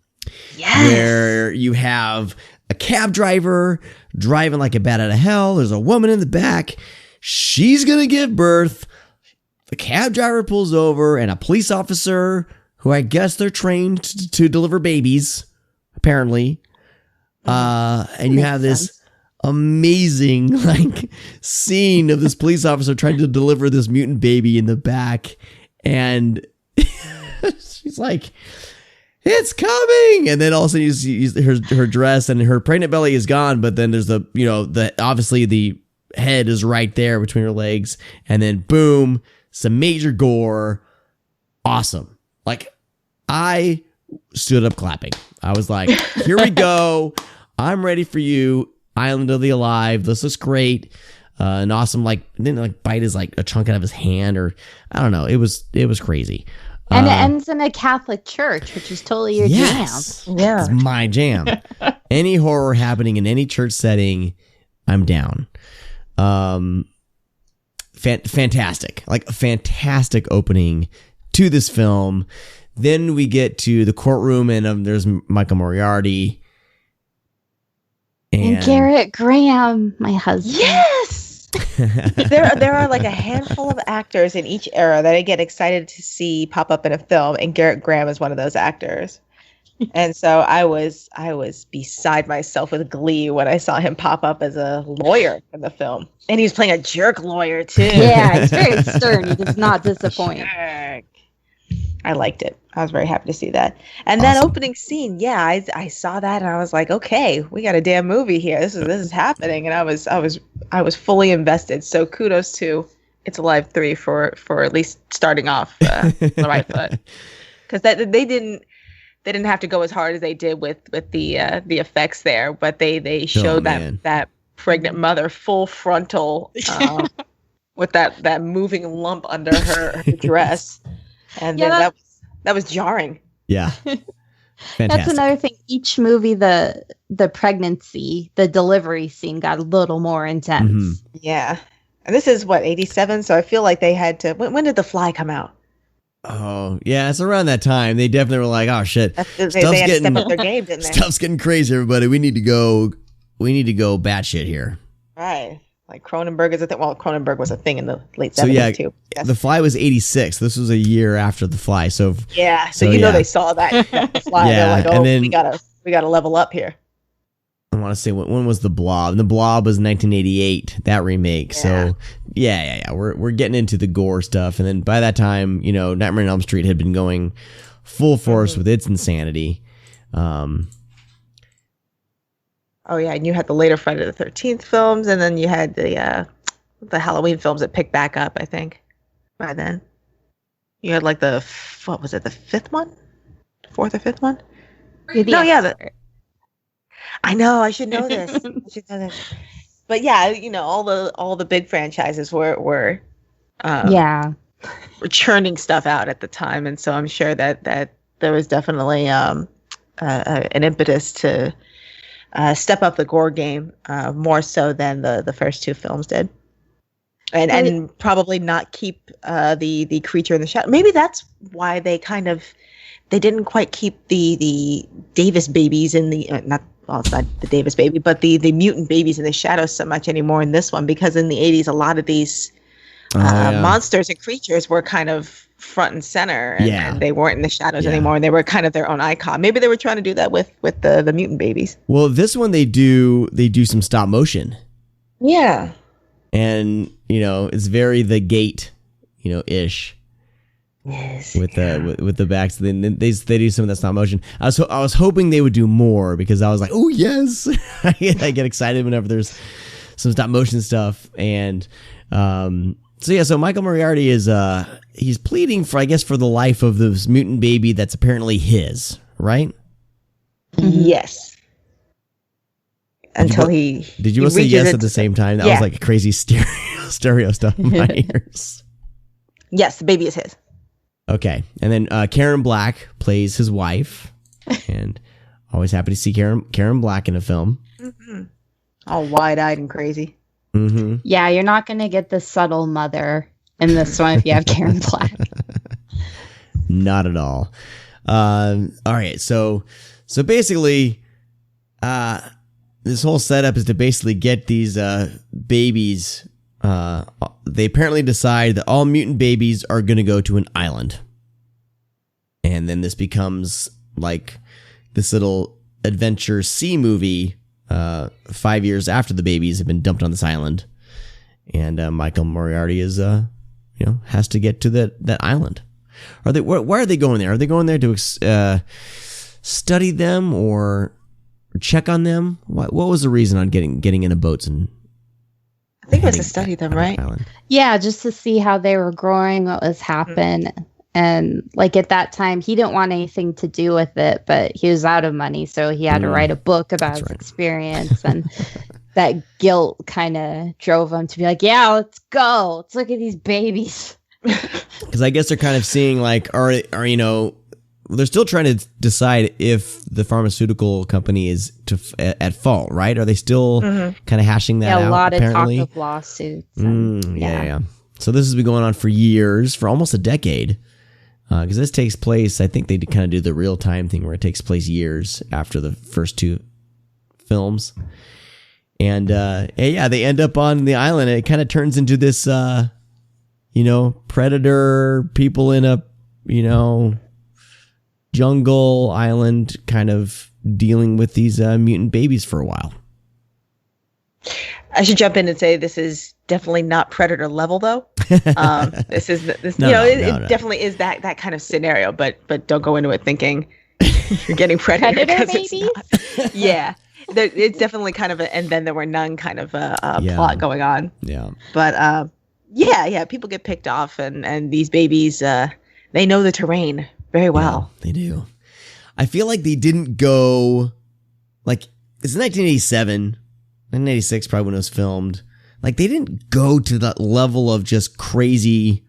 H: Yes.
D: Where you have a cab driver driving like a bat out of hell. There's a woman in the back. She's going to give birth. The cab driver pulls over, and a police officer, who I guess they're trained to deliver babies, apparently. And you have this amazing scene of this police officer trying to deliver this mutant baby in the back. And she's like, it's coming, and then all of a sudden you see her dress, and her pregnant belly is gone, but then there's obviously the head is right there between her legs, and then boom, some major gore. Awesome. I stood up clapping. I was like, here we go. I'm ready for you. Island of the Alive. This looks great. And awesome. Didn't bite his a chunk out of his hand, or I don't know. It was crazy.
I: And it ends in a Catholic church, which is totally your jam.
H: Yeah.
D: It's my jam. Any horror happening in any church setting, I'm down. Fantastic. A fantastic opening to this film. Then we get to the courtroom, and there's Michael Moriarty.
I: And Garrett Graham, my husband.
H: Yes! there are a handful of actors in each era that I get excited to see pop up in a film, and Garrett Graham is one of those actors. And so I was beside myself with glee when I saw him pop up as a lawyer in the film. And he was playing a jerk lawyer too.
I: Yeah, he's very stern. He does not disappoint.
H: Jerk. I liked it. I was very happy to see that. And that opening scene, I saw that and I was like, okay, we got a damn movie here. This is happening, and I was fully invested. So kudos to It's Alive 3 for at least starting off the right foot, because they didn't have to go as hard as they did with the effects there, but they showed that pregnant mother full frontal with that moving lump under her dress. And then that was jarring.
D: Yeah. Fantastic.
I: That's another thing. Each movie, the pregnancy, the delivery scene got a little more intense.
D: Mm-hmm.
H: Yeah. And this is 87, so I feel like they had to. When did The Fly come out?
D: Oh, yeah, it's around that time. They definitely were like, oh shit.
H: They had to step up their game, didn't they?
D: Stuff's getting crazy, everybody. We need to go batshit here.
H: Right. Cronenberg is a thing. Well, Cronenberg was a thing in the late 70s too. Yes.
D: The Fly was 86. This was a year after The Fly. So
H: they saw that Fly.
D: Yeah,
H: they're like, we gotta level up here.
D: I want to say when was The Blob? And The Blob was 1988. That remake. Yeah. So yeah. We're getting into the gore stuff, and then by that time, Nightmare on Elm Street had been going full force with its insanity.
H: Oh yeah, and you had the later Friday the 13th films, and then you had the Halloween films that picked back up. I think by then you had the fifth one, fourth or fifth one. I know. I should know this. But yeah, all the big franchises were were churning stuff out at the time, and so I'm sure that there was definitely an impetus to step up the gore game more so than the first two films did, and probably not keep the creature in the shadow. Maybe that's why they didn't quite keep the Davis babies in the it's not the Davis baby, but the mutant babies in the shadows so much anymore in this one, because in the 80s a lot of these monsters and creatures were kind of front and center, and they weren't in the shadows anymore, and they were kind of their own icon. Maybe they were trying to do that with the mutant babies.
D: Well, this one they do some stop motion.
H: Yeah.
D: And, it's very The Gate, ish.
H: Yes.
D: With the backs, then they do some of that stop motion. I was hoping they would do more, because I was like, oh yes, I get excited whenever there's some stop motion stuff. And so Michael Moriarty is he's pleading for the life of this mutant baby that's apparently his, right?
H: Yes. Until
D: did you all say yes at the same time? That was like crazy stereo stuff in my ears.
H: Yes, the baby is his.
D: Okay, and then Karen Black plays his wife, and always happy to see Karen Black in a film.
H: Mm-hmm. All wide-eyed and crazy.
D: Mm-hmm.
I: Yeah, you're not going to get the subtle mother in this one if you have Karen Black.
D: Not at all. All right, so basically, this whole setup is to basically get these babies. They apparently decide that all mutant babies are going to go to an island. And then this becomes like this little adventure sea movie 5 years after the babies have been dumped on this island. And Michael Moriarty is, has to get to that island. Why are they going there? Are they going there to study them or check on them? What was the reason on getting into boats and...
H: I think it was to study them, right?
I: Yeah, just to see how they were growing, what was happening. Mm-hmm. And like at that time, he didn't want anything to do with it, but he was out of money. So he had to write a book about his experience. And that guilt kind of drove him to be like, yeah, let's go. Let's look at these babies.
D: Because I guess they're kind of seeing like, they're still trying to decide if the pharmaceutical company is at fault, right? Are they still kind of hashing that out?
I: A lot
D: apparently?
I: Of talk of lawsuits.
D: Yeah. So this has been going on for years, for almost a decade. Because this takes place, I think they kind of do the real time thing where it takes place years after the first two films. And they end up on the island, and it kind of turns into this, predator, people in a, jungle island kind of dealing with these mutant babies for a while.
H: I should jump in and say this is definitely not Predator level, though. It definitely is that kind of scenario, but don't go into it thinking you're getting Predator because it's not. Yeah, it's definitely kind of and then there were none kind of plot going on.
D: Yeah,
H: but people get picked off, and these babies they know the terrain very well.
D: Yeah, they do. I feel like they didn't go like it's 1987. 1986 probably when it was filmed. Like they didn't go to that level of just crazy,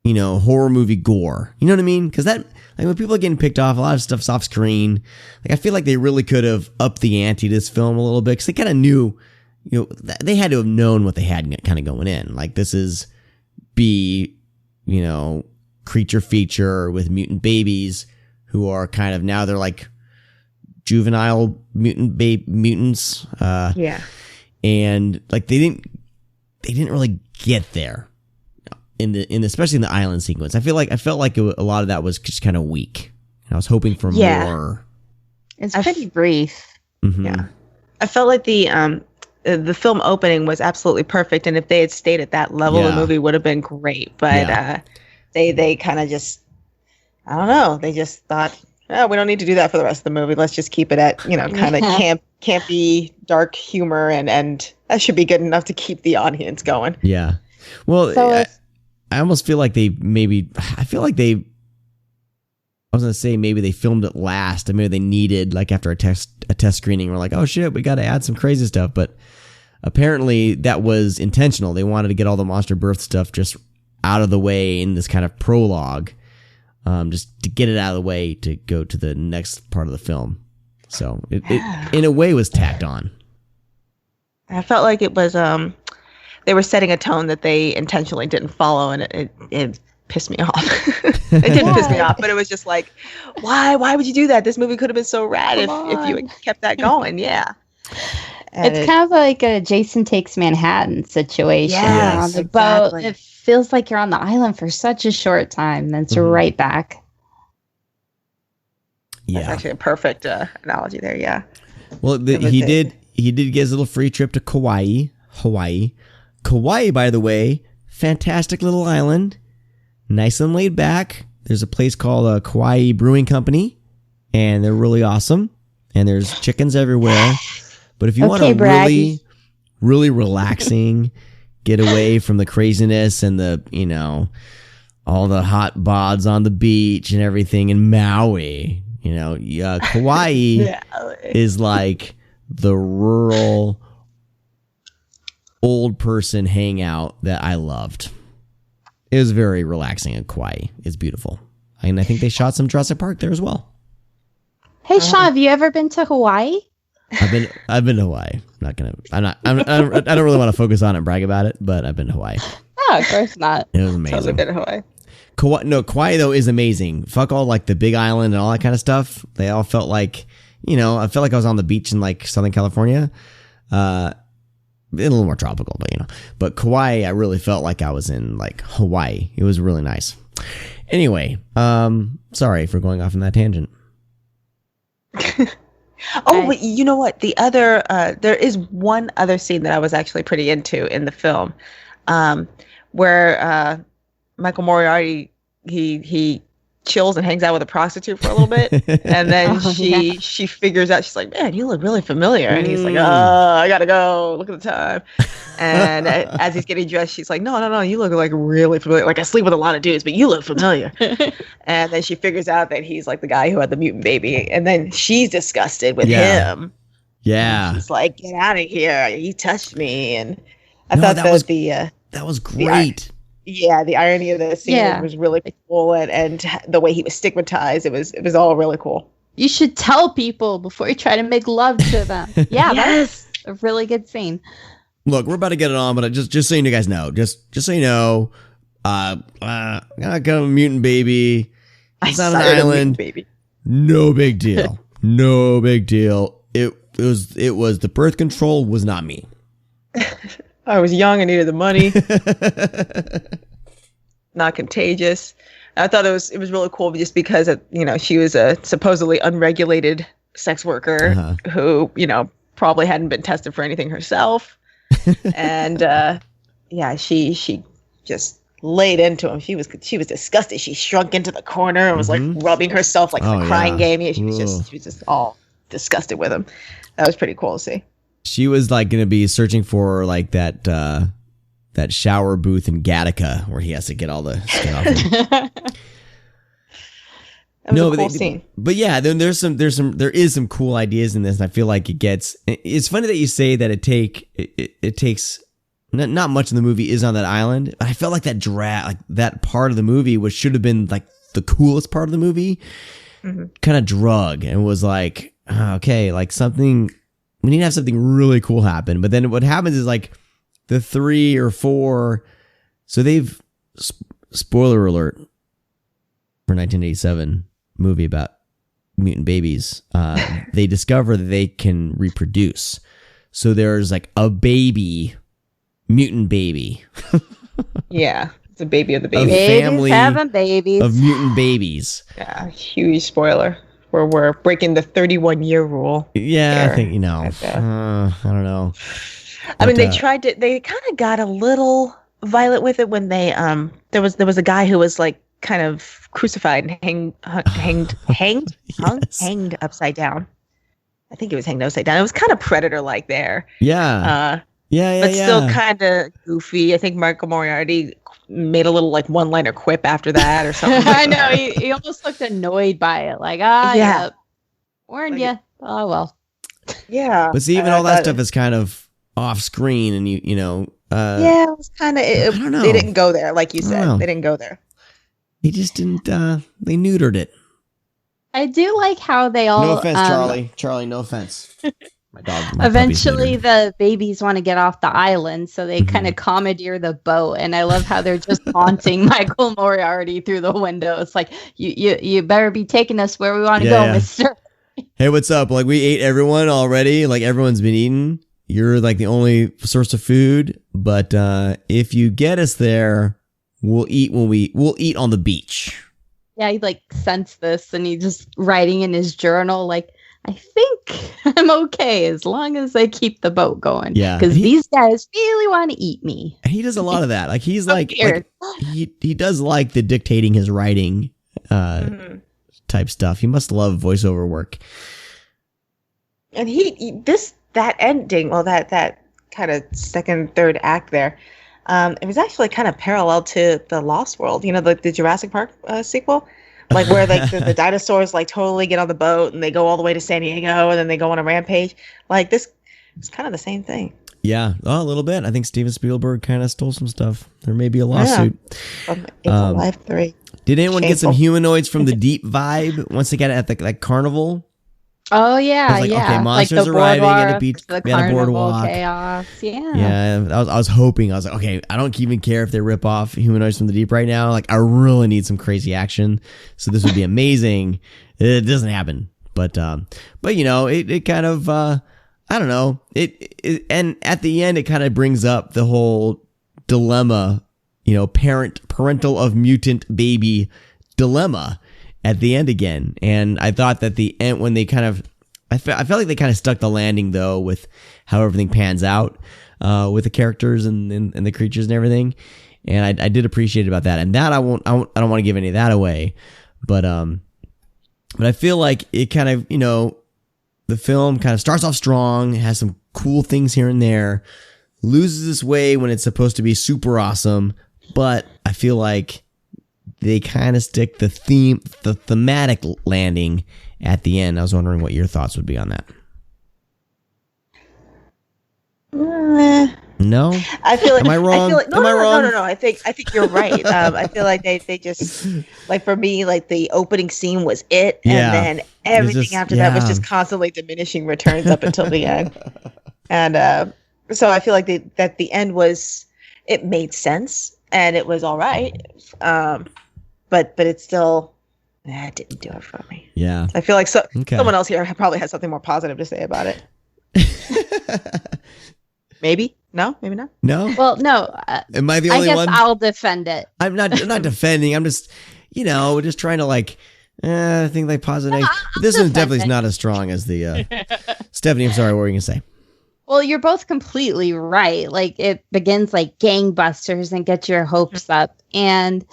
D: horror movie gore. You know what I mean? Because that, like when people are getting picked off, a lot of stuff's off screen. Like I feel like they really could have upped the ante to this film a little bit because they kind of knew, they had to have known what they had kind of going in. Like this is creature feature with mutant babies who are kind of now they're like juvenile mutants. And like they didn't really get there especially in the island sequence. I felt like a lot of that was just kind of weak. I was hoping for more.
I: It's pretty brief.
D: Mm-hmm.
H: Yeah, I felt like the film opening was absolutely perfect, and if they had stayed at that level, the movie would have been great. But they kind of just, I don't know. They just thought, oh, we don't need to do that for the rest of the movie. Let's just keep it at, kind of campy, dark humor, and that should be good enough to keep the audience going.
D: Yeah. Well, so I almost feel like I was going to say maybe they filmed it last, and maybe they needed, like after a test screening, we're like, oh shit, we got to add some crazy stuff. But apparently that was intentional. They wanted to get all the monster birth stuff just out of the way in this kind of prologue, just to get it out of the way to go to the next part of the film. So it in a way was tacked on.
H: I felt like it was they were setting a tone that they intentionally didn't follow, and it pissed me off. It didn't piss me off, but it was just like, why would you do that? This movie could have been so rad if you had kept that going. Yeah. And
I: it's kind of like a Jason Takes Manhattan situation.
H: Yes,
I: on the
H: exactly.
I: boat. It feels like you're on the island for such a short time, then it's right back.
D: Yeah,
H: that's actually a perfect analogy there. Yeah.
D: Well, he did get his little free trip to Hawaii. Kauai, by the way, fantastic little island, nice and laid back. There's a place called Kauai Brewing Company, and they're really awesome. And there's chickens everywhere. But if you want a really, really relaxing getaway from the craziness and the, all the hot bods on the beach and everything in Maui, Kauai is like the rural old person hangout that I loved. It was very relaxing in Kauai. It's beautiful. And I think they shot some Jurassic Park there as well.
I: Hey, Sean, have you ever been to Hawaii?
D: I've been to Hawaii. I don't really want to focus on it and brag about it, but I've been to Hawaii.
I: Oh, of course not.
D: It was amazing.
H: I've been to Hawaii.
D: Kauai though is amazing. Fuck all like the Big Island and all that kind of stuff. They all felt like, I felt like I was on the beach in like Southern California. A little more tropical, but Kauai, I really felt like I was in like Hawaii. It was really nice. Anyway, sorry for going off on that tangent.
H: But you know what? The other, there is one other scene that I was actually pretty into in the film, where Michael Moriarty he chills and hangs out with a prostitute for a little bit, and then she figures out, she's like, "Man, you look really familiar," and he's like, I gotta go. Look at the time. And as he's getting dressed, she's like, "No, you look like really familiar. Like I sleep with a lot of dudes, but you look familiar." And then she figures out that he's like the guy who had the mutant baby, and then she's disgusted with him.
D: Yeah,
H: she's like, "Get out of here! You touched me!" And I thought that
D: was great.
H: The irony of the scene was really cool, and the way he was stigmatized, it was all really cool.
I: You should tell people before you try to make love to them. Yeah, that's a really good scene.
D: Look, we're about to get it on, but just so you guys know, just so you know, I got a mutant baby. It's on an island. Baby. No big deal. No big deal. It was the birth control was not me.
H: I was young. I needed the money. Not contagious. I thought it was really cool just because she was a supposedly unregulated sex worker who probably hadn't been tested for anything herself, and she just laid into him. She was disgusted. She shrunk into the corner and was like rubbing herself like in a crying game. She was just all disgusted with him. That was pretty cool to see.
D: She was like going to be searching for like that shower booth in Gattaca where he has to get all the skin off him.
H: That was a cool scene.
D: But yeah, then there is some cool ideas in this, and I feel like it's funny that you say that it takes not much of the movie is on that island. I felt like that part of the movie should have been like the coolest part of the movie, kind of drug, and was like, okay, like something. We need to have something really cool happen. But then what happens is like the 3 or 4. So they've, spoiler alert for 1987 movie about mutant babies. They discover that they can reproduce. So there's like a mutant baby.
H: Yeah. It's a baby of the baby.
D: A family
I: having babies.
D: of mutant babies.
H: Yeah. Huge spoiler. We're breaking the 31-year rule.
D: Yeah, here. I think, I don't know.
H: I mean, they kind of got a little violent with it when they, there was a guy who was like kind of crucified and hanged upside down. I think he was hanged upside down. It was kind of Predator-like there.
D: Yeah.
H: But still kind of goofy. I think Michael Moriarty made a little like one-liner quip after that or something.
I: I know. He almost looked annoyed by it. Like, warned you. Oh, well.
H: Yeah.
D: But see, even all that stuff is kind of off screen, and
H: Yeah, it was kind of.
D: I don't know.
H: They didn't go there, like you said. They didn't go there.
D: They just didn't. They neutered it.
I: I do like how they all.
D: No offense, Charlie. Charlie, no offense. My dog.
I: Eventually, the babies want to get off the island, so they kind of commandeer the boat. And I love how they're just taunting Michael Moriarty through the window. It's like, you better be taking us where we want to go, mister.
D: Hey, what's up? Like, we ate everyone already. Like, everyone's been eaten. You're like the only source of food. But if you get us there, we'll eat we'll eat on the beach.
I: Yeah, he like sensed this, and he just writing in his journal, like, I think I'm okay as long as I keep the boat going.
D: Yeah,
I: because these guys really want to eat me.
D: He does a lot of that. Like, he's like he does like the dictating his writing type stuff. He must love voiceover work.
H: And that ending, well, that kind of second, third act there, it was actually kind of parallel to the Lost World, the Jurassic Park sequel, like where like the dinosaurs like totally get on the boat and they go all the way to San Diego and then they go on a rampage. Like this, it's kind of the same thing. Yeah, a little bit. I think Steven Spielberg kind of stole some stuff. There may be a lawsuit. From It's Alive 3.
D: Did anyone get some humanoids from the Deep vibe once they got at the carnival?
I: Oh yeah,
D: like,
I: yeah.
D: Okay, monsters
I: like the
D: arriving at a beach,
I: the
D: at a boardwalk.
I: Chaos. Yeah.
D: Yeah, I was hoping. I was like, okay, I don't even care if they rip off humanoids from the deep right now. Like, I really need some crazy action, so this would be amazing. It doesn't happen, but it kind of I don't know. It and at the end, it kind of brings up the whole dilemma, parental of mutant baby dilemma. At the end again, and I thought that the end when they I felt like they kind of stuck the landing though with how everything pans out with the characters and the creatures and everything, and I did appreciate about that. And that I don't want to give any of that away, but I feel like it kind of the film kind of starts off strong, has some cool things here and there, loses its way when it's supposed to be super awesome, but I feel like they kind of stick the thematic landing at the end. I was wondering what your thoughts would be on that. No,
H: I feel like.
D: Am I wrong?
H: Am I wrong? No. I think you're right. I feel like they just like for me, like the opening scene was it, and then everything after that was just constantly diminishing returns up until the end. And so I feel like that the end it made sense and it was all right. But it still, it didn't do it for me.
D: Yeah.
H: I feel like someone else here probably has something more positive to say about it. Maybe? No? Maybe not?
D: No?
I: Well, no.
D: Am I the only one?
I: I guess I'll defend it.
D: I'm not defending. I'm just, just trying to I think like positive. This one definitely is not as strong as the, Stephanie, I'm sorry, what were you going to say?
I: Well, you're both completely right. Like it begins like gangbusters and gets your hopes up. And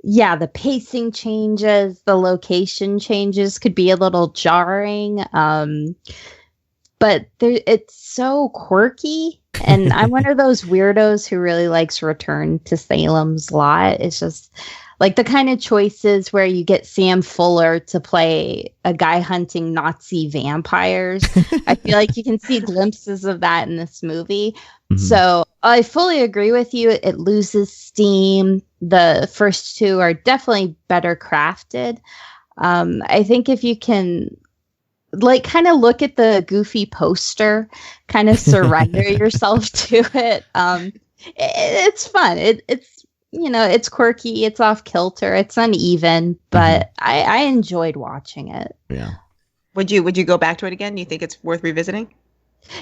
I: yeah, the pacing changes, the location changes could be a little jarring. But it's so quirky. And I'm one of those weirdos who really likes Return to Salem's Lot. It's just like the kind of choices where you get Sam Fuller to play a guy hunting Nazi vampires. I feel like you can see glimpses of that in this movie. Mm-hmm. So I fully agree with you. It loses steam. The first two are definitely better crafted. I think if you can kind of look at the goofy poster, kind of surrender yourself to it. It's fun. It's quirky. It's off kilter. It's uneven, but I enjoyed watching it.
D: Yeah.
H: Would you go back to it again? Do you think it's worth revisiting?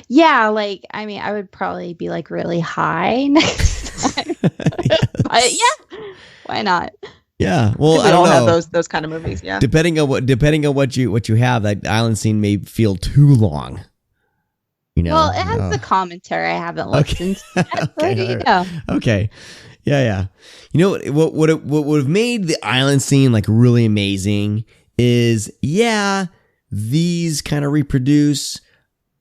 I: Yeah, I would probably be really high next time. Yes. But yeah, why not?
D: Yeah, well,
H: I don't know. Have those kind of movies. Yeah,
D: depending on what you have, that island scene may feel too long.
I: Well, it has the commentary I haven't listened to. Okay,
D: Okay, yeah. What would have made the island scene really amazing is these kind of reproduce,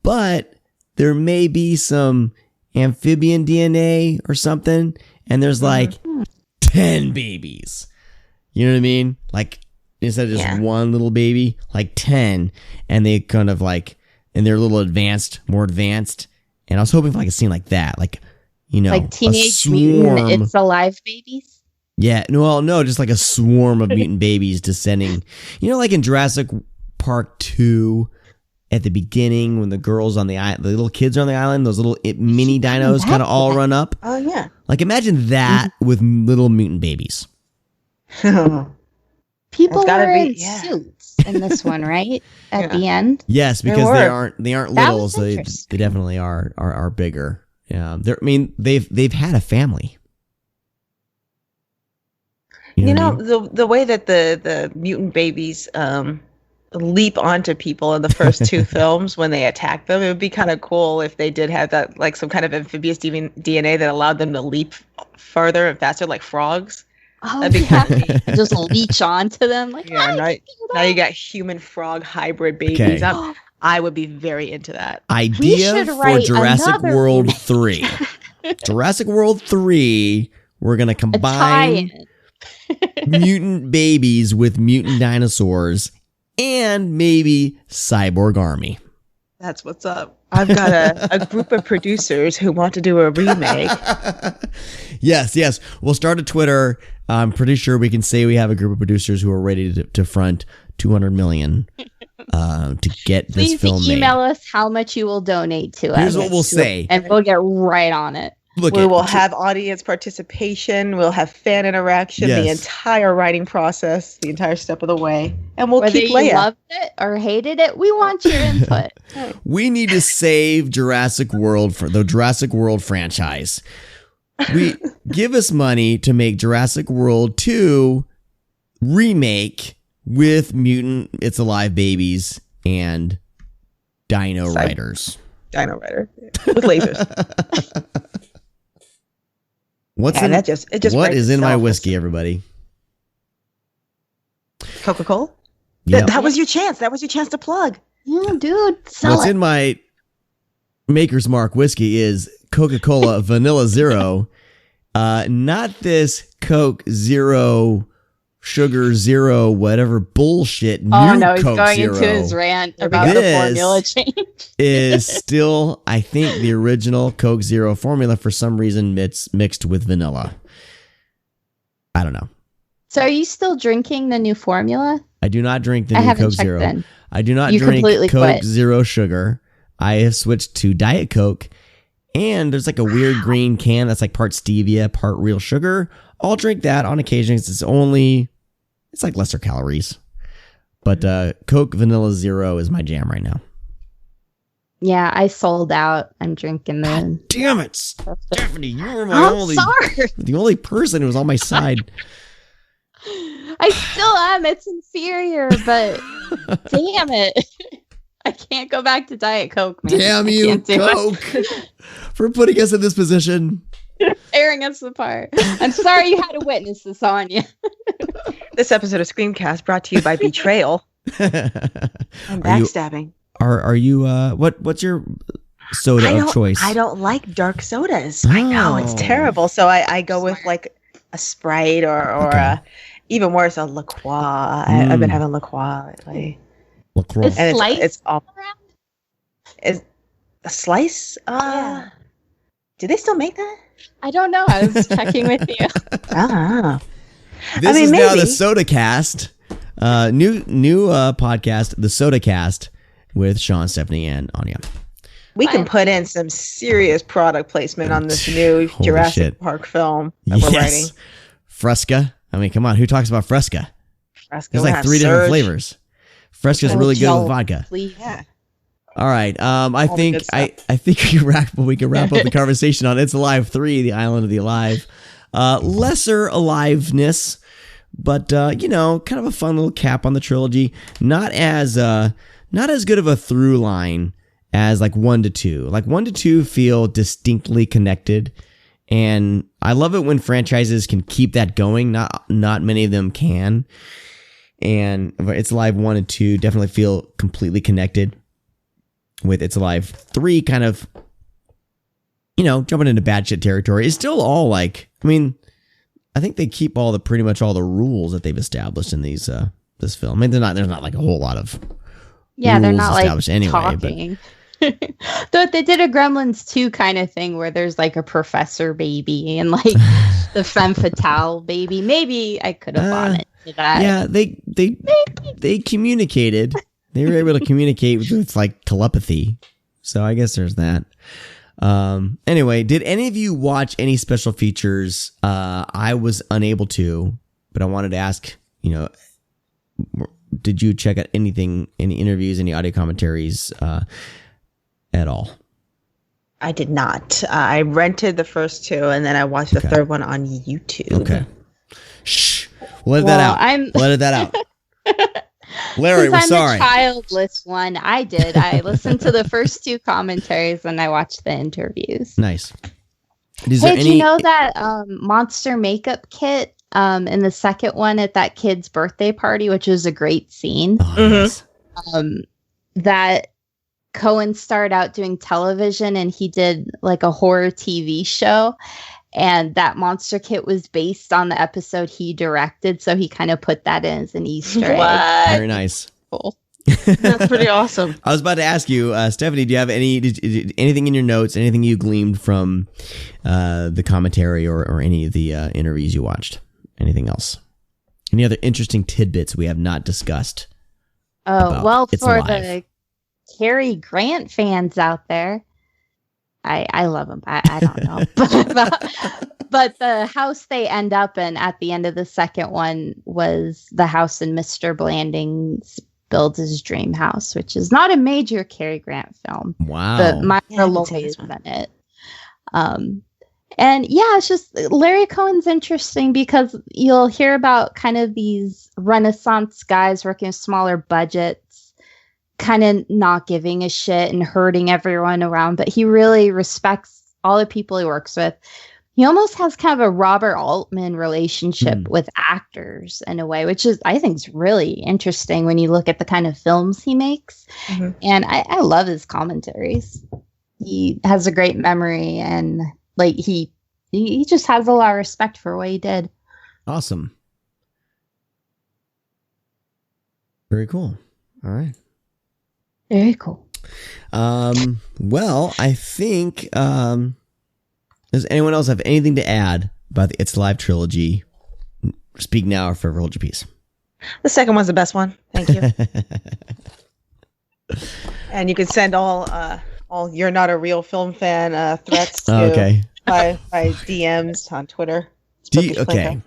D: but there may be some amphibian DNA or something, and there's 10 babies. You know what I mean? Instead of just one little baby, 10, and they kind of and they're a little more advanced. And I was hoping for a scene like that,
I: like Teenage Mutant It's Alive babies.
D: Yeah, no, just like a swarm of mutant babies descending. Like in Jurassic Park 2, at the beginning when the girls on the island, the little kids are on the island, those little mini dinos kind of all run up.
H: Oh yeah.
D: Like imagine that with little mutant babies.
I: People were in suits in this one, right? At the end.
D: Yes, because they aren't little, so they definitely are bigger. Yeah, they've had a family.
H: The way that the mutant babies leap onto people in the first two films when they attack them, it would be kind of cool if they did have that, like some kind of amphibious DNA that allowed them to leap further and faster, like frogs.
I: Oh, that'd be kind of neat. Just leech onto them. Like,
H: now you got human frog hybrid babies. Okay. I would be very into that.
D: Idea for Jurassic World 3. Jurassic World 3, we're going to combine mutant babies with mutant dinosaurs and maybe Cyborg Army.
H: That's what's up. I've got a group of producers who want to do a remake.
D: Yes. We'll start a Twitter. I'm pretty sure we can say we have a group of producers who are ready to front $200 million to get this film made.
I: Please email us how much you will donate to us.
D: Here's what we'll say.
I: And we'll get right on it.
H: We will have audience participation. We'll have fan interaction, the entire writing process, the entire step of the way. And we'll keep Leia.
I: Whether you loved it or hated it, we want your input.
D: We need to save Jurassic World for the Jurassic World franchise. Give us money to make Jurassic World 2 remake with mutant It's Alive babies and Dino Riders.
H: Dino Rider with lasers.
D: What is in my whiskey, everybody?
H: Coca-Cola?
D: Yep.
H: That was your chance. That was your chance to plug.
I: Yeah, dude.
D: What's in my Maker's Mark whiskey is Coca-Cola Vanilla Zero. Not this Coke Zero, Sugar Zero, whatever bullshit.
I: Oh, no, he's going Zero. Into his rant about the formula change.
D: Is still, I think, the original Coke Zero formula for some reason mixed with vanilla. I don't know.
I: So are you still drinking the new formula?
D: I do not drink the new Coke Zero.
I: Then.
D: I do not drink Coke Zero Sugar. I have switched to Diet Coke. And there's like a weird green can that's like part stevia, part real sugar. I'll drink that on occasion. It's like lesser calories. But Coke Vanilla Zero is my jam right now.
I: Yeah, I sold out. I'm drinking the...
D: God damn it, Stephanie. You were the only person who was on my side.
I: I still am. It's inferior, but damn it. I can't go back to Diet Coke, man.
D: Damn you, Coke, for putting us in this position.
I: Tearing us apart. I'm sorry you had to witness this, Anya.
H: This episode of Screamcast brought to you by betrayal and backstabbing.
D: Are you what's your soda of choice?
H: I don't like dark sodas. I know it's terrible. So I go with like a Sprite or even worse, a La Croix. I've been having La Croix lately.
D: La Croix.
H: It's all is a slice. Do they still make that?
I: I don't know. I was checking with you.
D: This is now the Soda Cast. New podcast, the Soda Cast, with Sean, Stephanie, and Anya.
H: We can put in some serious product placement on this new Jurassic Park film that we're writing.
D: Fresca. I mean, come on. Who talks about Fresca? There's like 3 different flavors. Fresca's really good with vodka.
H: Yeah.
D: All right. I think we can wrap up the conversation on It's Alive 3, The Island of the Alive. Lesser aliveness, but kind of a fun little cap on the trilogy. Not as good of a through line as like 1 to 2. Like 1 to 2 feel distinctly connected, and I love it when franchises can keep that going. Not many of them can. And It's Alive 1 and 2 definitely feel completely connected. With It's Alive 3 kind of, jumping into bad shit territory. It's still all like, I think they keep pretty much all the rules that they've established in this film. I mean, there's not like a whole lot of
I: they're not like
D: anyway,
I: talking. Though they did a Gremlins 2 kind of thing where there's like a professor baby and like the femme fatale baby. Maybe I could have bought into that.
D: Yeah, they communicated. They were able to communicate with like telepathy. So I guess there's that. Anyway, did any of you watch any special features? I was unable to, but I wanted to ask, did you check out anything, any interviews, any audio commentaries at all?
H: I did not. I rented the first 2, and then I watched the third one on YouTube.
D: Okay. Shh. Let that out. Let that out. Larry, we're sorry.
I: I'm the childless one. I did. I listened to the first 2 commentaries and I watched the interviews.
D: Nice.
I: Did you know that monster makeup kit in the second one at that kid's birthday party, which was a great scene?
D: Oh, yes.
I: That Cohen started out doing television and he did like a horror TV show. And that monster kit was based on the episode he directed, so he kind of put that in as an Easter egg.
D: Very nice.
I: Cool.
H: That's pretty awesome.
D: I was about to ask you, Stephanie, do you have anything in your notes, anything you gleaned from the commentary or any of the interviews you watched? Anything else? Any other interesting tidbits we have not discussed?
I: Oh, well, for the Cary Grant fans out there, I love him. I don't know. but the house they end up in at the end of the second one was the house in Mr. Blanding's Build His Dream House, which is not a major Cary Grant film.
D: Wow.
I: But Myra Loy is in it. And yeah, it's just Larry Cohen's interesting because you'll hear about kind of these Renaissance guys working with smaller budgets, kind of not giving a shit and hurting everyone around, but he really respects all the people he works with. He almost has kind of a Robert Altman relationship with actors in a way, which is, I think, is really interesting when you look at the kind of films he makes. Mm-hmm. And I love his commentaries. He has a great memory and like he just has a lot of respect for what he did.
D: Awesome. Very cool. All right.
I: Very cool.
D: Well, I think, does anyone else have anything to add about the It's Alive trilogy? Speak now or forever hold your peace.
H: The second one's the best one. Thank you. And you can send all you're not a real film fan threats to by DMs on Twitter.
D: Okay.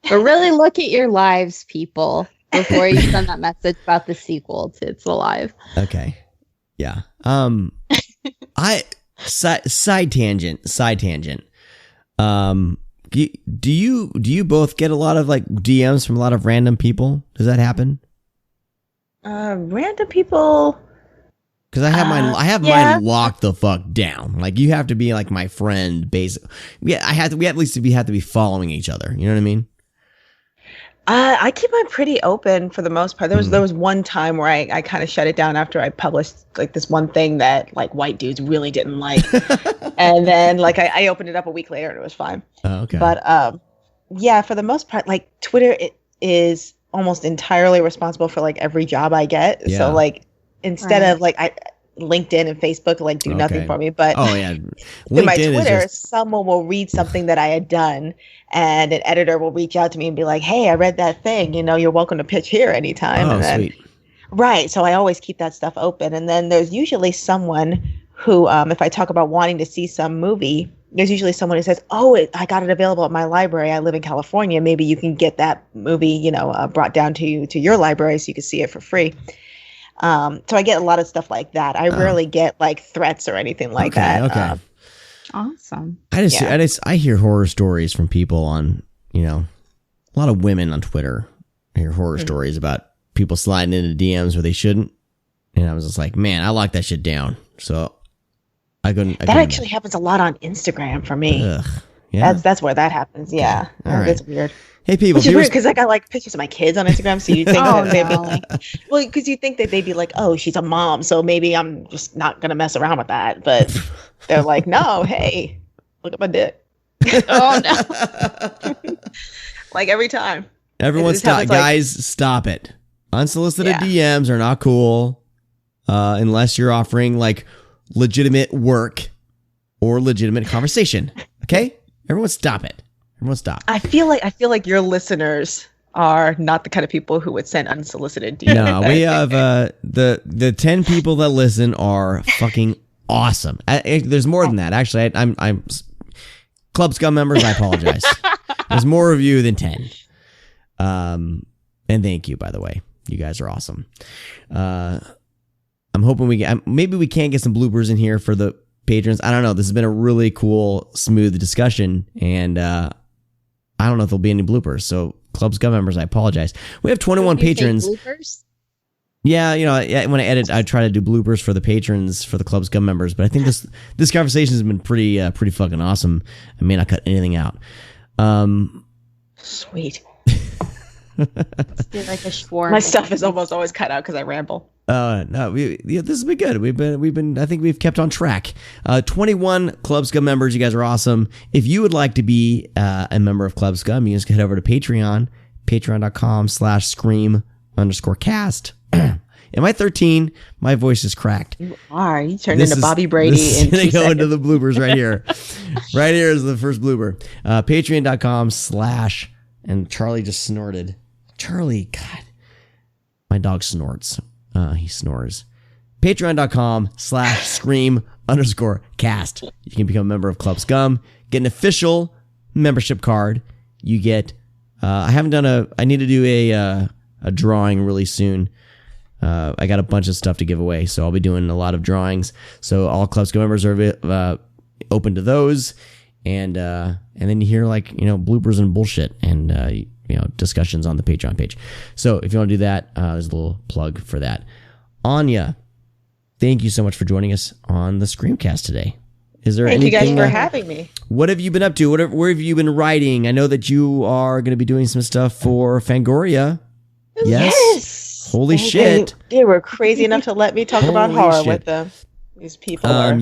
I: But really look at your lives, people, before you send that message about the sequel to It's Alive.
D: Okay. Yeah. Side tangent. Do you both get a lot of like DMs from a lot of random people? Does that happen?
H: Random people.
D: Because I have mine locked the fuck down. Like you have to be like my friend, basically. Yeah, we have to be following each other. You know what I mean?
H: I keep mine pretty open for the most part. There was one time where I kind of shut it down after I published like this one thing that like white dudes really didn't like, and then like I opened it up a week later and it was fine.
D: Oh, okay.
H: But yeah, for the most part, like Twitter is almost entirely responsible for like every job I get. Yeah. So like instead of like LinkedIn and Facebook like do nothing for me, but in my Twitter, someone will read something that I had done, and an editor will reach out to me and be like, "Hey, I read that thing. You're welcome to pitch here anytime."
D: Oh, sweet.
H: Right. So I always keep that stuff open, and then there's usually someone who, if I talk about wanting to see some movie, there's usually someone who says, "Oh, I got it available at my library. I live in California. Maybe you can get that movie, brought down to your library so you can see it for free." So I get a lot of stuff like that. I rarely get like threats or anything like that.
D: Okay.
I: Awesome.
D: I hear horror stories from people on, a lot of women on Twitter. I hear horror stories about people sliding into DMs where they shouldn't. And I was just like, man, I lock that shit down. So that
H: actually happens a lot on Instagram for me.
D: Ugh. Yeah.
H: That's where that happens. Yeah.
D: All right.
H: That's weird.
D: Hey, people.
H: Which is weird because I got like pictures of my kids on Instagram, so you think that they'd be like, well, because you think that they'd be like, oh, she's a mom, so maybe I'm just not gonna mess around with that. But they're like, no, hey, look at my dick. Oh no! Like every time.
D: Everyone stop, guys! Stop it. Unsolicited DMs are not cool, unless you're offering like legitimate work or legitimate conversation. Okay? Everyone stop it. Everyone stop.
H: I feel like your listeners are not the kind of people who would send unsolicited DMs.
D: No, we have the 10 people that listen are fucking awesome. There's more than that. Actually, I'm Club Scum members, I apologize. There's more of you than 10. And thank you, by the way. You guys are awesome. I'm hoping maybe we can get some bloopers in here for the patrons. I don't know. This has been a really cool, smooth discussion, and I don't know if there'll be any bloopers. So, Club Scum members, I apologize. We have 21 patrons.
I: Bloopers?
D: Yeah, when I edit, I try to do bloopers for the patrons, for the Club Scum members. But I think this conversation has been pretty fucking awesome. I may not cut anything out.
H: Sweet.
I: Let's do like a shawarma.
H: My stuff is almost always cut out because I ramble.
D: No, this has been good. We've been. I think we've kept on track. 21 Club Scum members. You guys are awesome. If you would like to be a member of Club Scum, you just head over to Patreon, patreon.com/scream_cast. Am I 13? My voice is cracked.
H: You are. You turned into Bobby Brady in 2 seconds.
D: Go into the bloopers right here. Right here is the first blooper. Patreon.com/ and Charlie just snorted. Charlie, God. My dog snorts. He snores. Patreon.com/scream_cast. You can become a member of Club Scum. Get an official membership card. You get, I need to do a drawing really soon. I got a bunch of stuff to give away, so I'll be doing a lot of drawings. So all Club Scum members are open to those. And then you hear bloopers and bullshit and, discussions on the Patreon page. So if you want to do that, there's a little plug for that. Anya, thank you so much for joining us on the Screamcast today. Is there anything?
H: Thank you guys for having me.
D: What have you been up to? Where have you been writing? I know that you are going to be doing some stuff for Fangoria. Yes. Holy shit.
H: They were crazy enough to let me talk about horror with them. These people are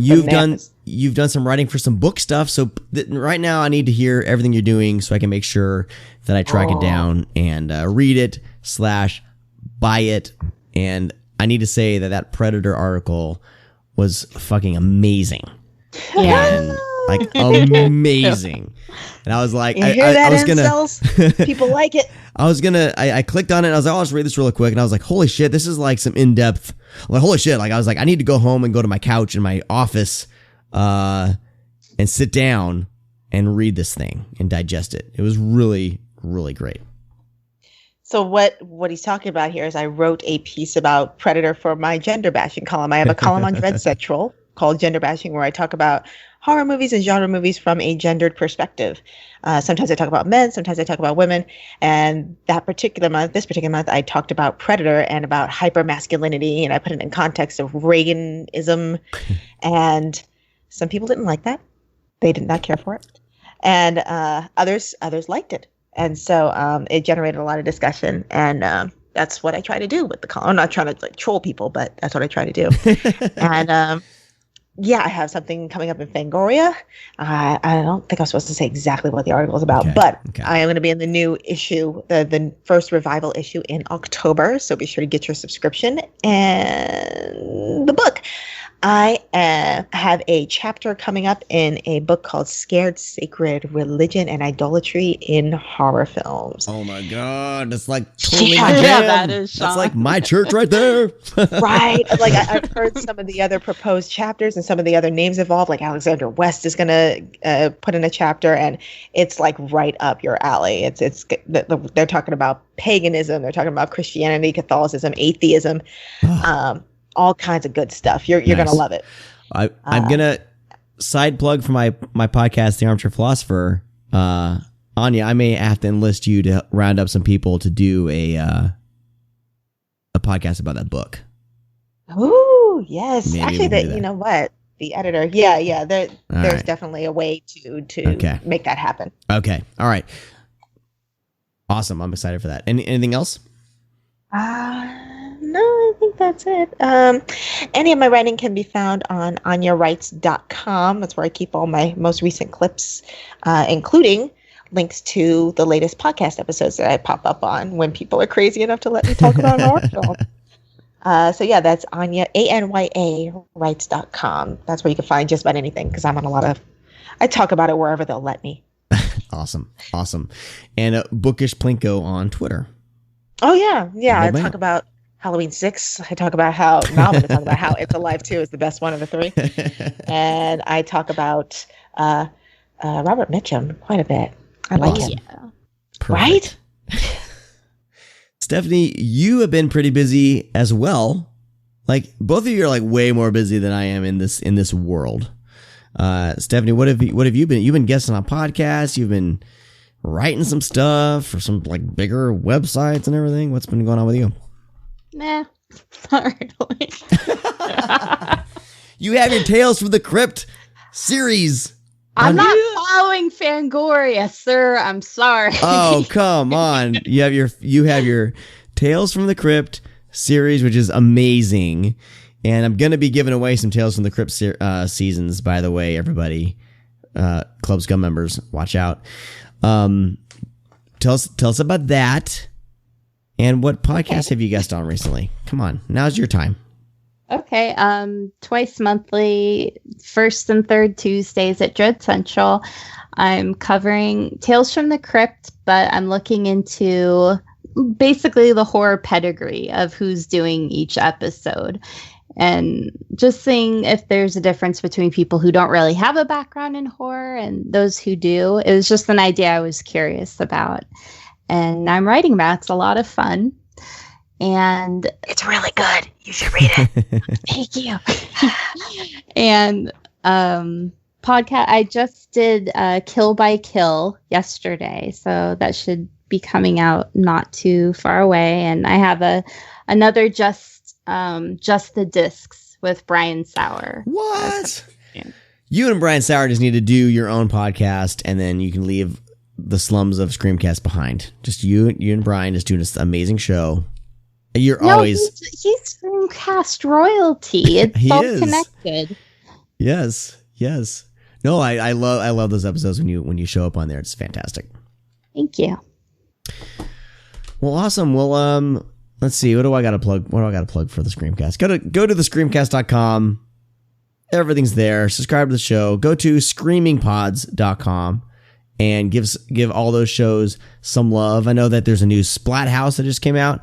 D: You've done some writing for some book stuff, so right now I need to hear everything you're doing so I can make sure that I track it down and read it / buy it. And I need to say that Predator article was fucking amazing.
I: Yeah.
D: And amazing. And I was like,
H: you hear that,
D: I was
H: incels? People like it.
D: I clicked on it and I was like, oh, let's read this really quick. And I was like, holy shit, this is like some in-depth, holy shit. I was like, I need to go home and go to my couch in my office, and sit down and read this thing and digest it. It was really, really great.
H: So what he's talking about here is I wrote a piece about Predator for my gender bashing column. I have a column on Dread Central called Gender Bashing where I talk about horror movies and genre movies from a gendered perspective. Sometimes I talk about men, sometimes I talk about women. And this particular month, I talked about Predator and about hypermasculinity, and I put it in context of Reaganism. And some people didn't like that. They did not care for it. And others liked it. And so it generated a lot of discussion. And that's what I try to do with the column. I'm not trying to troll people, but that's what I try to do. And I have something coming up in Fangoria. I don't think I'm supposed to say exactly what the article is about, but I am going to be in the new issue, the first revival issue in October. So be sure to get your subscription. And the book. I have a chapter coming up in a book called Scared Sacred: Religion and Idolatry in Horror Films.
D: Oh my God. That's like totally my jam. That's like my church right there.
H: Right. I've heard some of the other proposed chapters and some of the other names involved, like Alexander West is going to put in a chapter, and it's like right up your alley. They're talking about paganism. They're talking about Christianity, Catholicism, atheism. All kinds of good stuff. You're nice. Gonna love it.
D: I'm gonna side plug for my podcast, The Armchair Philosopher. Anya, I may have to enlist you to round up some people to do a podcast about that book.
H: Ooh, yes.
D: Maybe
H: actually, you know what? The editor. Yeah. There's definitely a way to make that happen.
D: Okay. All right. Awesome. I'm excited for that. Anything else?
H: No, I think that's it. Any of my writing can be found on AnyaWrites.com. That's where I keep all my most recent clips, including links to the latest podcast episodes that I pop up on when people are crazy enough to let me talk about an horror film. So yeah, that's Anya, ANYA rights.com. That's where you can find just about anything, because I'm on I talk about it wherever they'll let me.
D: Awesome. And Bookish Plinko on Twitter.
H: Oh yeah. I talk about Halloween 6. I talk about how It's Alive 2 is the best one of the three. And I talk about Robert Mitchum quite a bit. I like him.
I: Yeah.
H: Right?
D: Stephanie, you have been pretty busy as well. Like, both of you are like way more busy than I am in this world. Stephanie, what have you been? You've been guesting on podcasts. You've been writing some stuff for some like bigger websites and everything. What's been going on with you?
I: Nah, not really.
D: You have your Tales from the Crypt series.
I: I'm not following Fangoria, sir. I'm sorry.
D: Oh, come on. You have your Tales from the Crypt series, which is amazing. And I'm going to be giving away some Tales from the Crypt seasons, by the way, everybody. Club Scum members, watch out. Tell us about that. And what podcasts have you guessed on recently? Come on, now's your time.
I: Okay, twice monthly, first and third Tuesdays at Dread Central. I'm covering Tales from the Crypt, but I'm looking into basically the horror pedigree of who's doing each episode. And just seeing if there's a difference between people who don't really have a background in horror and those who do. It was just an idea I was curious about. And I'm writing about it. It's a lot of fun. And
H: it's really good. You should read it.
I: Thank you. And podcast, I just did Kill by Kill yesterday. So that should be coming out not too far away. And I have another Just the Discs with Brian Sauer.
D: What? You and Brian Sauer just need to do your own podcast, and then you can leave the slums of Screamcast behind. Just you and Brian just doing this amazing show. He's
I: Screamcast royalty. It's all connected.
D: Yes. No, I love those episodes when you show up on there. It's fantastic.
I: Thank you.
D: Well, awesome. Well, let's see. What do I got to plug? What do I got to plug for the Screamcast? Go to thescreamcast.com. Everything's there. Subscribe to the show. Go to screamingpods.com and give all those shows some love. I know that there's a new Splat House that just came out.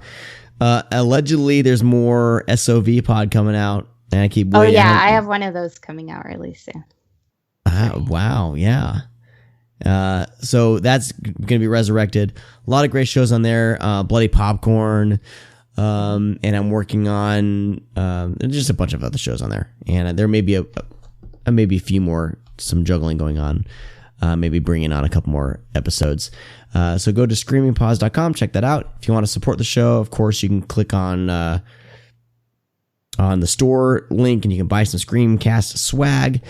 D: Allegedly, there's more SOV pod coming out, and I keep waiting.
I: Oh yeah, I have one of those coming out really soon.
D: Wow, yeah. So that's going to be resurrected. A lot of great shows on there. Bloody Popcorn, and I'm working on just a bunch of other shows on there. And there may be maybe a few more, some juggling going on. Maybe bringing on a couple more episodes. So go to screamingpaws.com, check that out. If you want to support the show, of course, you can click on the store link and you can buy some Screamcast swag.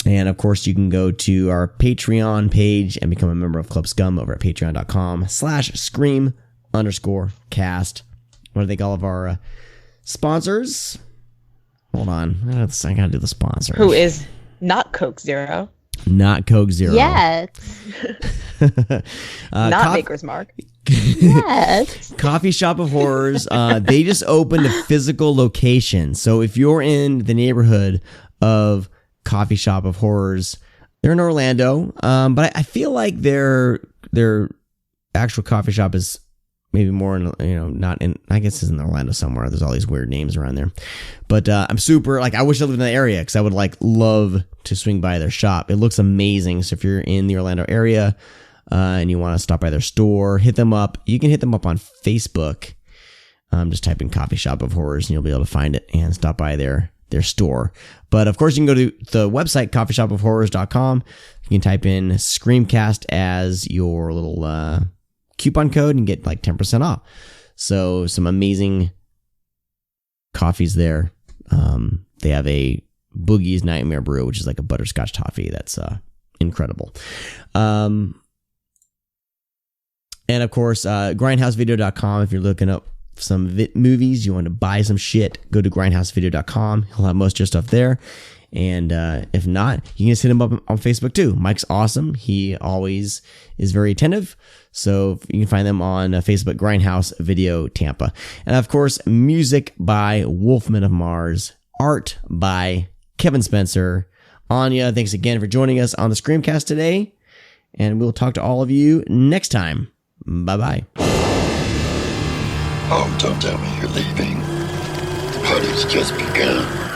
D: And of course, you can go to our Patreon page and become a member of Club Scum over at patreon.com/scream_cast. I want to thank all of our sponsors. Hold on. I gotta do the sponsors.
H: Who is not Coke Zero.
D: Not Coke Zero.
I: Yes.
H: Not Maker's Mark.
I: Yes.
D: Coffee Shop of Horrors. They just opened a physical location. So if you're in the neighborhood of Coffee Shop of Horrors, they're in Orlando. But I feel like their actual coffee shop is maybe more in, not in, I guess it's in Orlando somewhere. There's all these weird names around there. But I'm super, I wish I lived in that area because I would love to swing by their shop. It looks amazing. So if you're in the Orlando area and you want to stop by their store, hit them up. You can hit them up on Facebook. Just type in Coffee Shop of Horrors and you'll be able to find it and stop by their store. But of course, you can go to the website, coffeeshopofhorrors.com. You can type in Screamcast as your little coupon code and get 10% off. So some amazing coffees there. They have a Boogie's Nightmare Brew, which is like a butterscotch toffee. That's incredible. And of course, grindhousevideo.com. If you're looking up some movies, you want to buy some shit, go to grindhousevideo.com. He'll have most of your stuff there. And if not, you can just hit him up on Facebook too. Mike's awesome. He always is very attentive. So you can find them on Facebook, Grindhouse Video Tampa. And of course, music by Wolfman of Mars, art by Kevin Spencer. Anya, thanks again for joining us on the Screamcast today. And we'll talk to all of you next time. Bye-bye.
J: Oh, don't tell me you're leaving. The party's just begun.